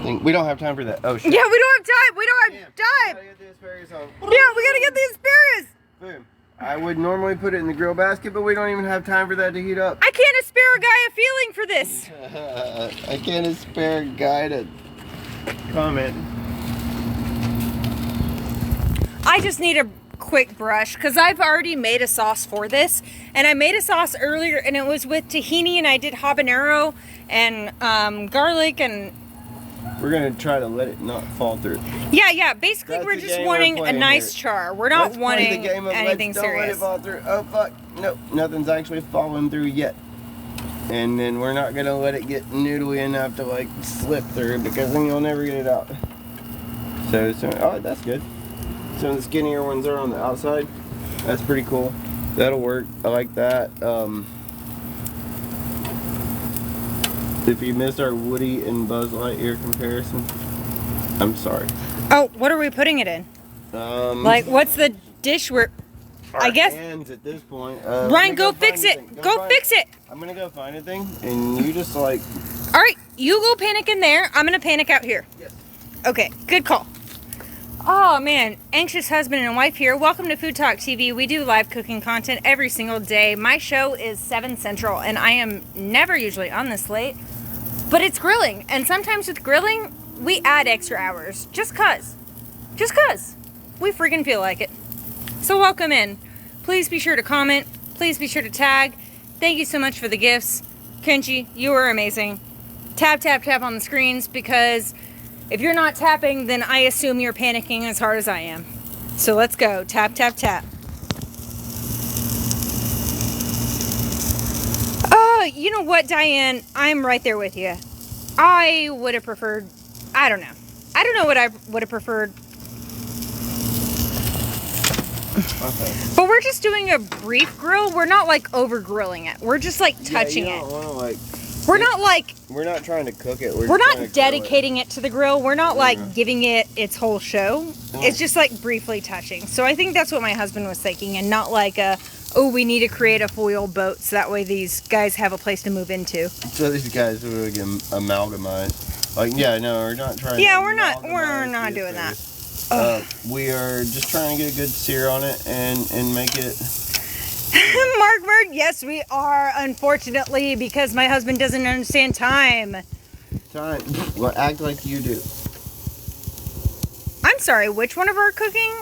thing. We don't have time for that. Oh shit. Yeah, we don't have time. We don't have time. We gotta get the asparagus on. Yeah, we gotta get the asparagus. Boom. I would normally put it in the grill basket, but we don't even have time for that to heat up. I can't spare a guy a feeling for this. I can't spare a guy to comment. I just need a quick brush because I've already made a sauce for this, and I made a sauce earlier and it was with tahini, and I did habanero and garlic, and we're gonna try to let it not fall through. Yeah, basically we're just wanting a nice char. We're not wanting anything serious. Don't let it fall through. Oh fuck, no, nothing's actually falling through yet. And then we're not gonna let it get noodly enough to like slip through, because then you'll never get it out. So oh, that's good. Some of the skinnier ones are on the outside. That's pretty cool. That'll work. I like that. If you missed our Woody and Buzz Lightyear comparison, I'm sorry. Oh, what are we putting it in? Like, what's the dish we're... I guess... Hands at this point. Ryan, go fix it. Go fix it. I'm gonna go find a thing, and you just like... Alright, you go panic in there. I'm gonna panic out here. Yes. Okay, good call. Oh man, anxious husband and wife here. Welcome to Food Talk TV. We do live cooking content every single day. My show is 7 Central, and I am never usually on this late, but it's grilling. And sometimes with grilling, we add extra hours. Just cuz. We freaking feel like it. So welcome in. Please be sure to comment. Please be sure to tag. Thank you so much for the gifts. Kenchi, you are amazing. Tap, tap, tap on the screens, because if you're not tapping, then I assume you're panicking as hard as I am. So let's go. Tap, tap, tap. Oh, you know what, Diane? I'm right there with you. I would have preferred... I don't know what I would have preferred. Okay. But we're just doing a brief grill. We're not like over grilling it. We're just like touching it. We're not trying to cook it. We're not dedicating it to the grill. We're not like giving it its whole show. It's just like briefly touching. So I think that's what my husband was thinking, and not like oh, we need to create a foil boat so that way these guys have a place to move into. So these guys will get amalgamized. Like, yeah, no, we're not trying. Yeah, we're not doing that. We are just trying to get a good sear on it and make it. Mark Bird, yes, we are, unfortunately, because my husband doesn't understand time. Time. Well, act like you do. I'm sorry, which one of our cooking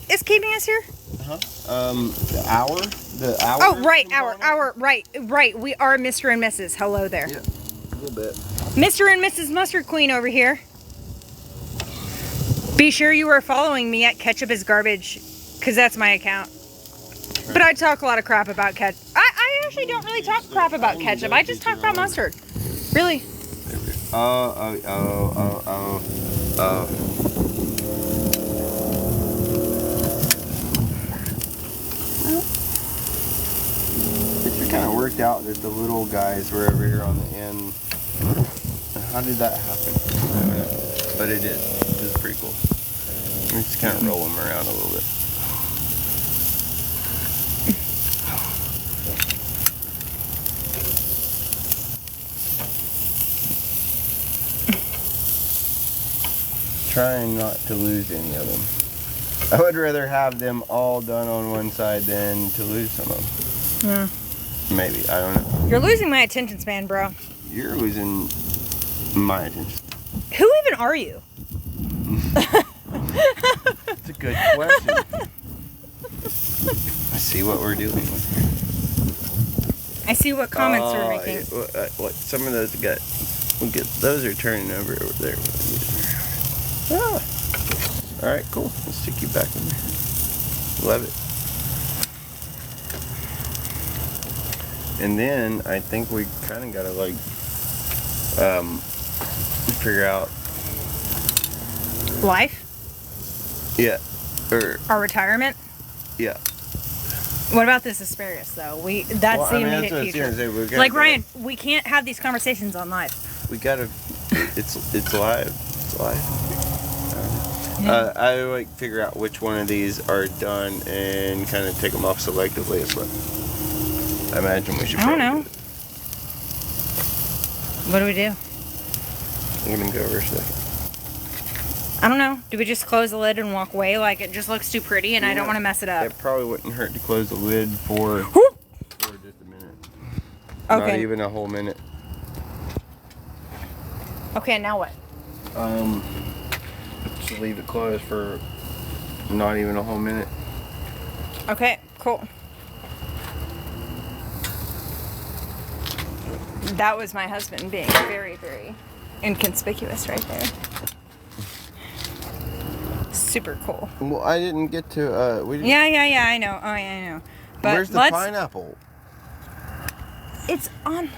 is keeping us here? The hour? The hour? Oh, right, hour, right. We are Mr. and Mrs. Hello there. Yeah, a little bit. Mr. and Mrs. Mustard Queen over here. Be sure you are following me at Ketchup is Garbage, because that's my account. But I talk a lot of crap about ketchup. I actually don't really talk crap about ketchup. I just talk about mustard. Really. It kind of worked out that the little guys were over here on the end. How did that happen? But it did. It was pretty cool. Let me just kind of roll them around a little bit. trying not to lose any of them. I would rather have them all done on one side than to lose some of them. Maybe, I don't know. You're losing my attention span, bro. You're losing my attention. Who even are you? That's a good question. Let's see what we're doing with here. I see what comments we're making. What? Some of those got. Those are turning over there. Ah. All right, cool. Let's stick you back in there. Love it. And then I think we kind of gotta like figure out Life? Yeah. Or Our retirement? yeah. What about this asparagus though? That's the immediate future. Like Ryan, we can't have these conversations on live. We gotta. It's live. It's live. I like figure out which one of these are done and kind of take them off selectively. Is what I imagine we should. I don't know. What do we do? I'm gonna go over a second. I don't know. Do we just close the lid and walk away? Like it just looks too pretty and I don't want to mess it up. It probably wouldn't hurt to close the lid for just a minute. Okay. Not even a whole minute. Okay, now what? Just leave it closed for not even a whole minute. Okay, cool. That was my husband being very, very inconspicuous right there. Super cool. Well, I didn't get to. We didn't... Yeah, I know. Oh, yeah, I know. But where's the pineapple? It's on.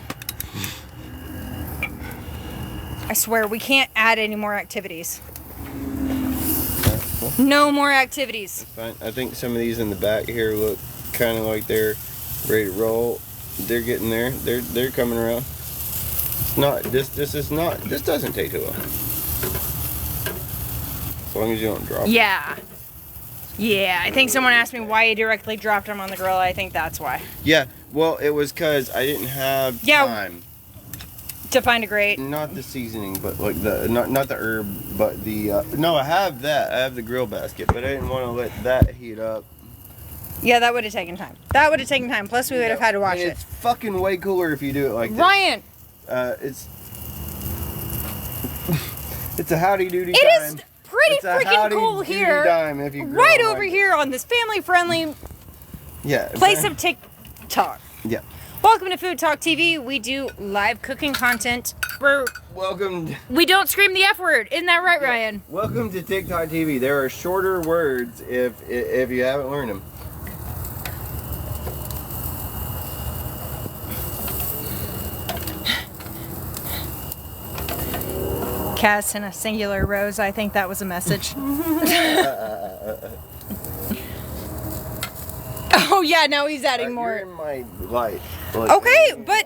I swear, we can't add any more activities. Cool. No more activities. Fine. I think some of these in the back here look kind of like they're ready to roll. They're getting there. They're coming around. It's not. This doesn't take too long. As long as you don't drop it. Yeah. Yeah, I think someone asked me why you directly dropped them on the grill. I think that's why. Yeah, well, it was because I didn't have time. To find a grate. Not the seasoning, but like not the herb, but the no, I have that. I have the grill basket, but I didn't want to let that heat up. Yeah, that would have taken time. Plus, we would have had to watch it. It's fucking way cooler if you do it like this. Ryan! It's a howdy doody time. It is pretty freaking cool here. If you right over here on this family-friendly place of TikTok. Yeah. Welcome to Food Talk TV. We do live cooking content. We don't scream the F word. Isn't that right, Ryan? Welcome to TikTok TV. There are shorter words if you haven't learned them. Cass in a singular rose. I think that was a message. Oh yeah, now he's adding more. You're in my light. Okay, but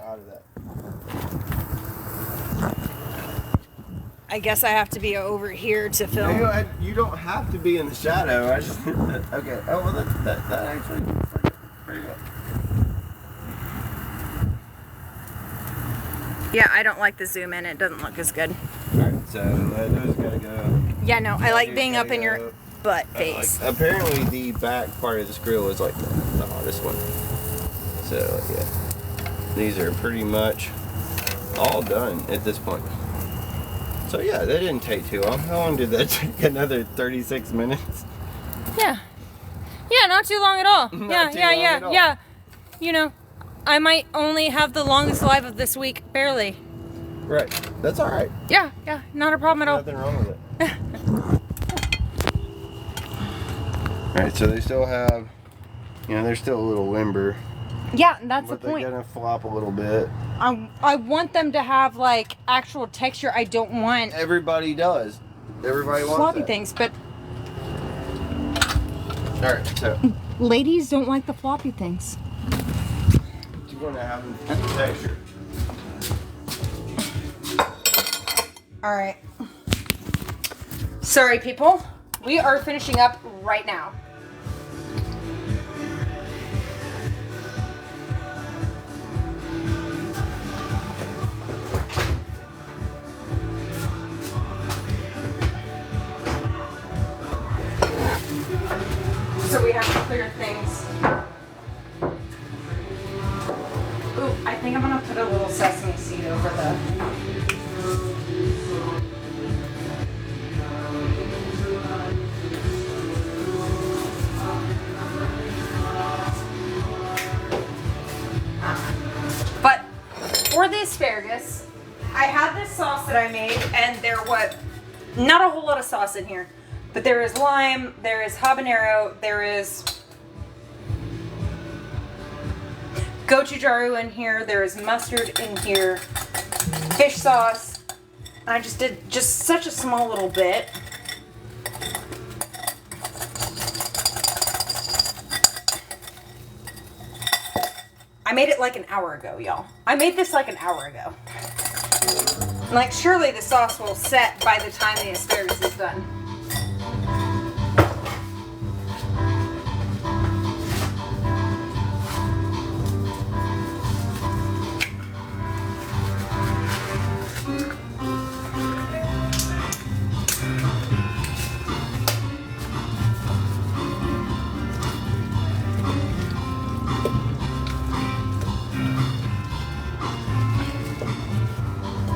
I guess I have to be over here to film. You don't have to be in the shadow. I just okay. Oh well, that actually pretty well. Yeah, I don't like the zoom in. It doesn't look as good. Alright, so those gotta go. Yeah, no, I like being up in your butt face. Apparently the back part of this grill is like the hottest one. So yeah, these are pretty much all done at this point. So yeah, that didn't take too long. How long did that take? Another 36 minutes? Yeah. Yeah, not too long at all. Yeah. You know, I might only have the longest live of this week, barely. Right. That's all right. Yeah, not a problem at all. Nothing wrong with it. All right, so they still have, they're still a little limber. Yeah, that's the point. They're gonna flop a little bit. I want them to have like actual texture. I don't want. Everybody does. Everybody wants floppy that. things, but. All right, so. Ladies don't like the floppy things. You want to have them texture. All right. Sorry, people. We are finishing up right now. weird things. Ooh, I think I'm gonna put a little sesame seed over the... But for the asparagus, I had this sauce that I made, and not a whole lot of sauce in here, but there is lime, there is habanero, there is gochujang in here, there is mustard in here, fish sauce. I just did just such a small little bit. I made it like an hour ago, y'all. I made this like an hour ago. Like, surely the sauce will set by the time the asparagus is done.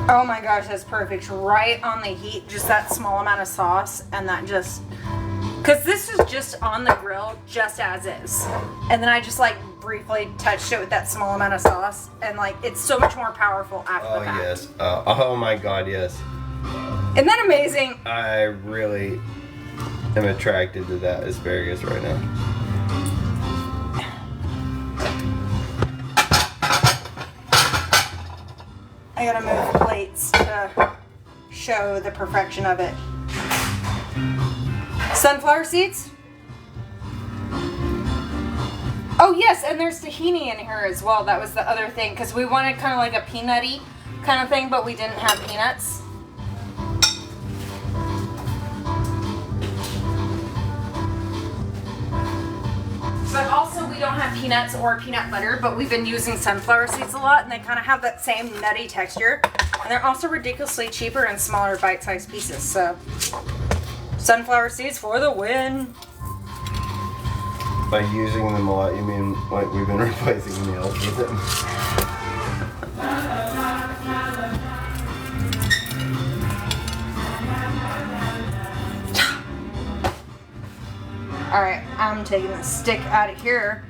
Oh my gosh, that's perfect. Right on the heat, just that small amount of sauce, and that just... Because this is just on the grill, just as is. And then I just like briefly touched it with that small amount of sauce, and like it's so much more powerful after that. Yes. Oh my god, yes. Isn't that amazing? I really am attracted to that asparagus right now. I gotta move plates to show the perfection of it. Sunflower seeds? Oh yes, and there's tahini in here as well. That was the other thing, because we wanted kind of like a peanutty kind of thing, but we didn't have peanuts. But also we don't have peanuts or peanut butter, but we've been using sunflower seeds a lot, and they kind of have that same nutty texture. And they're also ridiculously cheaper and smaller bite-sized pieces, so sunflower seeds for the win. By using them a lot, you mean like we've been replacing meals with them? Alright, I'm taking the stick out of here.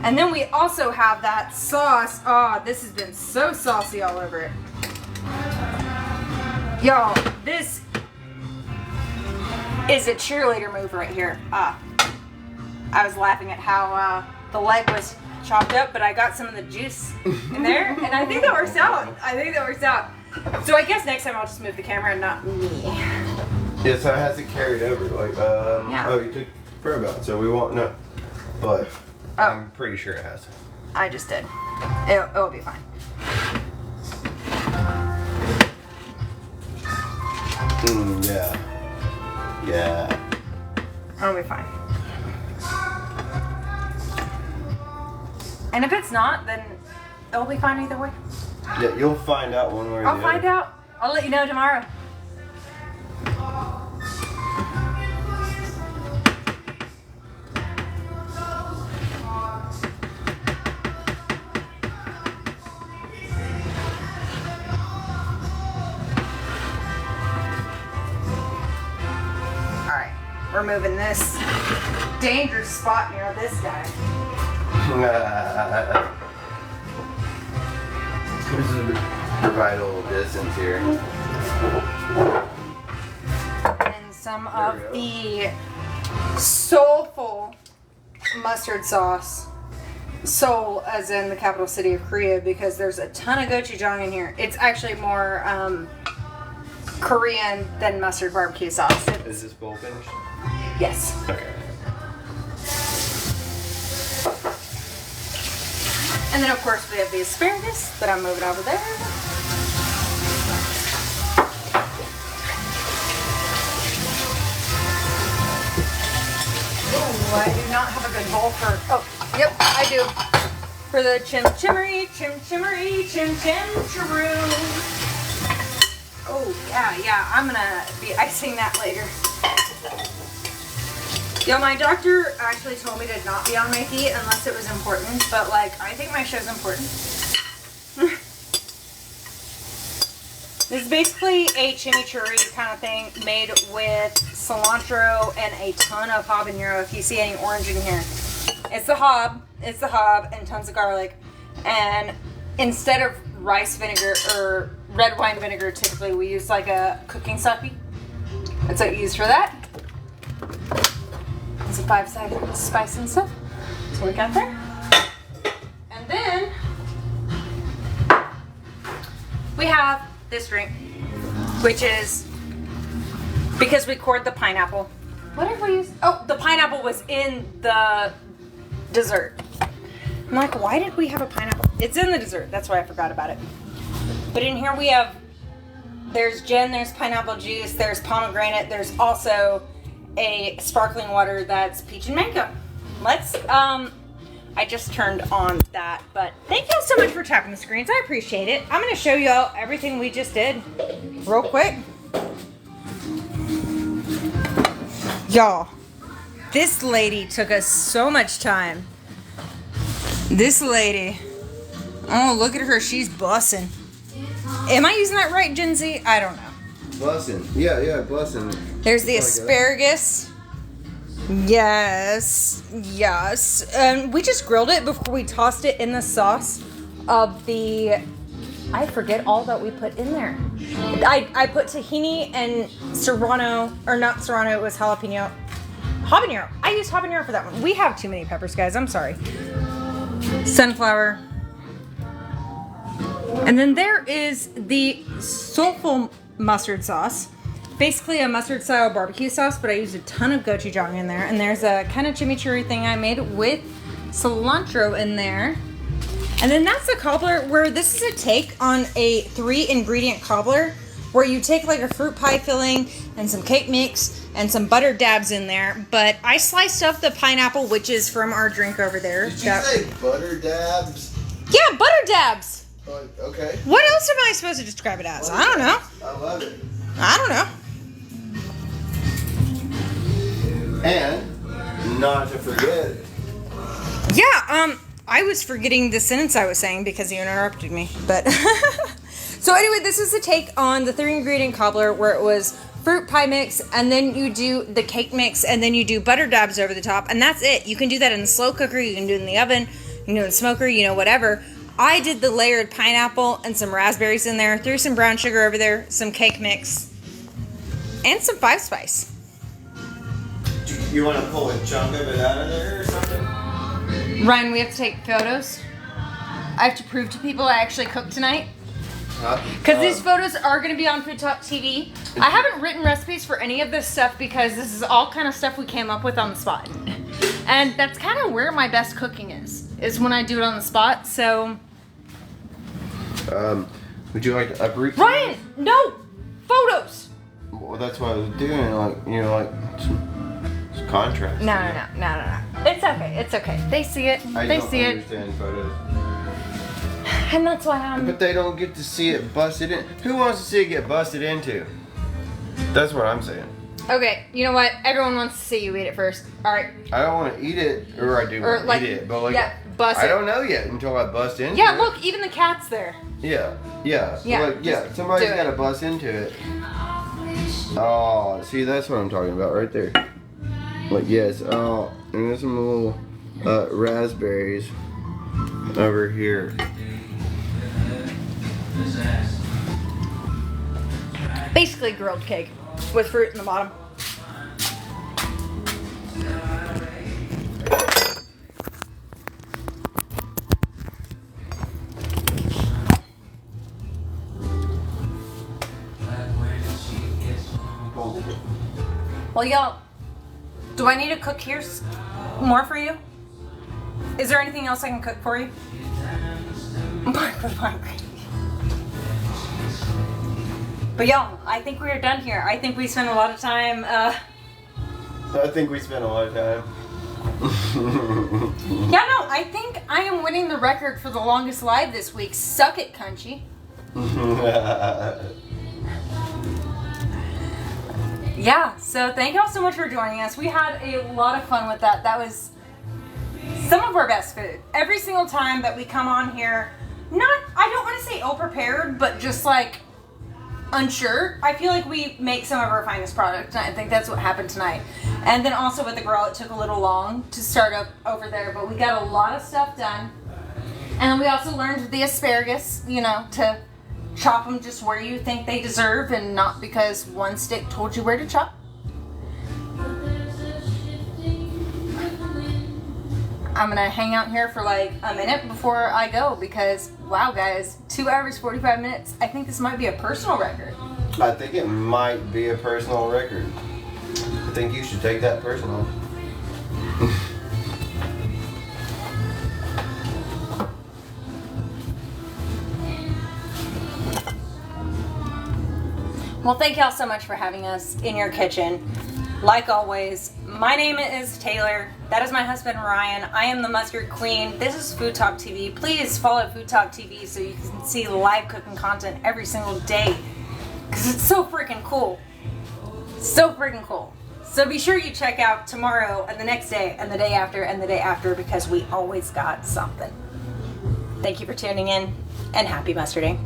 And then we also have that sauce. Oh, this has been so saucy all over it. Y'all, this is a cheerleader move right here. I was laughing at how the leg was chopped up, but I got some of the juice in there, and I think that works out. So I guess next time I'll just move the camera and not me. Yeah, so it has it carried over. Like, Yeah. Oh, you took for about, so we won't know. But I'm pretty sure it has. I just did. It'll be fine. Yeah. Yeah. It'll be fine. And if it's not, then it'll be fine either way. Yeah, you'll find out one way or the other. I'll find out. I'll let you know tomorrow. Alright, we're moving this dangerous spot near this guy. Just provide a little distance here. And some of the soulful mustard sauce. Seoul, as in the capital city of Korea, because there's a ton of gochujang in here. It's actually more Korean than mustard barbecue sauce. Is this bowl finished? Yes. Okay. And then of course we have the asparagus that I'm moving over there. Oh, I do not have a good bowl for, oh, yep, I do. For the chimchimmery, chimchimmery, chimchim-chiroo. Oh, yeah, I'm gonna be icing that later. Yo, my doctor actually told me to not be on my feet unless it was important, but like, I think my show's important. This is basically a chimichurri kind of thing made with cilantro and a ton of habanero. If you see any orange in here, it's the hob, and tons of garlic. And instead of rice vinegar or red wine vinegar, typically we use like a cooking sake. That's what you use for that. It's a 5-sided spice and stuff. That's what we got there. And then we have this drink, which is because we cored the pineapple. What did we use? Oh, the pineapple was in the dessert. I'm like, why did we have a pineapple? It's in the dessert. That's why I forgot about it. But in here we have, there's gin, there's pineapple juice, there's pomegranate, there's also a sparkling water that's peach and mango. Let's, I just turned on that, but thank you so much for tapping the screens. I appreciate it. I'm going to show y'all everything we just did real quick. Y'all, this lady took us so much time. This lady, oh, look at her. She's bussing. Am I using that right, Gen Z? I don't know. Bussing. Yeah, bussing. There's the asparagus. Yes. We just grilled it before we tossed it in the sauce of the, I forget all that we put in there. I put tahini and serrano, or not serrano, it was jalapeno. Habanero. I used habanero for that one. We have too many peppers, guys. I'm sorry. Sunflower. And then there is the Seoulfood mustard sauce. Basically a mustard style barbecue sauce, but I used a ton of gochujang in there. And there's a kind of chimichurri thing I made with cilantro in there. And then that's a cobbler, where this is a take on a 3-ingredient cobbler, where you take like a fruit pie filling and some cake mix and some butter dabs in there. But I sliced up the pineapple, which is from our drink over there. Did you say butter dabs? Yeah, butter dabs. Okay. What else am I supposed to describe it as? I don't know. I love it. I don't know. And not to forget. Yeah, I was forgetting the sentence I was saying because you interrupted me. But so anyway, this is a take on the 3-ingredient cobbler, where it was fruit pie mix, and then you do the cake mix, and then you do butter dabs over the top, and that's it. You can do that in the slow cooker, you can do it in the oven, you can do it in the smoker, you know, whatever. I did the layered pineapple and some raspberries in there, threw some brown sugar over there, some cake mix, and some 5-spice. You want to pull a chunk of it out of there or something? Ryan, we have to take photos. I have to prove to people I actually cooked tonight. Because these photos are going to be on FoodtokTV. I haven't written recipes for any of this stuff because this is all kind of stuff we came up with on the spot. And that's kind of where my best cooking is when I do it on the spot. So, would you like a brief? Ryan, no photos. Well, that's what I was doing. Like, you know, like some contrast. No. It's okay. They see it. They see it. I don't understand photos. And that's why I'm. But they don't get to see it busted in. Who wants to see it get busted into? That's what I'm saying. Okay, you know what? Everyone wants to see you eat it first. All right. I don't want to eat it, or I do want to eat it, but like, yeah, bust it. I don't know yet until I bust into it. Yeah, look, even the cat's there. Yeah. So Yeah, like, somebody's got to bust into it. Oh, see, that's what I'm talking about right there. Like, yes. Oh, and there's some little raspberries over here. Basically grilled cake with fruit in the bottom. Well, y'all, do I need to cook here more for you? Is there anything else I can cook for you? But y'all, I think we are done here. I think we spent a lot of time. I think we spent a lot of time. Yeah, no, I think I am winning the record for the longest live this week. Suck it, Crunchy. Yeah, so thank y'all so much for joining us. We had a lot of fun with that. That was some of our best food. Every single time that we come on here, I don't want to say ill-prepared, but just like unsure. I feel like we make some of our finest product, and I think that's what happened tonight. And then also with the grill, it took a little long to start up over there, but we got a lot of stuff done. And we also learned the asparagus, you know, to chop them just where you think they deserve and not because one stick told you where to chop. I'm gonna hang out here for like a minute before I go because, wow guys, 2 hours, 45 minutes. I think this might be a personal record. I think it might be a personal record. I think you should take that personal. Well, thank y'all so much for having us in your kitchen. Like always, my name is Taylor. That is my husband, Ryan. I am the Mustard Queen. This is Food Talk TV. Please follow Food Talk TV so you can see live cooking content every single day. Because it's so freaking cool. So freaking cool. So be sure you check out tomorrow and the next day and the day after and the day after because we always got something. Thank you for tuning in and happy mustarding.